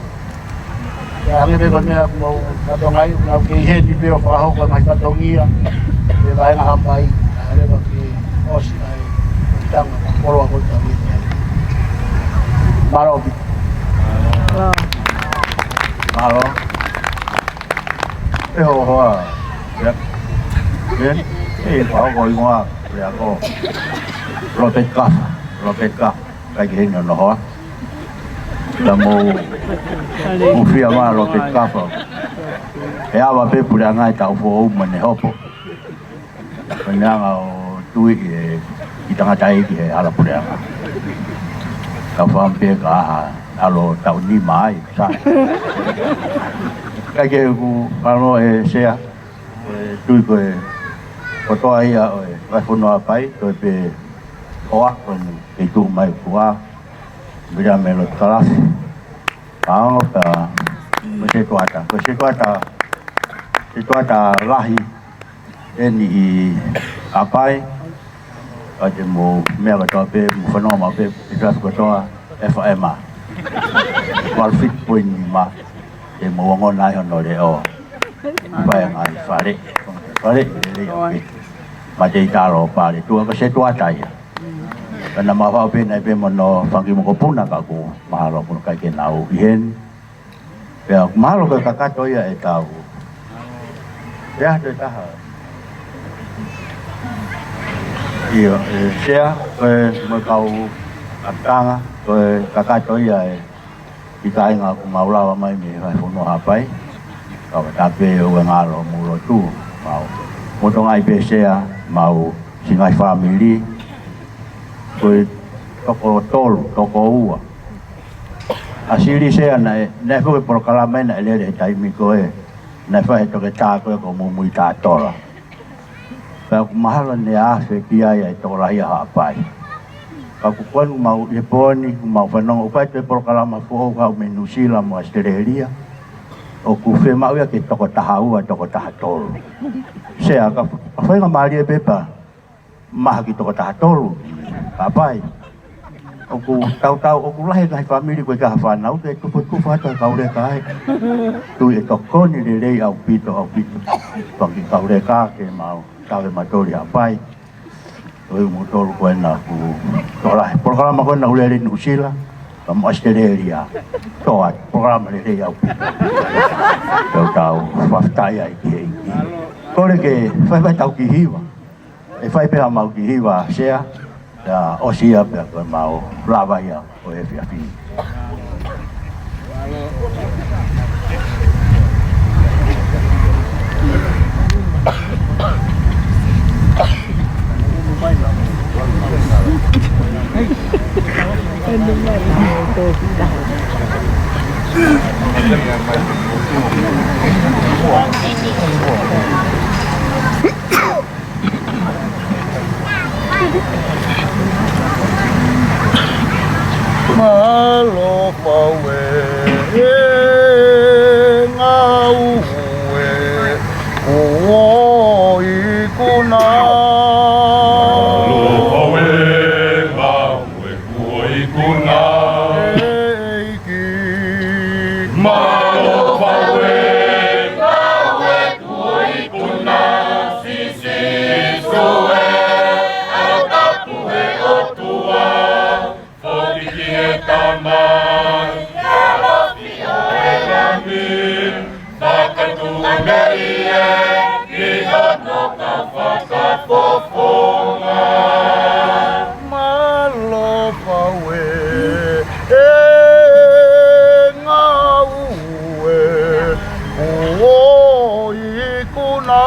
Ya hange me kone aku mau katongai, na ke he di peo whahau ka mai katongia, e vai nga hapai, na lewa ke osi ai, tanga polo ako tau ni. Maro pita. Maro. Cái hồ hoa, đến cái pháo gọi hoa, là có rocket cup, cái gì nó hoa, là một phía mà rocket cup, cái áo bếp bự là ngay tàu phố mình hộp, mình đang ở túi cái tầng trái cái áo bự là, tàu phàm bếp cả alo tàu ni mai, sao? Cái kia của Pano xe tôi cười có tôi ở vài phút nữa phải tôi về hoa còn cái tụ mai của bây giờ mình lột cà pháo cả mình sẽ toa ta lahi ini apa ada mau mereka toa pe fenomena pe kita toa FM Walfit point 5 e mo ngon lai hono de o bai ngai fare le yo ma dei ta lo pa le tu ko se tua tai kana ma fa pe nai pe mo no fangi mo ko puna ka ko ma lo ko kai ke nau hen pe ma lo ka ka to ya e tau ya de ta ha io sia mo kau atanga ko ka to ya i kai ngā ku maulawa mai me vai whono hapai kau ta pe o ngā ro mu lo tu mau mo tonga i pe sea mau singai family koe toko tolu, toko ua. Asiri sea na fo por kalame na ele taimi koe na fa to ke ta koe ko mumui ta tola. Pa mahalo ne afe kia ya to la ya hapai. Pa ku kon mau le poni mau fa no pa te por kalama fo ga menusila mo Australia. O ku fe mau ya ke toko tahaua toko tahatolu. Sea ka fa nga mali pepa. Mah ki toko tahatolu. Papai. Oku tau oku lahi kai family ko ka fa nau te ku fa ta ka ure kai. Tu e to koni le rei au pito. Pangi ka ure ka ke mau ka le matori apai. Oi mo tolu ko na ku. Tola programa ko na ule le nusila. Kamu Australia. Toat programa le rei au pito. Tau waftai ai ki. Kore ke fa tau ki hiwa. E fa pe mau ki hiwa sea. Ya, osia pe ko mau lava ya o e fiafi. Malo pawe ngau o ikuna malo pawe ngau o ikuna eiki malo pawe ngau o ikuna sisi soe atapuhe otua Taman, Yalofio Elamin, Fakatugaria, Ihono Kafakafofonga, Malopawe, Ngauwe, Uoikuna.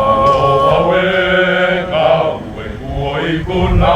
Malopawe, Ngauwe, Uoikuna.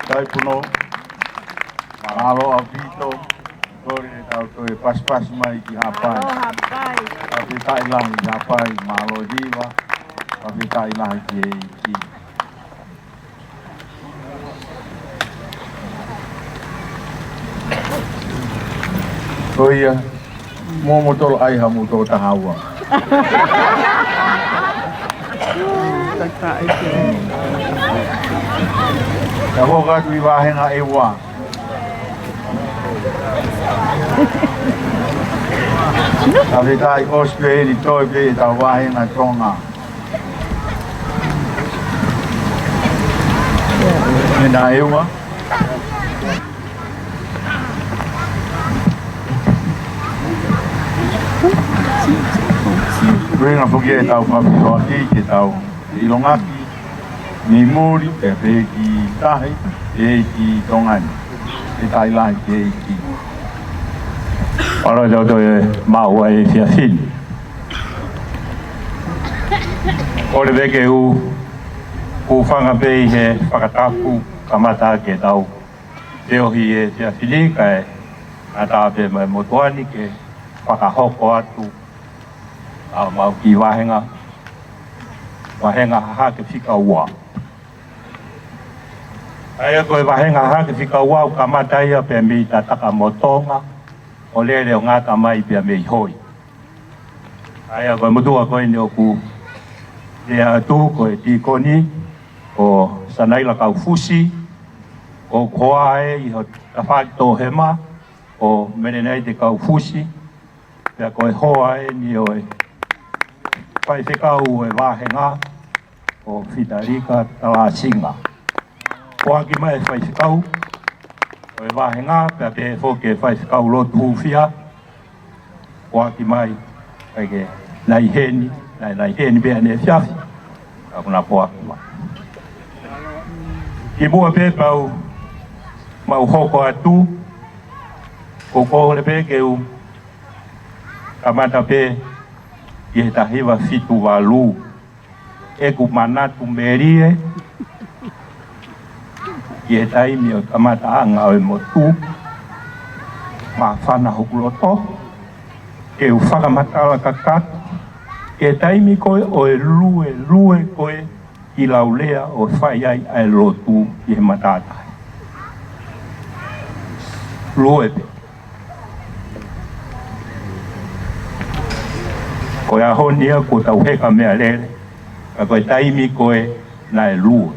Dai puno, mahalo avito, kori tau toi pas-pas mai ki hapai. Tapi tak ilang ki hapai, mahalo hiwa, tapi tak ilang ki ki. Koia, mo motol ai hamu to tahawa. Ako ka tuiwahe nga ewa. Sabi tayo ospe ni toipe tawahe nga tonga. Na ewa. Bring a forget tau papiro ki tau ilongaki. Ni muri e peki tahi e ki tongani e tai lai e ki ora do e maua e fia fin ora veke u fanga pe he whakatapu kamata ke tau te ohi e fia fili kai a ta pe mai motuani ke whakahoko atu a mau ki wahenga haha ke whika ua. Aia koe wahenga hake whika wau ka mataia pe mi tataka motonga o lere o ngata mai pe me hoi. Aia koe mutua koe ni oku e atu koe tikoni o sanaila kau fusi o koae i ho tawhakito hema o menenei te kau fusi pe koe hoa e ni oe pai whikau e wahenga o Fitarika Talasinga. Koa ki mai whai whikau, o e wahenga, pia te whoke whai whikau lotu huwhia. Koa ki mai, kai ke nai heni bea ne whiawhi, ka kuna koa ki mai. Ki mua pe mau hoko atu, ko kohore pe ke u, kamata pe, i he tahiwa fitu walu, e ku manatu merie, i he taimi o kamata anga o e motu, ma whana hukuloto, ke u whakamatala kakatu, ke taimi koe o e lue koe i laulea o whai ai ai lotu i he matatai. Lue pe. Koe ahonia ko tau heka mea lere, ka koe taimi koe na e lue.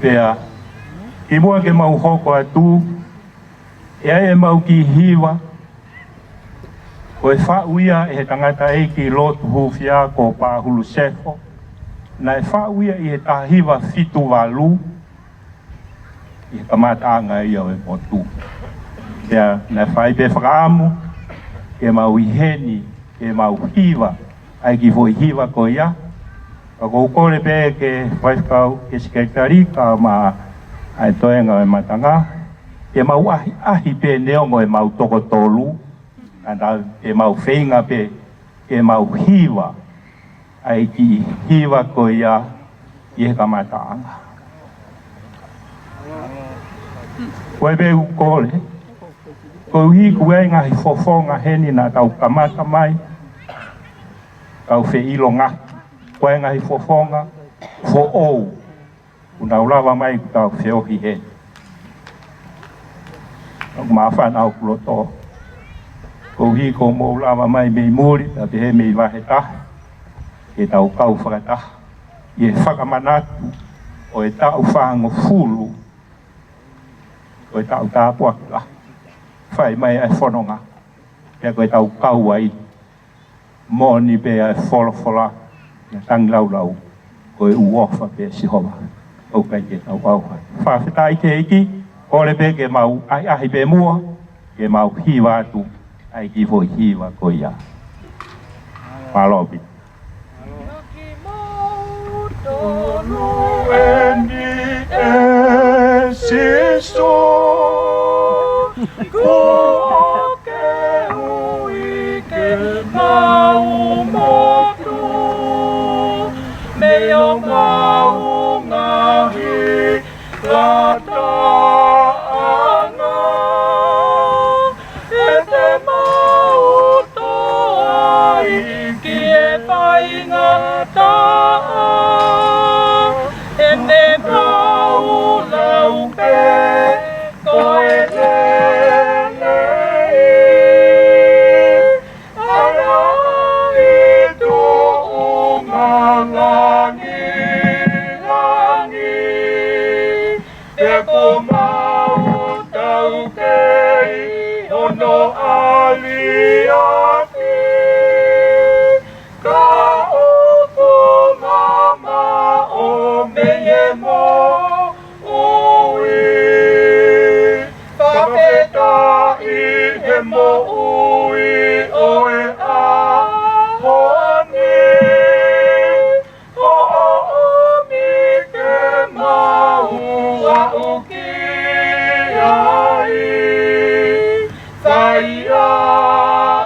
Pea, i mua ke mau hoko atu, e ai e mau ki hiwa, Koe whauia e he tangata e ki lotu hufia ko Pahulu Sefo. Na e whauia i he tahiwa fitu walu. I he kamataanga ia e motu. Ia na whai pe whakaamu. Ke mau iheni, ke mau hiwa. Ai ki fo hiwa ko ia. Ka koukore pe ke whaifkau ke sekretari ka ma ai toenga e matanga. Ke mau ahi pe neongo e mau toko tolu. Anda ke mau whenga pe, ke mau hiwa. Ai ki hiwa ko ia i he kamataanga. Koe pe ukole. Ko hi kue ngahi fofonga heni na tau kamata mai. Kau whe ilo ngaki. Koe ngahi fofonga, fo ou. Una ulawa mai kau whe ohi heni. Mawhan au kuloto. Ko hi ko mo ulawa mai mei muri, tapi he mei wahe tahi. E tau kau whakataha. I e whakamanatu o e tau whango fulu. O e tau tāpua ki la. Whai mai ai whanonga. Pea koe tau kau ai. Moni pe ai wholofola. Na tangi lau lau. Koe uofa pe sihowa. O kai ke tau kau hai. Whawhetai te iki. Kore pe ke mau ai ahi pe mua. Ke mau hiwa atu. Ai ki fo hiwa ko ia. Malopi. Tonu endi esisto ko ke ui ke mau motu me o mau ngahi lata ana e te mau toai ki e whainga taa ne mau lau pe koe lelei ala i tu ungalangi langi te ko mau tau kei ono ali aki ka ufu mama o me mo ui whapeta i he mo ui o e a honi o mi ke mau a uki ai whaia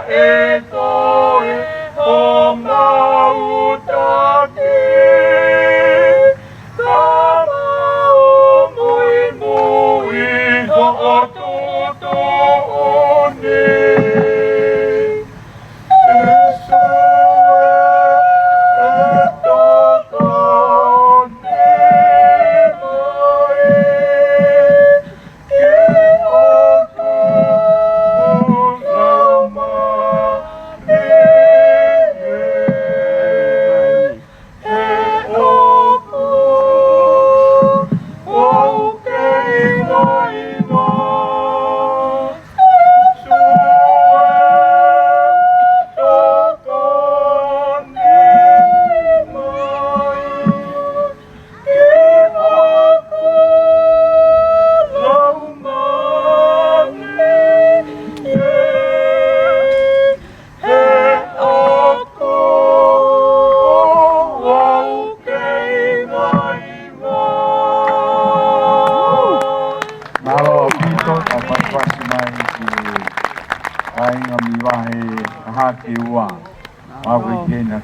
e toe o mau taki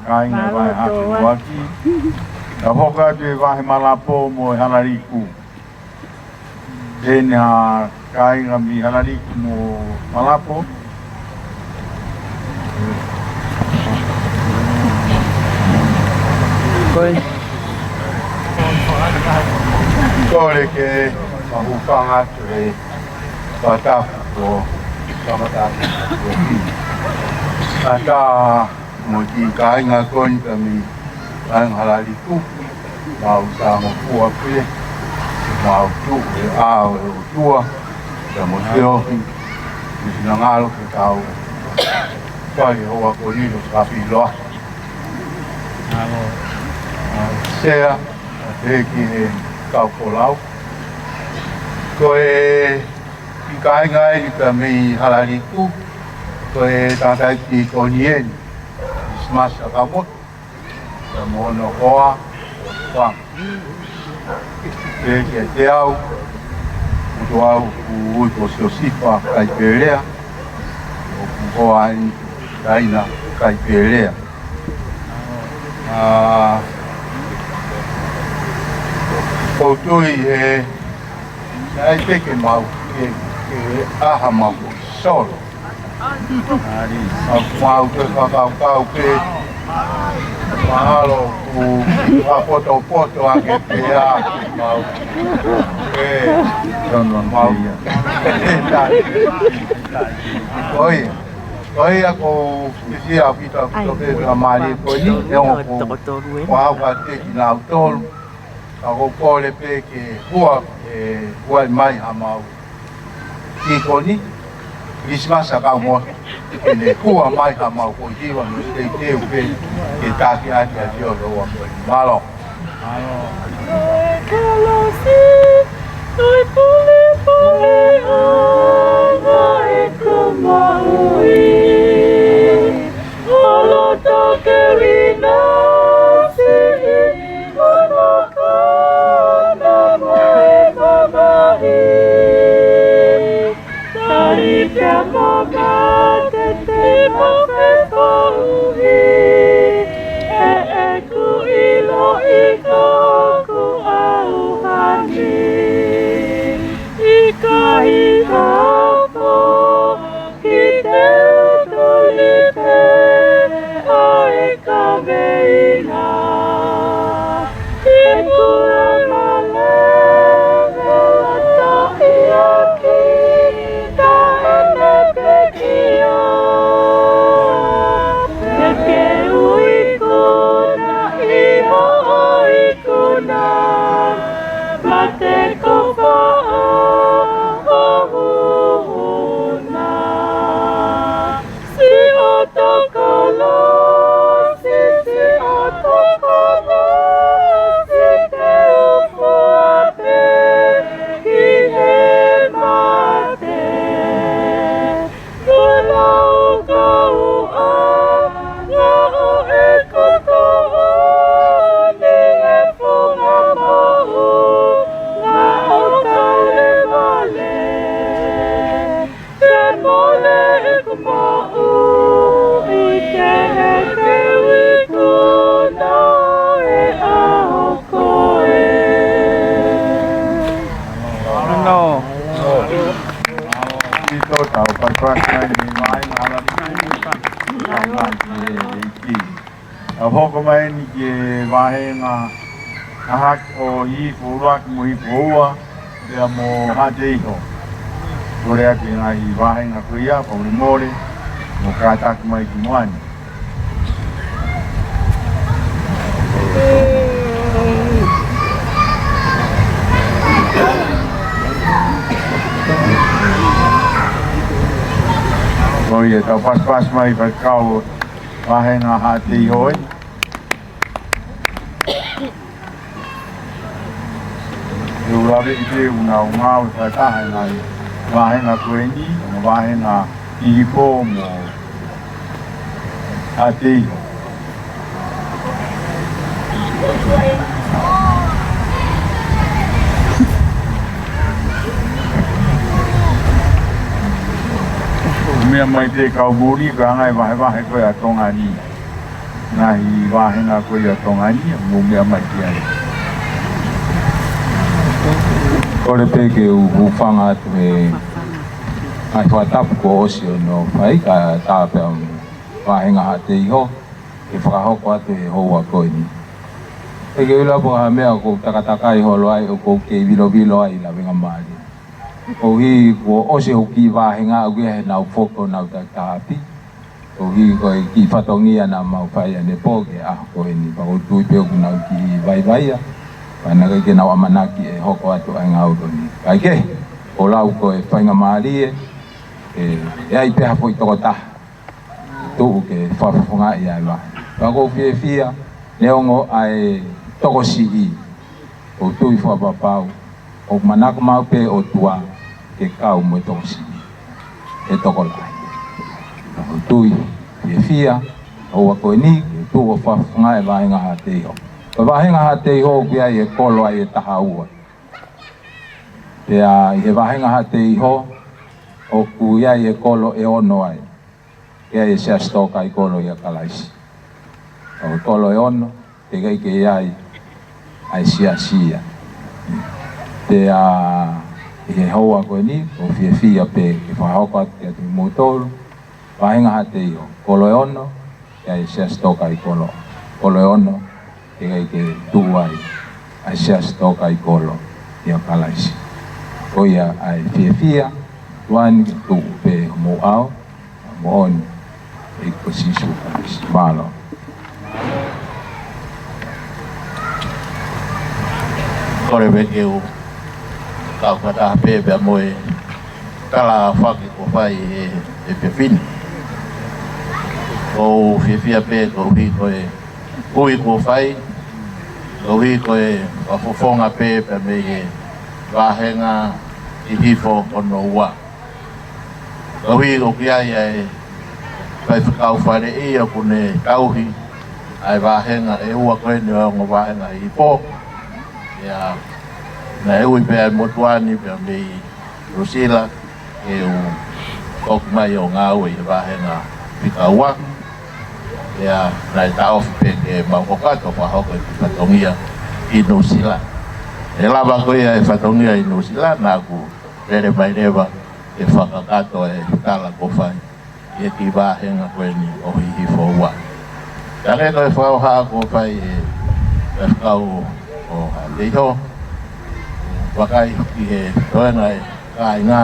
Kainga vai hake waki. Na hoka te wahe malapo mo halariku. Tēnā kainga mi halariku mo malapo. Kore ke mahupanga ture patapu ko kamatapu ko ki. Ata mo ki kainga koni kami ang halariku. Mau sa mo kuwa pe. Mau tu e ao e utua. Sa mo teo ki. Nangalo ki tau. whai hoa ko nilo ka whiloa. Sea, te ki he kau kolau. Ko e ki kai ngai ni ka mei halariku. Ko e tātai ki ko nien. Smash a ka mot. Ka mono hoa. Wang. Te ki te au. Uto au ku uto sio sipa kai perea. O ku hoa ni kaina kai perea. Koutuhi e ai peke mau ke aha mau solo. Mau ke kakau ke mahalo ku poto ake pe a mau mau Oi ako isi apita toke amali ko ni ko wa te na tol ako pole pe ke hua mai amau ki ko ni Christmas ka mo ne hua mai amau ko ji wa no te pe ke ta ki a ti o lo wa malo Noi pole ai kumaui Olo toke rina si monokana moe mamahi Tari pia moga te mofe pauhi E ku ilo iko ku auhani Ikahi hapo ki te utulipe ai kameina Ikura maleve lata iaki ta ene pekia Peke uikuna iho oikuna Mate kofa Hoko mai ni ke wahenga ahak o I furuak mo I fuua Rea mo hate iho Korea ke nga I wahenga kuia Pauli mole Mo katak mai ki moani Koia tau pas mai pa kau Wahenga hate iho Urabe ite una ngau ta ta ngai wahenga kueni wahenga ipo mo ati Mea mai te kau muri ka ngai wahe koe a tonga ni Ngai wahenga koe a tonga ni mo mea mai te ai Kore peke ufanga atu e ai whatapu ko osi o no whai ka tāpe au wahenga hate iho e whakahoko atu e hoa koe ni. Peke ula po ha mea ko takataka iho loai o ko ke vilo ai la venga maari. O hi ko osi hoki wahenga au he nau foko nau tāpi. O hi ko ki whatongia na mau whai ane poke a koe ni pa o tui peo ku nau ki vai Pana ke nau amanaki e hoko atu ai ngau ni. Kai ke o lau ko e whainga maari e ai peha po I toko taha. tu ke whafunga i ai wahi. Wako fia neongo ai toko si i o tui whapapau o manaka mau pe o tua ke kau mo toko si i e toko lai. O tui fia o wako ni tu o whafunga e wahinga ha te iho. O wahinga ha te iho kia i e kolo ai e taha ua. Pea i he wahinga ha te iho o kuia i e kolo e ono ai. Kia i e sea stoka i kolo i a kalaisi. O kolo e ono, te gai ke iai ai sia. Te i he hoa koe ni, o fia pe ke whahoko atu ki atu i motoru. Wahinga ha te iho, kolo e ono, kia i sea stoka i kolo. Kolo e ono, te gai ke tuu ai sea stoka i kolo i a kalaisi. O ia ai fia, tuani ke tuu pe mo au, mo oni, e kosisu kalaisi. Malo. Kore weke u kau kata pepe moe kala whaki ko whai e pepini. O whiwhia pe ko hui koe hui ko whai, ko hui koe wafofonga pepe me e wahenga i hifo ono ua. Ko hui ko kia e whai whakau whare i a kune kauhi ai wahenga e ua koe ni o ngā wahenga i po. Ya, na eu i pēr motuani pēr mei Rosila e o kok mai o ngā ui e wahenga pika ua. Ya, na e taofi pēr e maukokato whahoko i whatongia i Rosila. E lava koe e whatongia i Rosila, nā ku rere mai rewa e whakakato e tala kowhai. E ki wahenga koe ni o hihi fōua. Tange koe whauhaa kowhai e whakau o Leho, wakai ki he toena e kai ngā,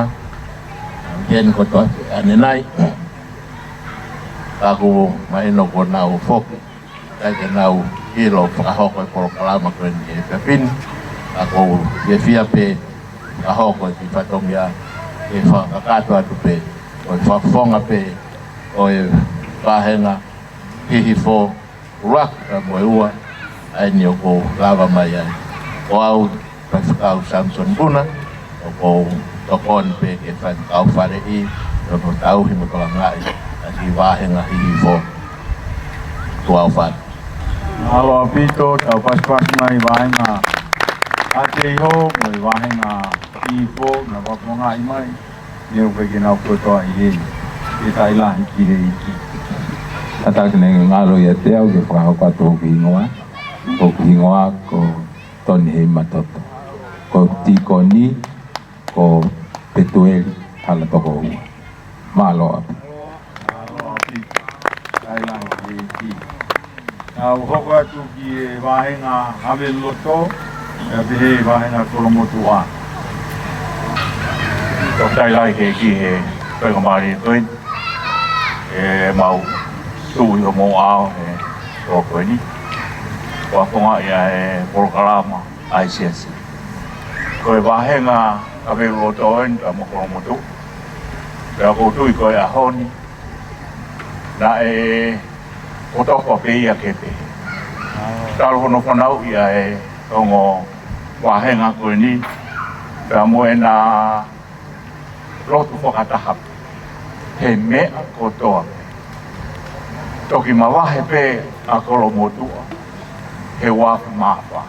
ken ko to anenai, aku mai no ko nau foki, kai ke nau hilo whakahoko e porokalama koe ni e pepini, aku e fia pe kahoko ki whatongia e whakakato atu pe, o e whafonga pe, o e wahenga hihi fo urak mo e ua, ai ni o ko lava mai ai. O au whakau Samson Buna, o ko tokon pe ke whakau whare i, o ko tauhi mo tola ngai, a ki wahenga hihi fo tuau whare. Alo apito, tau pas mai wahenga ate iho, mo i wahenga hihi fo, na waponga i mai, ni o peke nau kotoa i hei, e tai lahi ki hei ki. Tatak ne ngalo ia te au ke whakahoko atu ki ingoa. Ko hingoa ko toni hei matoto. Ko tiko ni, ko petueli hala toko ua. Malo api. Malo api. Tai lahi ki hei ki. Nau hoko atu ki e wahenga hame loto, e pehe wahenga kolomotu a. Ko tai lahi ki hei ki he whakamari toi. E mau tui o mo ao he o koe ni. Waponga ia e porokalama ai siasi. Koe wahenga kawe rotoen ka mokolomotu. Pea koutu i koe ahoni. Na e otoko pe ia kepe. Talo hono whanau ia e ongo wahenga koe ni. Pea moe na lotu whakatahapi. He mea kotoa. Toki mawahe pe a kolomotua. He wafu mafa.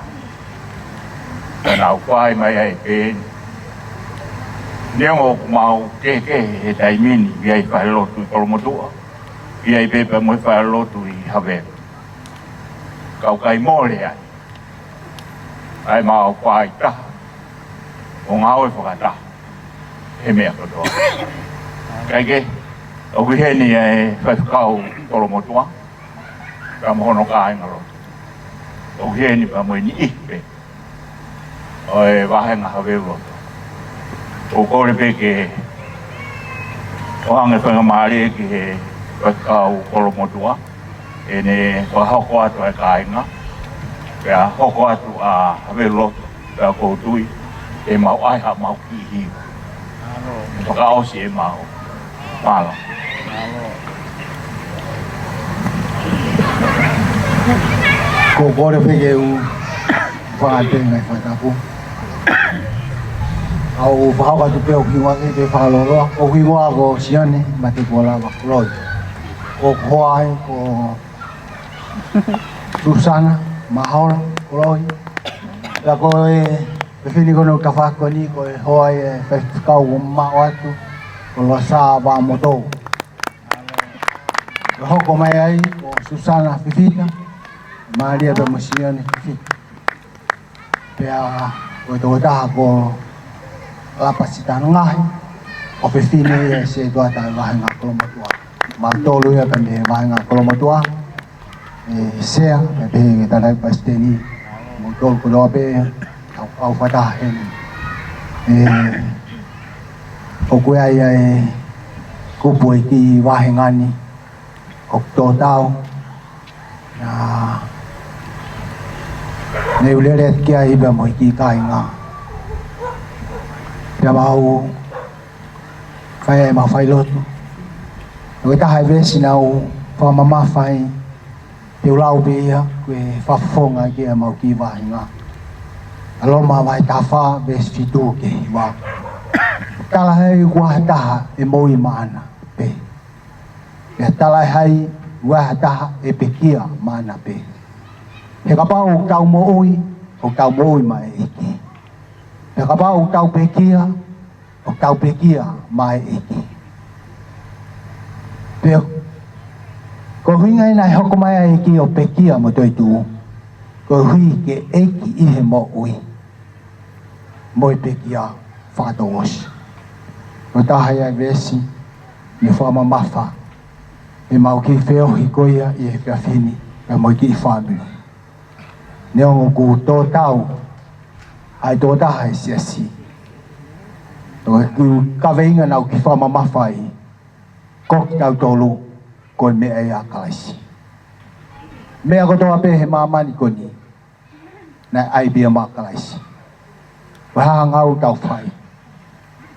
Tana upai mai ai pēni. Neongo mau keke he taimini i ai whaelotu i kolomotua. I ai pepe mo i whaelotu i hawe. Kau kai mōre ai. Ai mau pai taha. O ngā oi whakataha. He mea kotoa. Kai ke, o wiheni e whaetukau kolomotua. Ka mohono ka ingaro. O heni pa mo ni ipe. O e wahenga hawe roto. O kore pe ke o hange whenga maare ki he whakau kolomotua. E ne wahoko atu e kāinga. Pea hoko atu a hawe roto. Pea koutui e mau aiha mau ki hiwa. Whakaosi e mau. Malo. Ko kore peke u whaate ngai whaitapu. Au whahauka tu peo ki wangi te whakaloroa. O ki ngoa ko siane ma te kola wakuroi. Ko hoai ko Susana Mahaora kuroi. La ko e whini kono ka whakoni ko e hoai e whaitikau o mao atu. Ko loa sā wā motou. Ko hoko mai ai ko Susana Fifita. Maria pe masiane Fifita. Pea ko e tō taha ko Lapasitano ngahi. O whine e se tua tai wahenga kolomatua. Mantolu ia pe me wahenga kolomatua. E sea pe pe tarai pasteni. Mantolu ko loa pe au whataha hene. O koe ai e kupu e ki wahengani. O tō tau. Na nei ulere at kia iba mo ki kai nga. Pia mau kai ma fai lotu. Ko ta hai ve sinau fa mama fai. Te ulau be ia ko fa fonga ki mau ki wa nga. Alo ma vai ta fa ve fitu ke wa. Tala hai wa ta e moi mana pe. Ya tala hai wa ta e pe kia mana pe. He ka pau tau mo oi, o tau mo oi mai eki. He ka pau tau pekia, o tau pekia mai eki. Peo, ko hui ngai nai hoko mai eki o pekia mo toi tu. Ko hui ke eki ihe mo oi. Moi pekia whakato osi. Ko tahai ai vesi, ni whama mafa. E mau ki wheo hikoia i e whiawhini, e moi ki i whamini. Neo ku tō tau, ai tō taha e siasi. Tō ku kaweinga nau ki whama mawhai, kok tau tōlu, koe mea e a kalaisi. Mea ko tō ape he mamani koni, nai ai bia ma kalaisi. Waha ngau tau whai.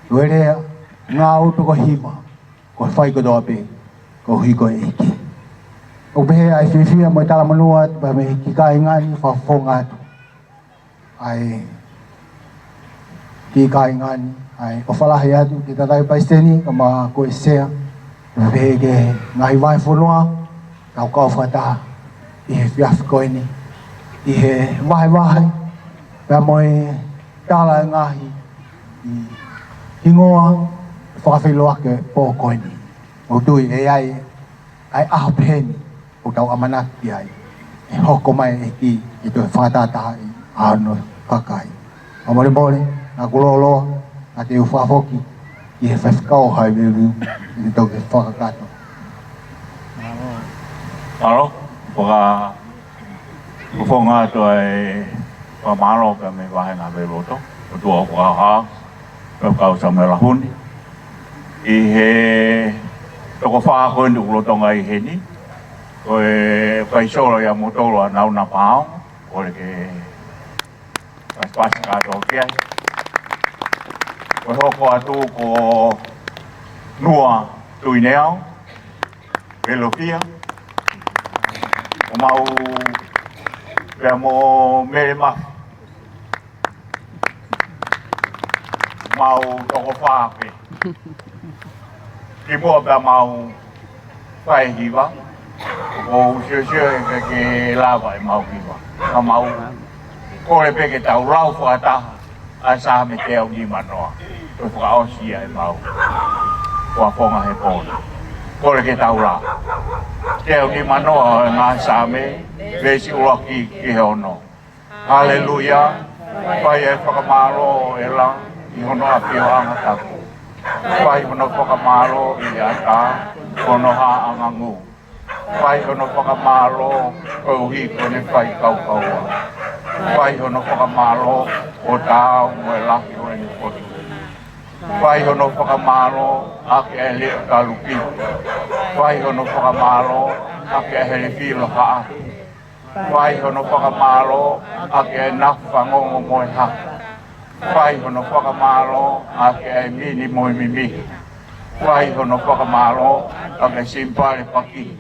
Uerea, ngau piko hima, ko whai ko tō ape, ko hui ko eki. O pehe ai whiwhia mo tala manua pa me ki kai ngani whawhonga atu. Ai ki kai ngani, ai o whalahi atu ki tatai paisteni ka ma koe sea. Pehe ke ngahi vai whonua, kau kau whataha, i he whiawhi koeni, i he wahi, pia mo e tala ngahi, i hingoa, whakawhiloa ke pō koeni. O tui e ai aho peheni. O tau amanaki ai, e hoko mai e ki, i tue whātātaha i āno kakai. O mole, nā kuloloa, nā te uwhafoki, i he whawhikao hai weru, i te tau ke whakakato. Alo, whonga toa e whamaro ka me wahenga me roto, o tua o whaha, kau sa me rahuni. I he toko whahako ndu ulotonga i heni, koe paisoro ia motoro anau na pao, kore ke paspasi kato kia. Koe hoko atu ko nua tuineau, velofia. O mau pia mo mere mafi. Mau toko whape. Ki mua pia mau whae hiwa. O sio ke lava e mau kiwa. Ka mau kore peke tau rau whakataha a sa me te au ni manoa. Koe whakaosia e mau. Kua whonga he pōna. Kore ke tau rau. Te au ni manoa ngā sa me vesi ura ki he ono. Hallelujah. Pai e whakamaro e la i hono a pio anga taku. Pai hono whakamaro i ata hono ha anga ngu. Pai hono whakamaro o hiko ne whai kaukaua. Pai hono whakamaro o tau mo e laki o eni potu. Pai hono whakamaro ake e leo kalupi. Pai hono whakamaro ake e hele filo haa. Pai hono whakamaro ake e nawhangongo mo e haka. Pai hono whakamaro ake e mini mo e mimi. Pai hono whakamaro ake simpare paki.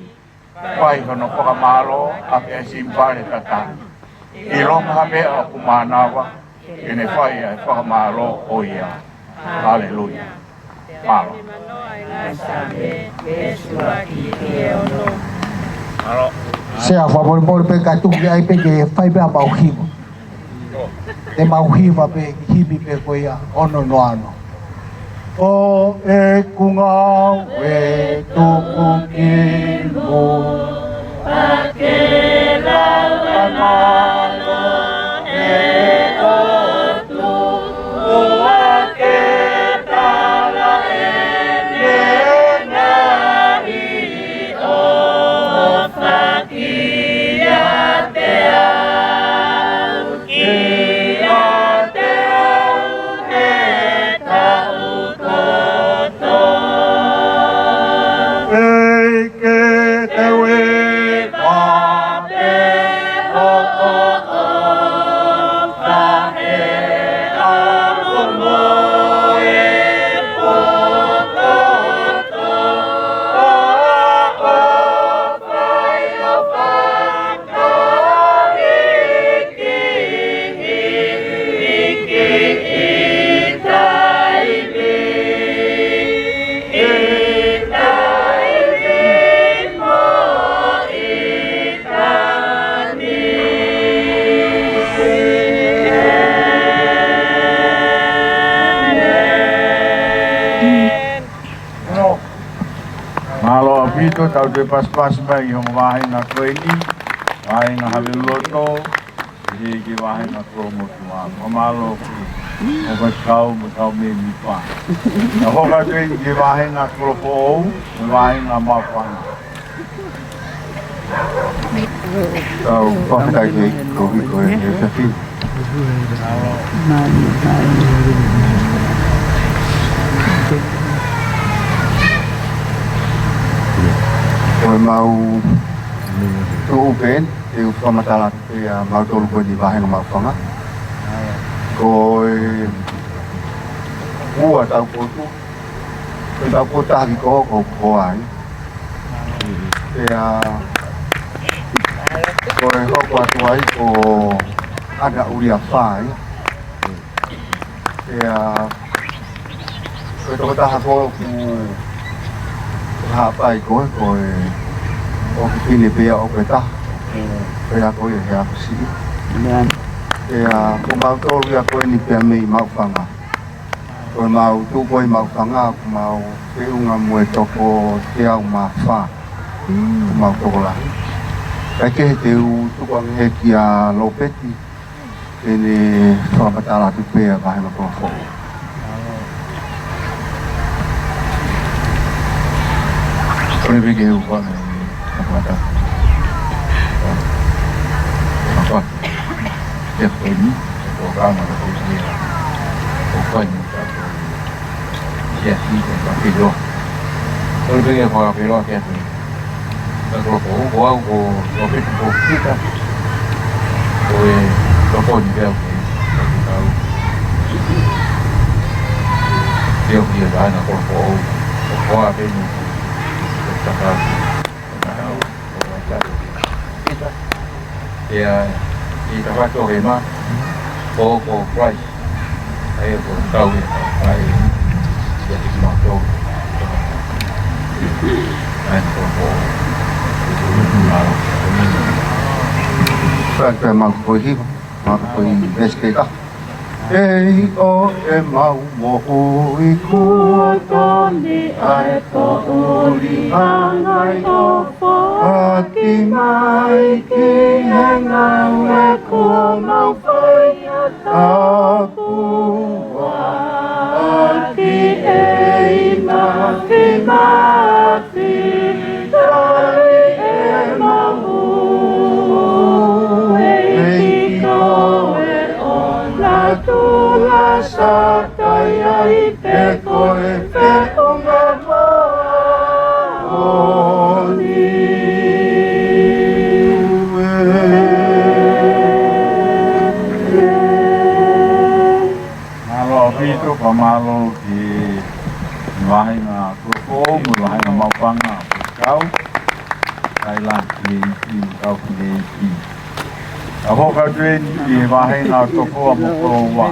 wai kono whakamalo a ke simpare tata. I ronga me a kumanawa, ene whai a whakamalo o ia. Hallelujah. Malo. Se a favor por pe ka tu ai pe ke fai pe mau hiva. E mau hiva pe hibi pe ko ia ono no ano. O e kunga we tu ki mo a ke la malo e o tu o a ke tala e na i o Malo apito tau te pas-pas mai hong wahi na koe ni, wahi na hawe loto, ki wahi na koe motua. Mamalo ki o kai kau mo tau me mi pa. Na hoka tue ki wahi na koe po ou, wahi na mawhanga. Tau pakai ke kohi koe e safi. Koe mau tu'u pen, te whamatala te mau tolu koe di wahenga mawhanga. Koe ua tau kotu, koe tau kotahi ko ai. Te koe hoko atu ai ko aga uri a whai. Te koe toko taha ko ku hapai koe koe o ki pine pea o koe taha. Pea koe he ako si. Te ko mau tolu ia koe ni pea mei mawhanga. Koe mau tu koe mawhanga ko mau te unga mue toko te au ma wha. Ko mau toko lahi. Kai ke te u tukang he ki a lopeti ene whakapatala tu pea kahena kua whoko. Kone peke heu kwa me whakapata. Whakapata. Te koe ni, o kama ka koe ni o koe ni ka koe. Sia si te whakiroa. Kone peke whakapiroa kia koe. Ko ko au ko pete ko kita ko e ko ni veo ke tau veo ki a na ko a pe ni ta ka kita e ta va to re ma ko price ai ko tau ai ya ti ma to ai ko Frank mau koe hiva, mau koe veskeka. Ei o e mau moho I kua toni ai to uri angai o Ati mai ki henga e kua mau whai a tāpua Ati ei mati mati tai e mahu Ei koe o na tula sa kai ai te koe te unga moa o ni Malo pito pa malo ki wahi nga kuko, mulahi nga mawpanga kau Kai la ki au ki a ho ka tuen ki wa he nga to ko mo ko wa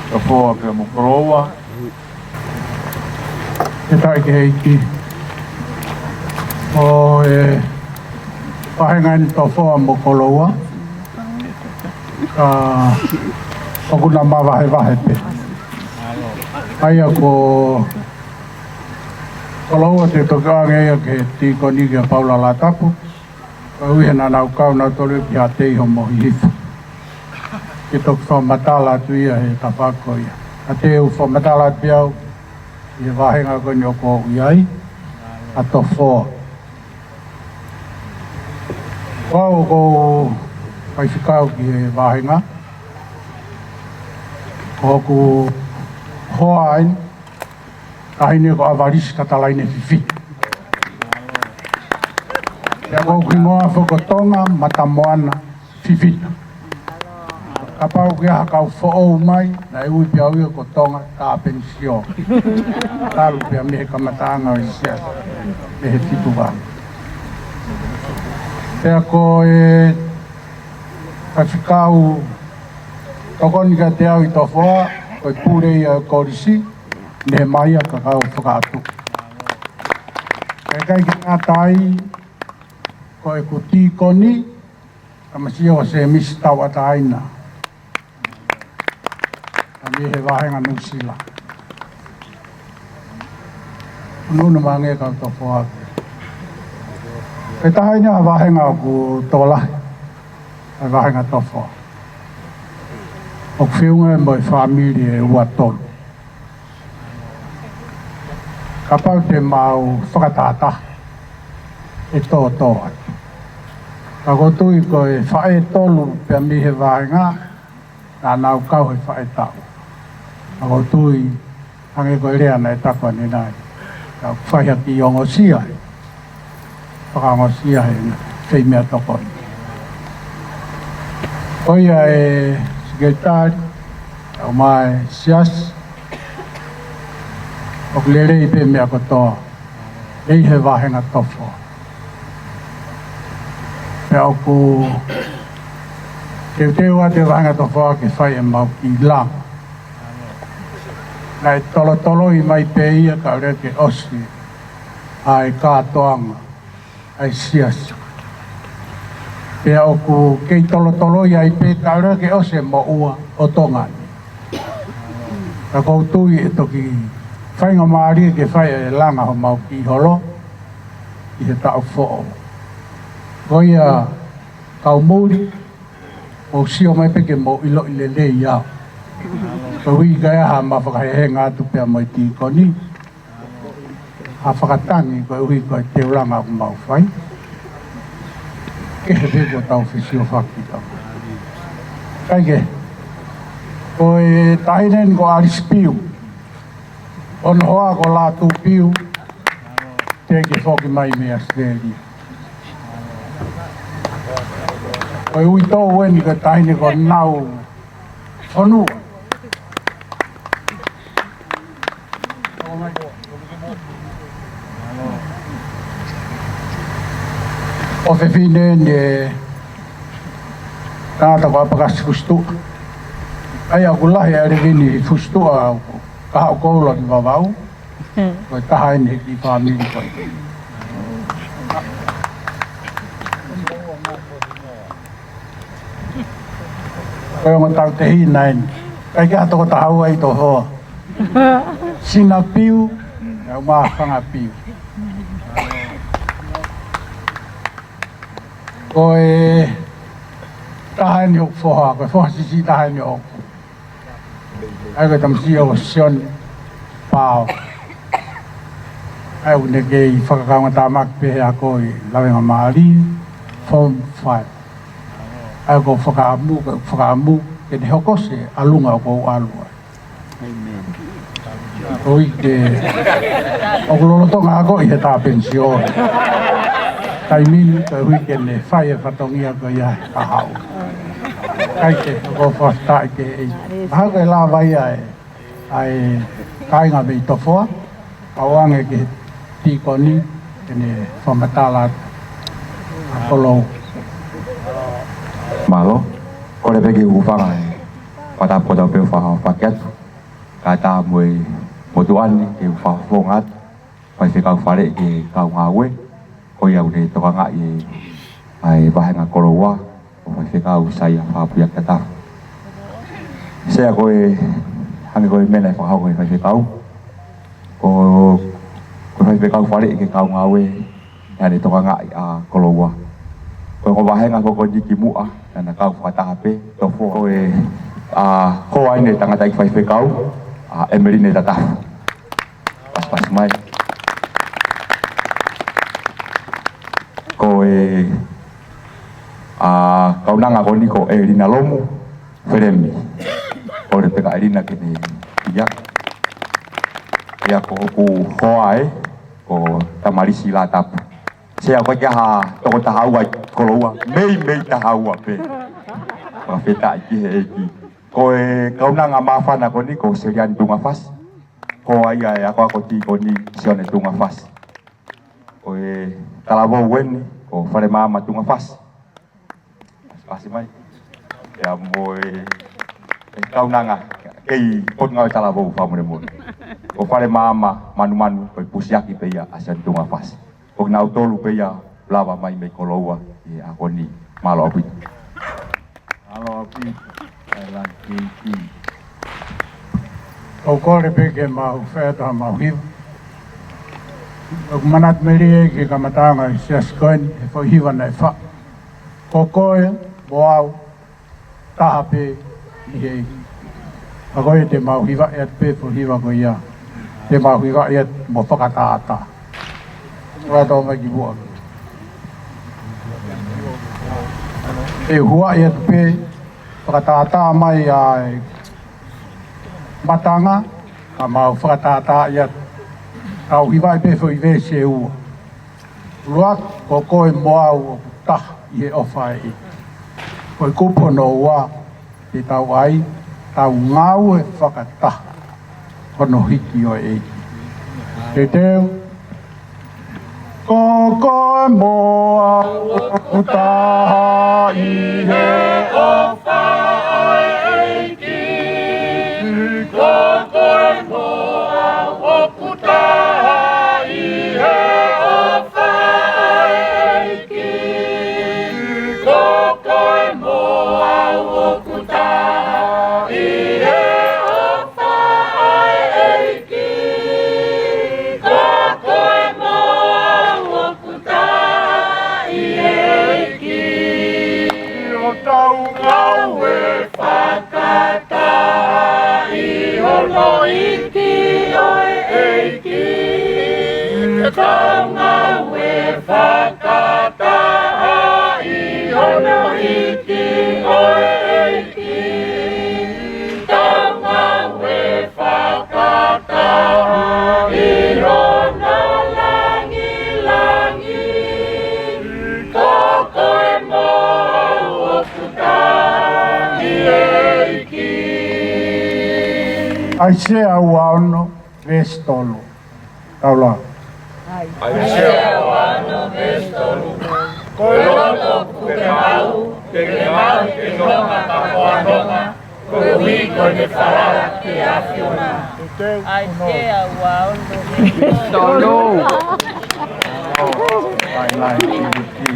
to ko ke mo ko wa e tai ke ki o pahenga ni to fo mo ko wa o kuna ma va he pe ai ko Kalau te toka ngai ke ti ko ni ke Paula la tapu. Ko wi na na ka na to le ya te ho mo hi. Ke tok so matala tu ia he ta pa ko ia. Ate u fo matala pia i va henga ko ni ko iai. Ato fo. Ko kai fikau ki va henga. Ko ku hoain Kaine ko avaris katalaine fifi. Ya ko kingoa fokotonga matamoana fifi. Kapau kia kau fo mai na ui pia ui ko tonga ka pensio. Talu pia me kamatanga o isia. Me he titu ba. Pea ko kafikau tokoni ka te au i tofoa ko pure i korisi. Ne mai a kakao whakatu. Kai ki ngā tai, ko e ko tīkoni, ka masia o se misi tau ata aina. Ka mi he wahenga nusila. Nuna mange ka to whoa. E tahaina a wahenga ku tolahi. A wahenga to whoa. O whiunga e moi whamiri e ua tolu. Kapau te mau whakatata e tō atu. Ka kotui ko e whae tolu pia mi he wāenga, nā nau kau he whae tau. Ka kotui hange ko rea nei takwa ni nai. Ka whaia ki ongo sia he. Whakango sia he whei mea toko ni. Koia e siketari, au mai sias, o lere I pe mea kotoa, ei he wahenga tofo. Pea oku, ke teua te wahenga tofo ke whai e mau ki lang. Nai tolo I mai pe ia ka ure ke osi, ai kātoanga, ai sias. Pea oku, kei tolo I ai pe ka ure ke osi mo ua o tongani. Ka koutui e toki, whainga maari ke whai e langa ho mau ki holo, I he tau who'o. Goia kau muri, o sio mai peke mo ilo I le le iau. Ka hui gaya ha ma whakahehe ngātu pia mo I tīkoni. Ha whakatangi ko hui ko te uranga o mau whai. Ke he peko tau whisio whaki tau. Kaike, ko e tahinen ko aris piu. Ono hoa ko lātu piu, teke whoki mai me Australia. Koe ui tō weni ka tahine ko nau whanua. O whiwhine ne tāta ko apakasi fustua. Ai aku lahi are vini fustua au. Kahau koula ki wawau, koe tahaini ki whamiri koe. Koe onga tau te hi naini, kai kia toko tahau ai to hoa. Sina piu, au maa whanga piu. Koe tahaini o whoha, koe whohasisi tahaini o. Ai ko tamsi o sion pao. Ai une ke I whakakaunga tāmak pehe a koe lawenga maari, form 5. Ai ko whakaamu, ke ne hokose alunga o kou alua. Koi ke o kulolotonga ako I he tā pensione. Kai minu ka hui ke ne whai e whatongia ko ia ahau. Kai ke ko whastai ke ei. Maha koe la vai ai kainga mei tofoa. Kawange ke tīkoni ini whamatala apolo. Malo, kore pegi ufanga pada pada pe fa paket kata mui motuan ke fa fongat pa se ka fare ke ka ngawe ko ya ude to nga ye ai bahanga korowa pa se ka usai fa puya kata saya ko hangi ko mena fa ko fa se ka ko fa se ka fare ke ka ngawe ya de to nga korowa ko bahanga ko jiki mu na kau kata HP to fo ko ai ne tanga tai fai fe kau Emery ne tata pas mai ko kau nanga ko ni ko Elina Lomu Feremi ko le peka Elina ke ni ya ko ku hoai ko tamarisi la tap saya ko ha to ta hawa ko loa mei ta hawa pe pa feta ki ko kau nanga mafana ko ni ko serian tunga fas ko ai ako ti ko ni sione tunga fas ko talabo wen ko fare mama tunga fas pasi mai ya moe kau nanga kei pot ngau talabo fa mo ko fare mama manu ko pusiaki pe ya asan tunga fas ko na tolu pe ya lava mai me koloa e ako ni malo api la ki o kore pe ke ma ufeta ma hiv o manat meri ke kamatanga siaskon e fo hiva na fa ko koe boau tape ye agoy te ma hiva et pe fo hiva ko ya te ma hiva et mo fakata ata wa to ma gibu e hua et pe fakata mai ai matanga ka mau fakata ya au hiva pe fo ive se u ruat ko ko moau ta ye ofai ko ko pono wa te tau ai tau ngau e fakata kono hiki o e te ko ko moa uta i he ofai Aisea uano vestolo taula Aisea uano vestolo Koloto kukemau Kekemau kenonga kapoanonga Kuhiko ne farala ke afiona Aisea uano vestolo Lai ki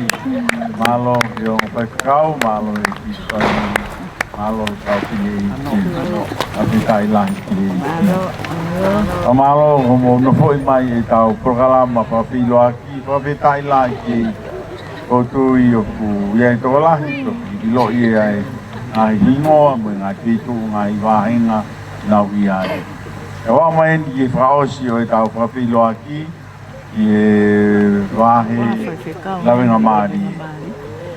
malo yung pagkau malo ki malo kau pilih tapi Thailand malo no foi mai tau programa para filo aqui para Thailand que o tu e o ku e to lá to lo e ai hingo mo ngati tu ngai vainga na wi ai e wa mai ni fraosi o tau para filo aqui e vahe la venga mari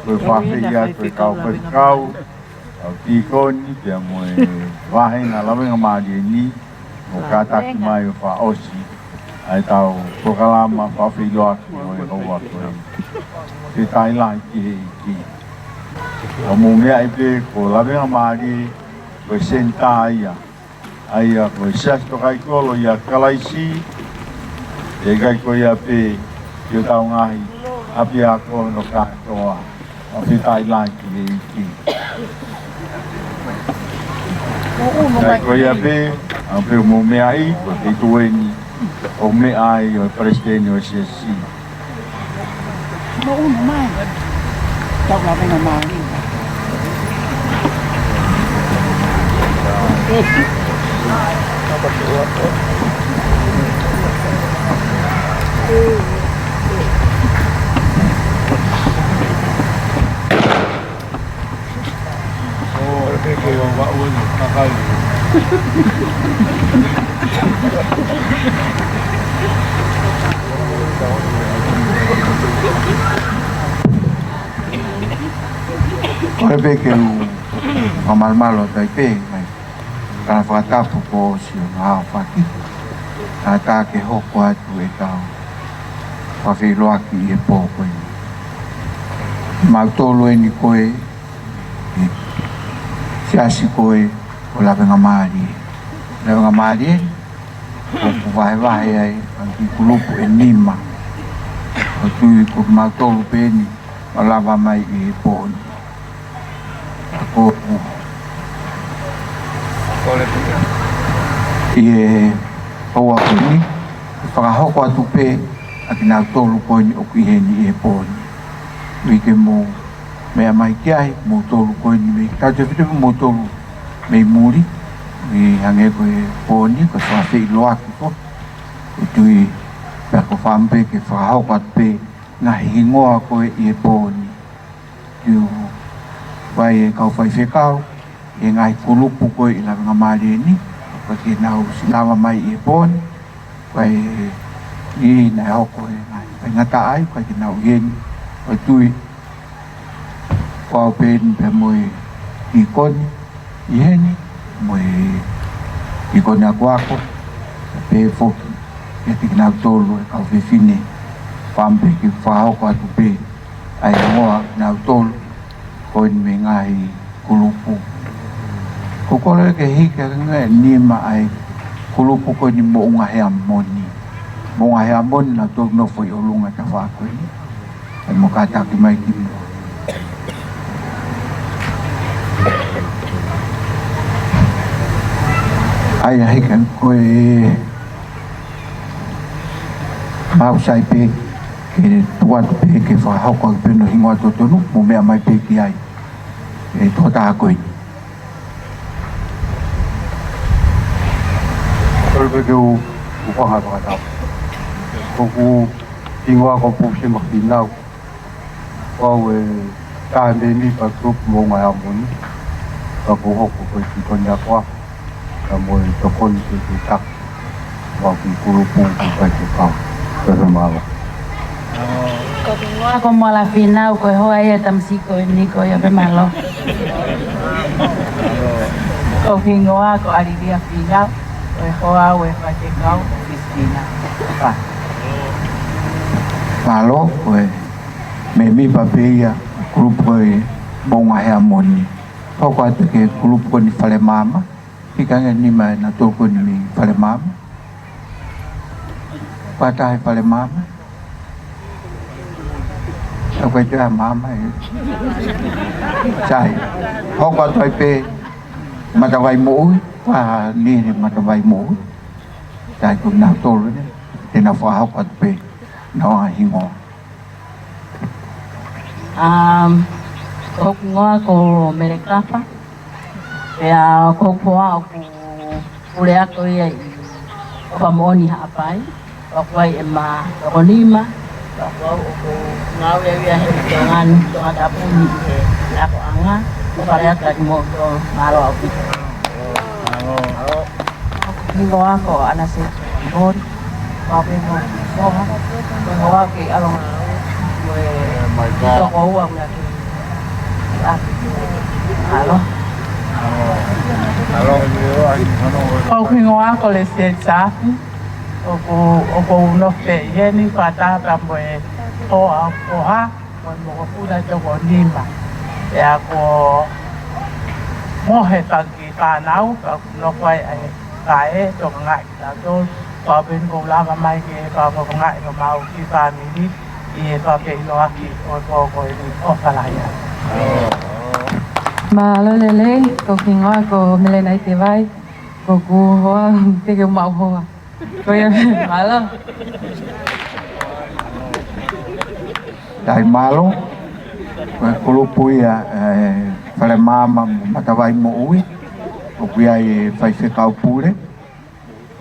ko fa feia ko kau au tikoni te moe wahenga lawenga maari ni o kataki mai o wha osi ai tau prokalama wha whiloa ki moe hoa koe te tailai ki he iki o mo mea i pe ko lawenga maari koe senta ia aia koe sasto kai kolo ia kalaisi e kai koe ia pe Yo tau ngahi api ako no katoa. Api tai lai ki. Nai koe ape, ape mo mea i, ko te tueni, o mea i o presidente o CSC. Mo uno mai. Tao la venga mai. Que eu vá hoje na rádio. Ora pe que o mal tai pe, mai. Kana whakatapu ko si o ngā whaki. Nā tā ke hoko atu e tau. Whawhiroaki e pō koe. Mautolo e ni koe. Siasi koe o lawenga maari. Lawenga maari e. O wahe ai. Anki kulupu e nima. O tui ko mautolo pe ni. O lawa mai e pō ni. Ako e oa kuni whakahoko atu pe a ki nā tolu koe ni o ki heni e pōni wike mō mea mai kiahi mō tolu koe ni me tātou whitepe mō tolu mei muri i hange koe pōni koe whawhi loaki ko o tui pēr ko whampe ke whakahoko atu pe ngā hingoa koe i e pōni tiu vai e kau whai whekau e ngai kulupu koe i lawenga maari e ni koe ki nau silawa mai i e pōni koe i nai hoko e ngai whai ngata ai koe ki nau ieni koe tui kua pēni pe moe i koni i heni moe i koni a kuako pe foki e tiki nau tolu e kau whiwhine whampe ki whahoko atu pe ai ngoa nau tolu koe ni me ngai kulupu ko kore ke hike ngai nima ai kulupu ko ni mo nga hea moni na to no foi o lunga ta fa ko ni e mo ka ta ki mai ki ai hike ko e mau sai pe ke tuat pe ke fa ha ko pe no hingo to tonu mo me mai pe ki ai e to ta ko ni Kalau begitu, bukan apa kata. Kau tinggal kau pusing makinau. Kau tahan ini patut mau ngayamun. Kau hok kau cikon jakwa. Kamu tokon tak. Kau kulupung kau kau termalah. Kau tinggal kau malah final kau hoai tamsiko ini kau ya bermalah. Kau tinggal kau ada dia final. Hoa we whakekau Christina. Malo koe me mi papeia grupo koe monga hea moni. Poko atu ke grupo koe ni whale mama. Hikanga ni mai na toko ni mi whale mama. Patahe whale mama. Ako e tua mama e. Sai. Poko atu ai pe matawai mo'ui. Wah, ni matawai mo. Dahil kung natolo niya, tinafahok at pe, nawahingo. Kok nga ko merekapa. Kaya kok po ako uli ako ay pamoni hapay. Akwai ema konima. Ako ngawe ya dengan dengan apuni. Ako anga, kaya lagi mo malo ako. Hingo ako ana si Bon. Papi mo. Hingo ako along ito ko uwag na halo. Kau hingo ako le siya Opo uno pe yeni pata tamboe o ha mo pula to nimba. Ya ko mohe tangi tanau no kwai ai kae to ngai ta to Papen ko lama mai ke papa ko ngai ko mau ki family I pape ilo aki o ko ni o kalaya. Malo lele ko kinga ko melenai te vai ko ku hoa te ke mau hoa. Ko ya malo. Dai malo. Kulupu ia fale mama matawai mo ui. O kuia I fai whekau pure.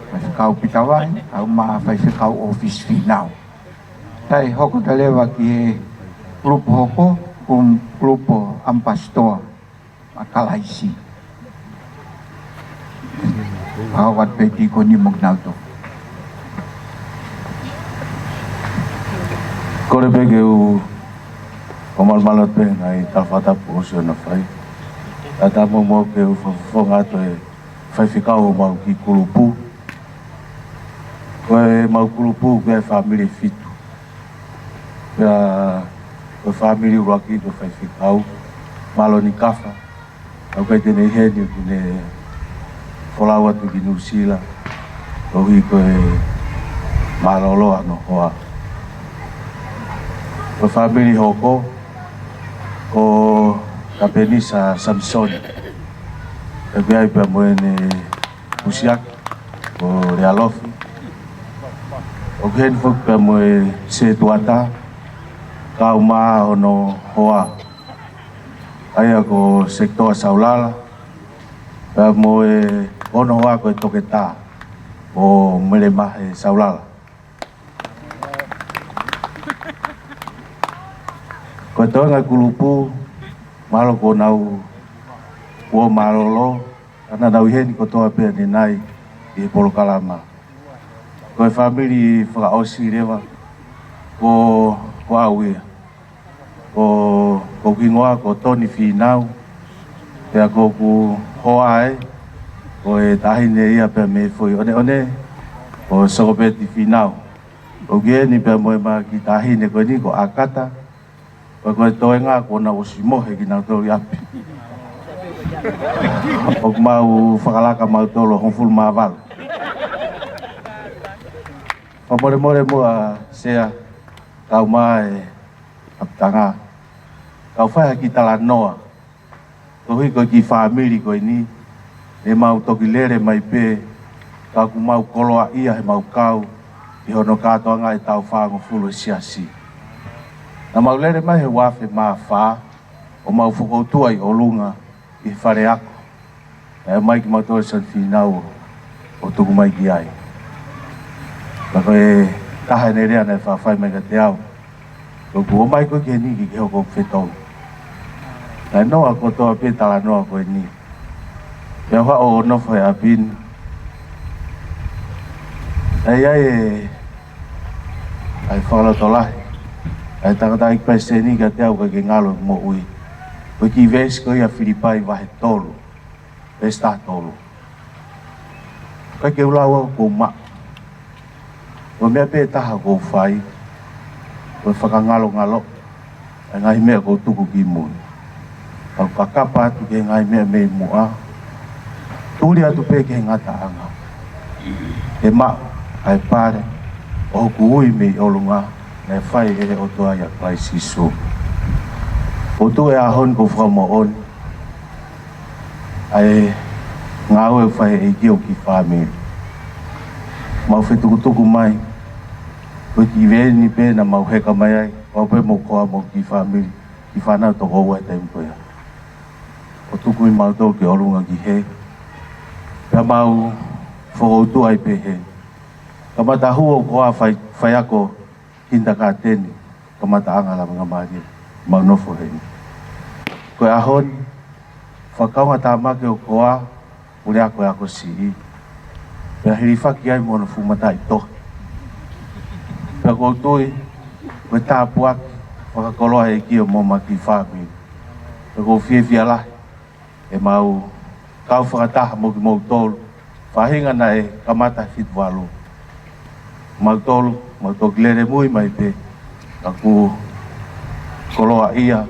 Fai whekau pitawai. Au maa fai whekau office finau. Tai hoko te lewa ki grupo hoko kum grupo ampastoa makalaisi. Awat peti ko ni mognauto. Kore pege u komal malot pe ngai talfata posio na fai. Ata mo ke u fonga to e fai fikao mau ki kulupu. Koe mau kulupu ke family fitu. Ko family roki ko fai fikau malo ni kafa au kai tene heni tene folawa tu ki nusila ko hi ko malolo ano hoa ko family hoko ko kapenisa Samson e gai pa moene usiak ko realofi o gen fok pa moe se tuata kau ma ono hoa aya ko sektor saulala pa mo ono hoa ko toketa o melema saulala ko to nga kulupu malo ko nau o malolo ana dau hen ko to ape ni nai I polo kalama ko family fa osi rewa ko awe ko kingoa ko toni finau pe ko ku hoa ko tahine ia pe me foi one ko sopeti finau o geni pe mo ma ki tahine ko ni ko akata ko toenga ko na osimo he ki na to yapi o mau fakalaka mau tolo honful maval more mo sea kau mai aptanga kau fai kita la noa ko hi ko ki family ko ni e mau tokilere mai pe ka ku mau koloa ia he mau kau I hono ka to nga I tau fa ngo fulo siasi na mau lere mai he wafe ma fa o mau fuko tuai o lunga I fare ako e mai ki mau to san finau o tuku mai ki ai ka ko taha nerea na fa fai mai ka te au ko ku mai ko ke ni ki ko feto na no ko to pe tala no ko ni ya wa o no fa ya bin ai fala to la ai ta ta ik pese ni ka te au ka ke ngalo mo ui ko ki ves ko ya filipai va tolo esta tolo ka ke ulawa ko ma o me pe taha ko fai ko whakangalo-ngalo e ngai mea ko tuku ki mui au kakapa atu ke ngai mea me mua turi atu pe ke ngata anga e ma ai pare o ku ui me olunga ne fai e o toa ya kai siso o tu e ahon ko whamo on ai ngau e fai e kio ki whamiri mau whetukutuku mai ko ki veni pe na mau heka mai ai o pe mo ko mo ki family ki fana to go wa tempo ya o tu ku mau to ke olunga ki he pa mau fo tu ai pe he kama ta hu ko fai ako hinda ka teni kama ta anga la mga mari mau no fo he ko ahon fa ka ta ma ke ko a uri ako si pe hirifa ki ai mo no fu mata ito ko toi ko ta puak ko kolo e ki mo ma ki fami ko fie la e mau kau fata mo ki mo tol fa hinga na e kamata fit valo mau to glere muy mai pe aku kolo ia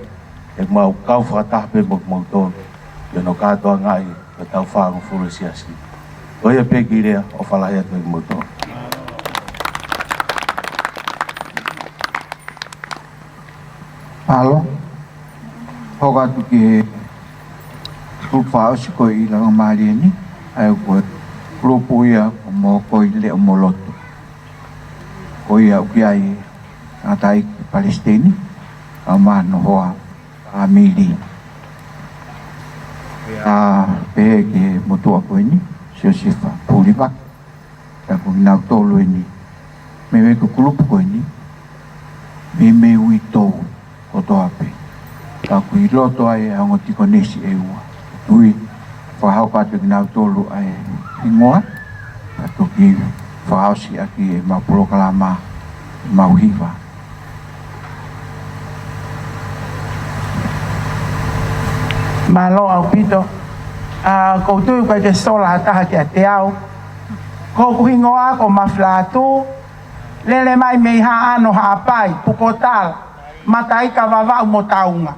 e mau kau fata pe mo tol yo no ka to ngai ko ta fa ngo fu siasi ko ye pe ki re o fala ya to mo tol Halo. Hoka tu ki rupa si ko ilang mali ni ay ko grupo ya mo ko ile mo loto. Ko ya ki ay atai Palestina ama no hoa amili. Pe ke motu ko ni Josefa Pulipak. Aku nak tolu ini. Me ko grupo ko ni. Me wito ko to ape. Aku iloto ai ang tiko nesi ewa. Tui whahau katu ki nau tolu ai ingoa. Atu ki whahau si aki e mapulo kalama mauhiwa. Malo au pito. Koutu kai te sola taha ki a te au. Ko kuhingoa ko maflatu. Lele mai mei ha ano ha apai. Pukotal. Matai ka wawa mo taunga.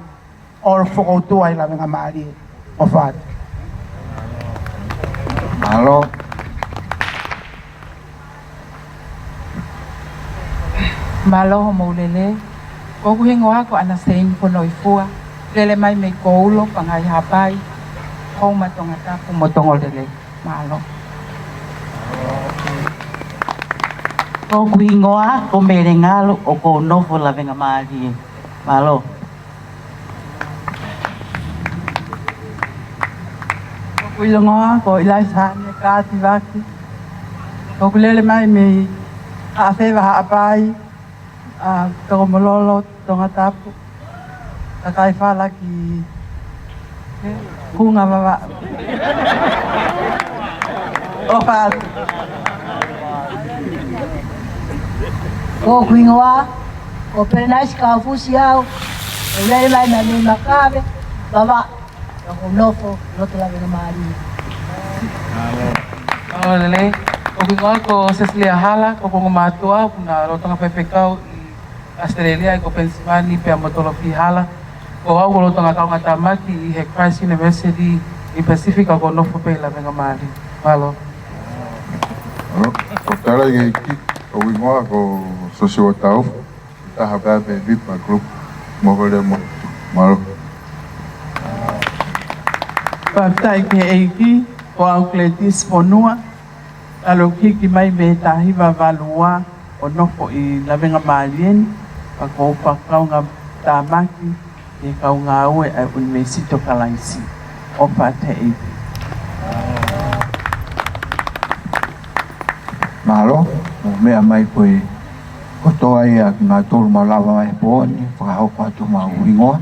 Or whakautua i lawe ngā maari o whātu. Malo. Malo ho maulele. Ko kuhingoa ko ana sein pono i fua. Lele mai me koulo pangai hapai. Hong matonga tapu motongo lele. Malo. Ko kuhingoa ko merengalo o ko nofo lawe ngā maari. Malo. Kuilongoa ko ilai sane kāti waki. Ko kulele mai me awhewa haapai. Toko mololo tonga tapu. Takai whala ki hunga wawa. O whātu. Ko kuingoa, ko perenais ka fusi au. Lele mai na me makabe. Baba. Ko nofo, loto la vena mari. Lele, ko kuingoa ko Cecilia Hala, ko kongo matua, na rotonga pepekau i Australia, ko Pennsylvania, pe amotolo pi Hala. Ko au ko rotonga kaunga tamaki i he Christ University i Pacifica, ko nofo pe la vena mari. Malo. Ko tala i ki, ko kuingoa ko Sosio Tau, taha bebe vipa group, mogole mo, malo. Paftai ke eiki, ko au kletis ponua. Alo kiki mai me tahiwa valua, o nofo i lawenga maalien, pa ko upakau ngā tamaki, e kau ngā ue ai Universito Kalaisi, o pate eiki. Malo, mo mea mai koe, ko toa ia ki ngā tolu malawa mai pōni, whakahau katu mā uingoa,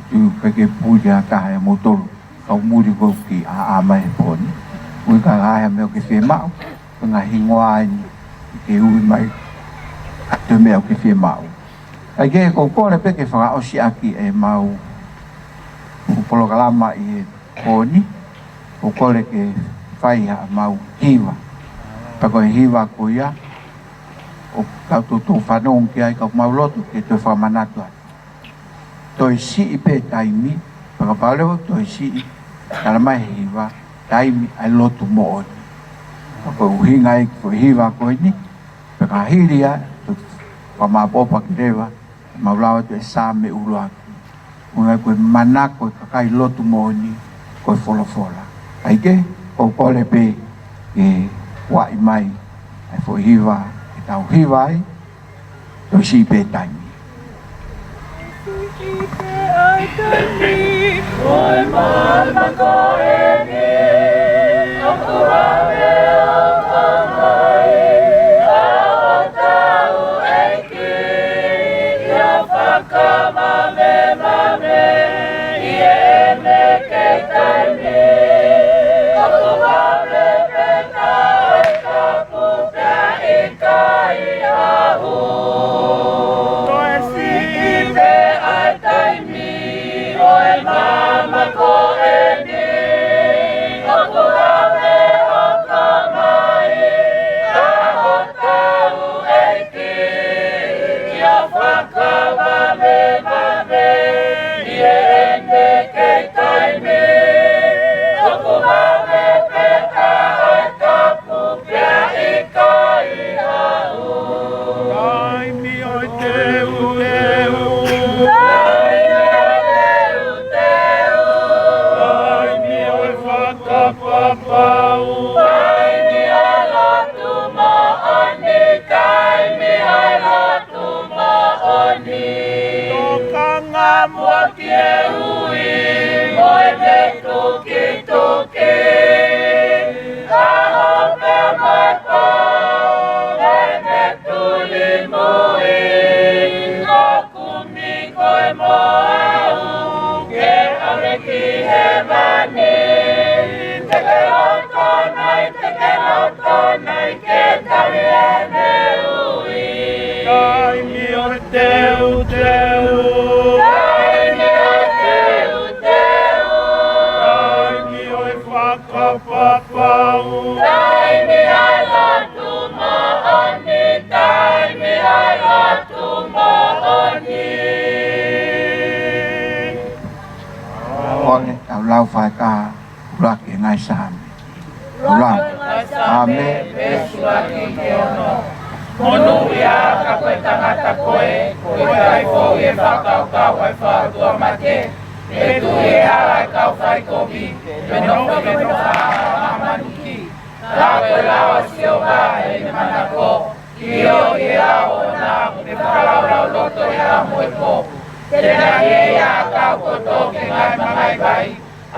tu kake pūri a kaha e mo tolu. Kau muri ko ki a mai poni. Ui ka haya meo ke whi mau. Ko ngā hingoa ai ke ui mai. Atu meo ke whi mau. Ai ke ko kore pe ke whaka osi aki e mau. Upolo kalama i e poni. Ko kore ke whaiha mau hiwa. Pako e hiwa ko ia. O kau tutu whanong ki ai kau mau lotu ke te whamanatu ai. Toi si i pe taimi. Pagapalewa to si ala mai hiwa taimi ai lotu mo oni. Ko uhinga i ko hiwa ko ni. Pagahiria to pamapopa kirewa maulawa to same ulua. Unga ko manako kakai lotu mo oni ko folofola. Ai ke ko pole pe e wa mai ai fo hiwa e tau hiwa ai to si pe taimi. Oi mama ko eni, aku ame o mai, a tau eki, ya faka mame, iene ke taimi, aku ame pena kapu ka ikai ahu. Toesi ipe ai taimi, oi mama Oleh taulau faka urak ngai sami. Ulang. Amen. Monu ya kakoe tangata koe, koe kai fo e whakau kau ai whātua make, e tu e harai kau whai kobi, me noko me noha amanuki. Tā koe lawa sio ka e me manako, ki o e ao nā me whakalaurau loto e amo e ko. Tēnā e a kau koto ke ngai mangai vai,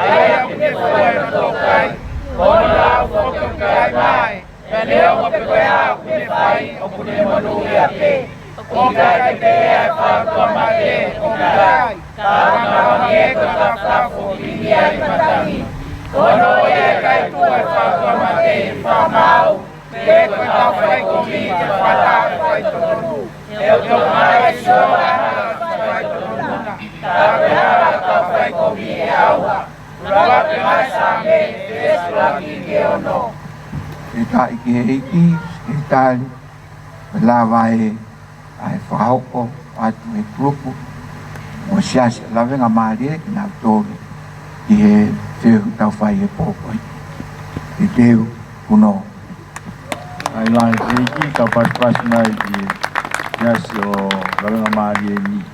ai a me whae na tokai, kono lau whoke kai mai. Leo ko pe koe a kune whai o kune monu e a pe. O kai te pe e a whātua mate o kai. Ka rangawangi e ko ta whāko ki hia i matangi. Kono e kai tu e whātua mate e whamau. Pe ko ta whai ko mi te whata whai tonu. E o tō mai e sio a hara whai tonu. Ta pe hara ta whai ko mi e aua. Urawa pe mai sa me e suraki ke ono. Kita iki kita lawai ai whahoko atu e grupu mo siasi lawe ngā maare ki nā tōru ki he whiu tau whai e pōpoi i teo kuno ai lai iki ka pas mai ki siasi o lawe ngā maare ni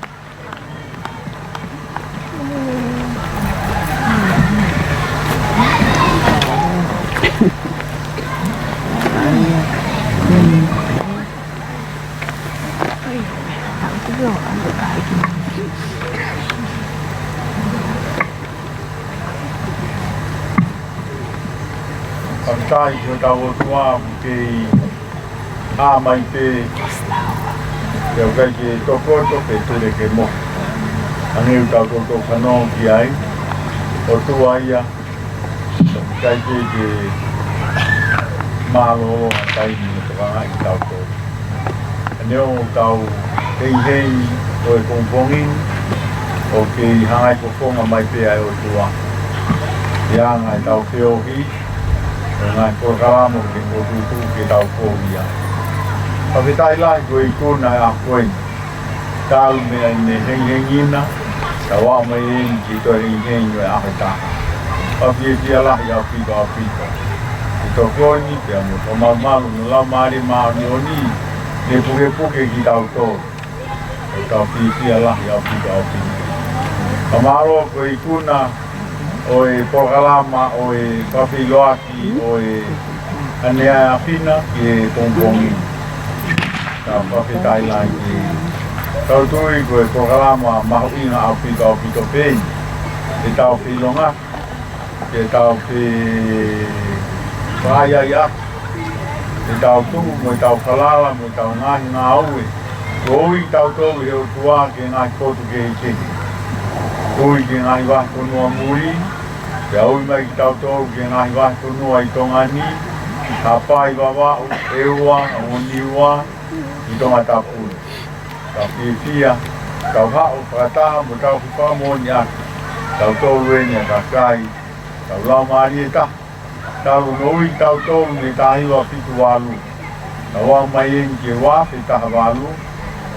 Pagkai ko tau tua ke a mai te ke kai ke toko pe ture ke mo ange tau ko kano ki ai o tua ia kai ke malo kai ni to ai tau ko aneo tau hei o e kongpongin o ke hangai ko fonga mai pe ai o tua ia ngai tau ke o hi ngai ko ramo ke ko tu ke tau ko ia pavitai lai ko i kuna a koe tau me ai ne hengina tawa mai en ki to heng e a ta pavi ti ala ia pi ka pi to ko ni ke mo to ma no la mari ma ni oni ke puke ki tau to tau pi ala ia pi ka pi amaro ko i kuna o e programa o e papiloaki o e anea afina ki e pongpongi ta papitai lai ki tau tui ko e programa mahuinga au pito pei e tau pilonga e tau pi whaya ia e tau tumu mo e tau kalala mo e tau ngahi ngā aue ko ui tau tau e o tua ke ngā kotu ke i keki ui ke ngahi wahi konua muri ke aui mai ki tau tau ke ngahi wahi konua i tonga ni ka pai wawa e ua o niua i tonga tapuru ka whiwhia kau hao whakataha mo tau whiwha mōni aki tau tau reni a kakai tau lau maari e ta tau noi tau tau me tahiwa whitu walu tau au mai en ke wafi taha walu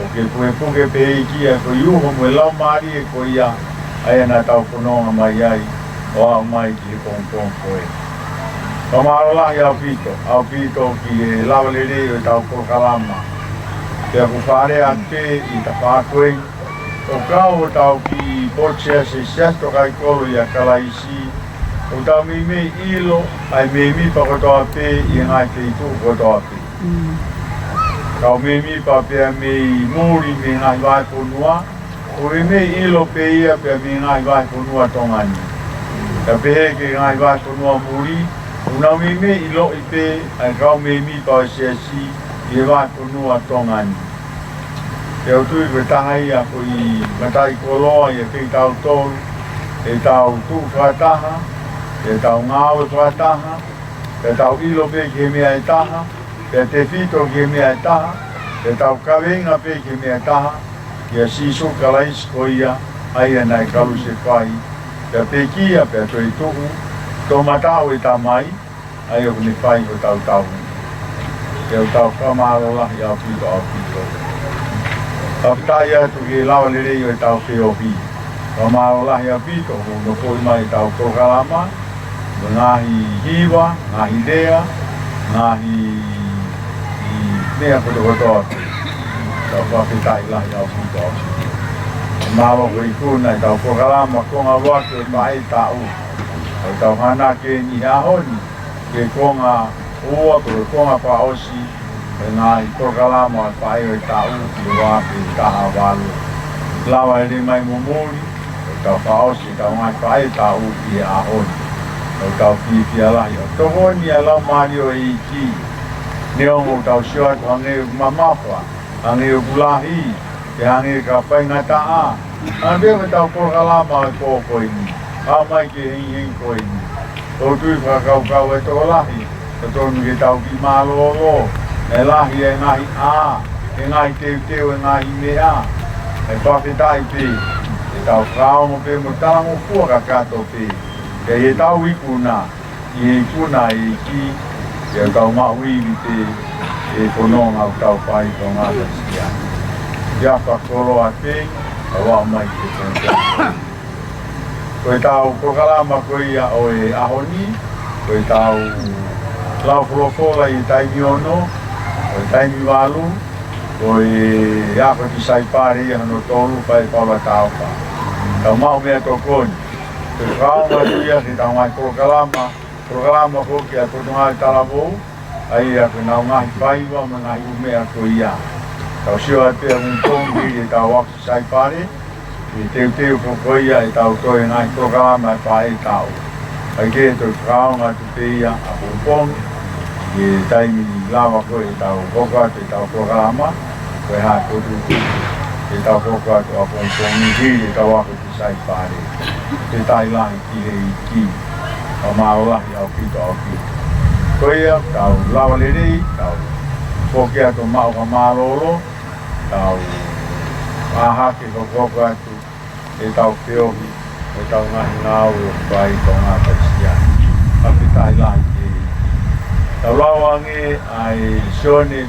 o ke puke peiki e ko iuho mo lau maari e ko ia ai ana tau whanonga mai ai o au mai ki pong koe. Kamaro au pito ki e lawalere o tau kokalama. Te aku whare ate i ta whākoe o kau o tau ki pochea se siasto kai kolo i a kalaisi o tau me ilo ai me pakotoa pe i ngai te itu kotoa pe. Kau me pa pe me muri me ngai wai ponua o me ilo pe ia pe mi ngai vai konua tongani. Ka pehe ke ngai vai konua muri, una me ilo i pe ai kau me mi pa siasi i vai konua tongani. E o tui koe tahai a koe matai koloa i a kei tau tolu, e tau tu whataha, e tau ngāwe whataha, e tau ilo pe ke mea e taha, e te whito ke mea e taha, e tau kawenga pe ke mea taha, ki a siso kalais ko ia, ai anai kalu se whai, e pe kia pe toi tuhu, tō matau e tā mai, ai o ne whai o tau tau. E o tau whamaro lahi au pito au pito. Tapitai atu ke lawa le rei o e tau whiohi. Whamaro lahi au pito, o no koi mai tau Tokalama, ngahi hiwa, ngahi lea, ngahi mea koto koto atu. Tau whapitai lahi au pito au pito. Mawa koe kuna i tau Tokalama konga wake e mai tau. Tau hana ke ni ahoni, ke konga ua, konga paosi, e ngahi Tokalama whae o e tau, ki wake i taha walu. Lawa e mai mumuri, tau paosi, tau ngai whae tau ki ahoni. O tau whiwhia lahi. O toko ni a lau mario e iki. Neongo tau sioa ko hange u mamawha, hange u kulahi, ke hange ka whaingata a. Hange me tau Tokalama e kōko ini. A mai ke hing ko ini. O tui whakau e tō lahi. O tonu ke tau ki mālolo. E lahi e ngahi a. E ngahi teu e ngahi mea. E whawhetai pe. E tau whao pe mo tango fua kato pe. Ke e tau ikuna, i e kuna e ki, ke tau mauiwi te e kononga o tau pai tō ngāta sikia. Ia whakoro a te, a wā mai te tōngia. Koe tau Tokalama koe ia o e ahoni, koe tau lau fulofola i taimi ono, o e taimi walu, koe ako ki saipare i hano tolu pai paula tau pa. Tau mau mea tō koni. Te whaonga tuia ki tau mai Tokalama hoki a kotunga i Talavou, ai a koe nau ngahi whaiwa ma ngahi umea ko ia. Tau sio a te un tongi e tau waki saipare, e teu ko ia e tau toi ngahi Tokalama e whae tau. Ai ke te whaonga tu te ia a Pongpong, e taimi lawa ko e tau hoka te tau Tokalama, koe haa kotu e tau hoka tu a Pongpong ni e tau waki ki saipare. Te tai lahi ki he i ki, a mao lahi au pito au pito. Koe ia, tau lawa le rei, tau whoke atu mao ka mālolo, tau ahake ka whoke atu e tau whiohi, e tau ngahi ngāu o whai tō ngā Kristiani. Api tai lahi ki he i ki. Tau lawa nge ai sione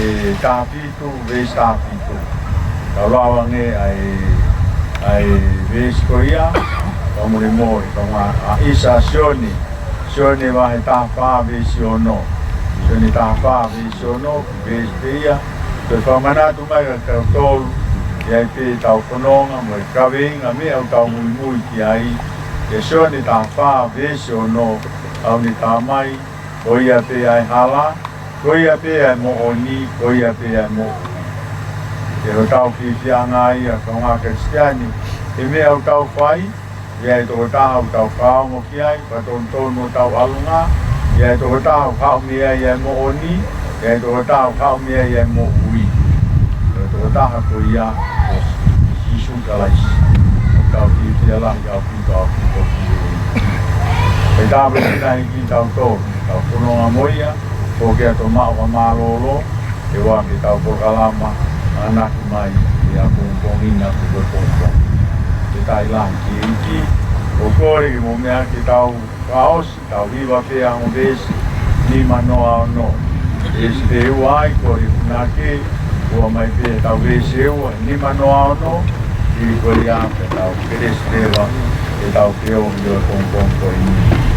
e tāpitu, veis tāpitu. Tau lawa nge ai veis ko ia, ka mure moi, ka ngā a isa sione wahe tāwha veisi ono. Sione tāwha veisi ono, veis pe ia, te whamanatu mai ka tolu, i ai pe tau kononga, mo e kawenga, me au tau mui ki ai, e sione tāwha veisi ono, au ni tā mai, ko ia pe ai hala, ko ia pe ai mo oni, ko ia pe ai mo. E ho tau whiwhianga ia ka ngā Kristiani, e mea au tau whai, ia e toko taha au tau whaongo ki ai, pa tono tau alunga, ia e toko taha au whao mea ia mo oni, ia e toko taha au whao mea ia mo ui. Ia e toko taha ko ia o Sisu Kalaisi. Tau whiwhia lahi au pito ki ui. E tāwe tina ki tau tō, tau whanonga moia, ko kia tō mao ka mālolo, e wake tau Tokalama, anaki mai, e a Pongpongina ki koe Pongpong. Te tai lahi ki e iki, o kore ki mo mea ki tau kaosi, tau hiwa pēa o vesi, ni manoa o no. E si te ua ai kore kunake, ua mai pēa tau vesi e ua, ni manoa o no, ki kore ape tau keresi tewa, e tau pēo i o Pongpong kore ni.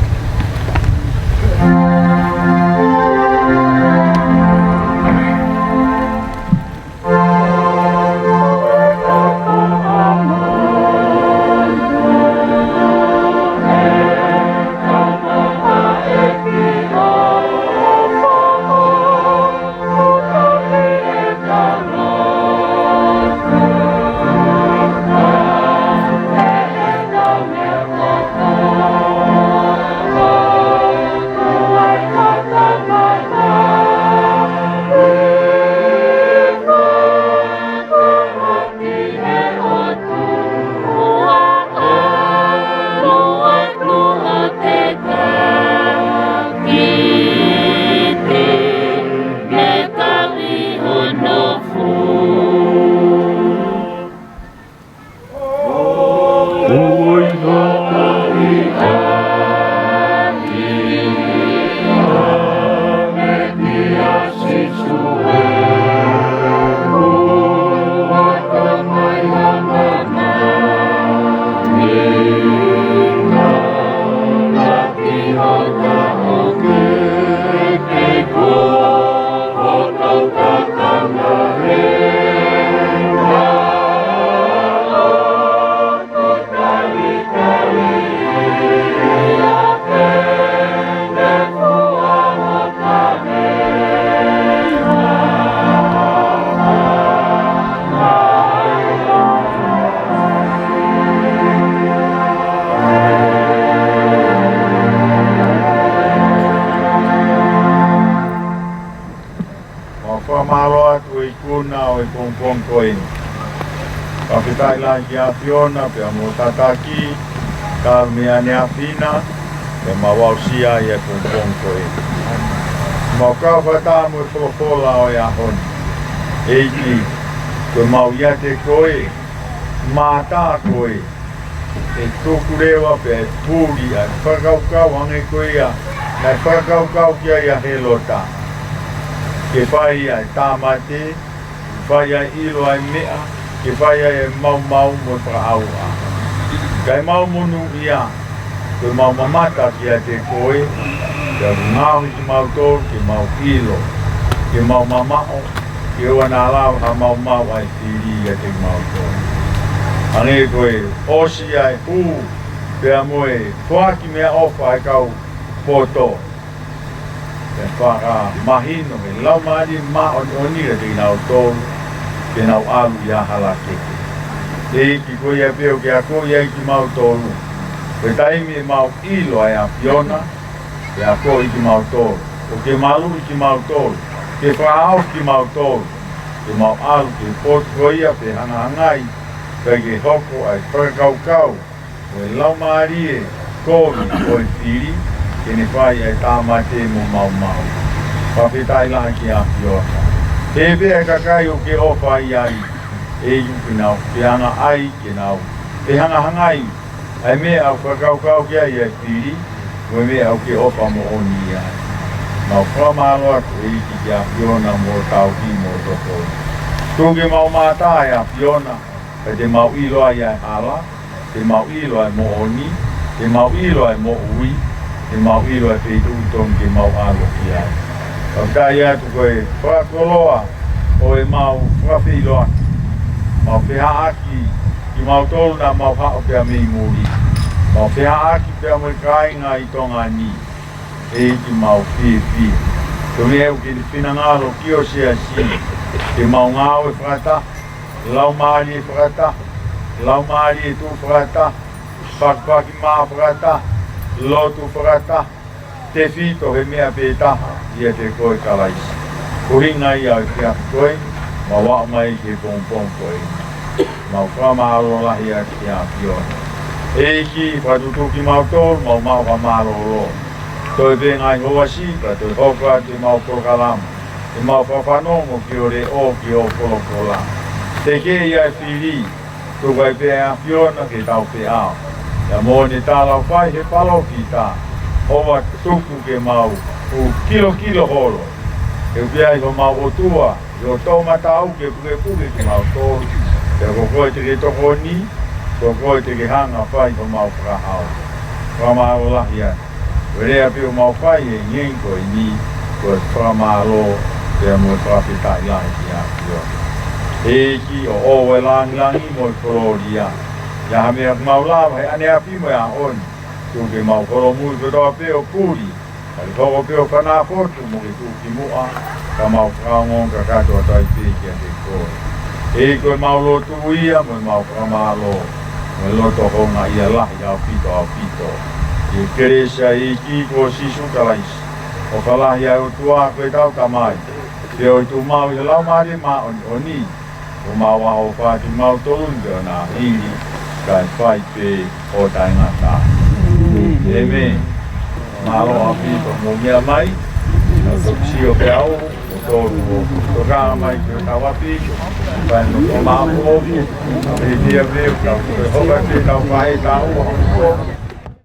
kau e pong koe. Pakitai la ki a Fiona, pe a mo tataki, ka mea ne a Fina, pe ma wausia i e pong koe. Mau kau whata mo e wholofola o e a honi. Eiki, koe mau ia te koe, mātā koe, e tōku rewa pe e pūri a whakaukau ange koe a, nai whakaukau kia i a he lota. Ke whai ai tāmate, whai ai ilo ai mea, ke whai ai e mau mo whakaau a. Kai mau monu ia, koe mau mamata kia te koe, kia ngāwi ki mau tōru, ke mau ilo, ke mau mamao, ke ua nā lau ha mau ai whiri ia te mau tōru. Ange koe, osi ai hū, pea moe, whaki mea ofa ai kau poto. Pea whaka mahino, me lau maari ma onira te nau tōru, ke nau alu ia hala keke. Te iki koe ia peo ke a koe ia ki mau tōru. Pe taimi e mau ilo ai a Fiona, ke a koe iki mau tōru. O ke malu iki mau tōru, ke whaau ki mau tōru, ke mau alu ke potu koe ia pe hangai, pe ke hoko ai whakaukau, o e lau maari e kōri o e whiri, ke ne whai ai tāmate mo mau. Whawhetai laha ki a Fiona. Te pea kakai o ke ofa i ai, e yuki nau, ke hanga ai ke nau, ke hanga hangai, ai me au whakaukau ki ai e whiri, o me au ke ofa mo oni i ai. Mau whamalo atu e iki ki a Fiona mo tau ki mo toko. Tūke mau mātā e a Fiona, e te mau ilo ai ai hala, te mau ilo ai mo oni, te mau ilo ai mo ui, te mau ilo ai wheitu utong ke mau alo ki ai. Whakai atu koe whakoloa o e mau whawhilo atu. Mau wheha aki ki mau tolu na mau hao pia mei muri. Mau wheha aki pia mo kāinga i tonga ni. E ki mau whiwhi. Ko me eu ki whinangalo ki o sea si. Ke mau ngāo e whakata, lau maari e whakata, lau maari e tū whakata, whakpaki mā whakata, lotu whakata, te whito he mea pētaha ia te koe kalaisi. Ko hinga ia o kia koe, ma wao mai ke pōmpōm koe. Mau whamaro lahi a kia Fiona. Eiki, whatutuki mau tōru, mau whamaro lo. Toi vengai hoasi, ka toi hoka te mau korokalamu. Te mau whawhanongo ki o re o ki o kolokola. Te ke ia e whiri, tukai pēa Fiona ke tau pe ao. Ia mō ne tālau whai he palo ki tā. Owa tuku ke mau, u kilo holo. E upiai ho mau o tua, i o tau matau ke puke ke mau tōru. Te kokoe te ke toko ni, kokoe te ke hanga whai ho mau whakahau. Whamaro lahi atu. Werea pio mau whai e ngenko i ni, koe whamaro te mua whawhitai lahi ki a Fiona. Eki o owe langi mo i korori a. Ia hamea mau lawa he ane api mo a oni. Tuke mau koro mui kotoa peo kuri, kari hoko peo whanāpotu mo ke tūki mua, ka mau whaongon ka katoa tai pēkia te koe. E koe mau lotu ia, mo mau whamālo, mo loto honga ia lahi au pito. E keresia e ki ko sisu kalaisi, o whalahi au tua koe tau tamai, peo i tu mau i lau maari ma oni, o mau aho whāti mau tolunga nā hiri, kai whai pē o tai ngata. Amen. Malo api to mo mea mai. Na topsi o pe au, o tolu o ka mai ke tawapi. Vai no toma o. E dia veo ka ho ka te tau vai tau.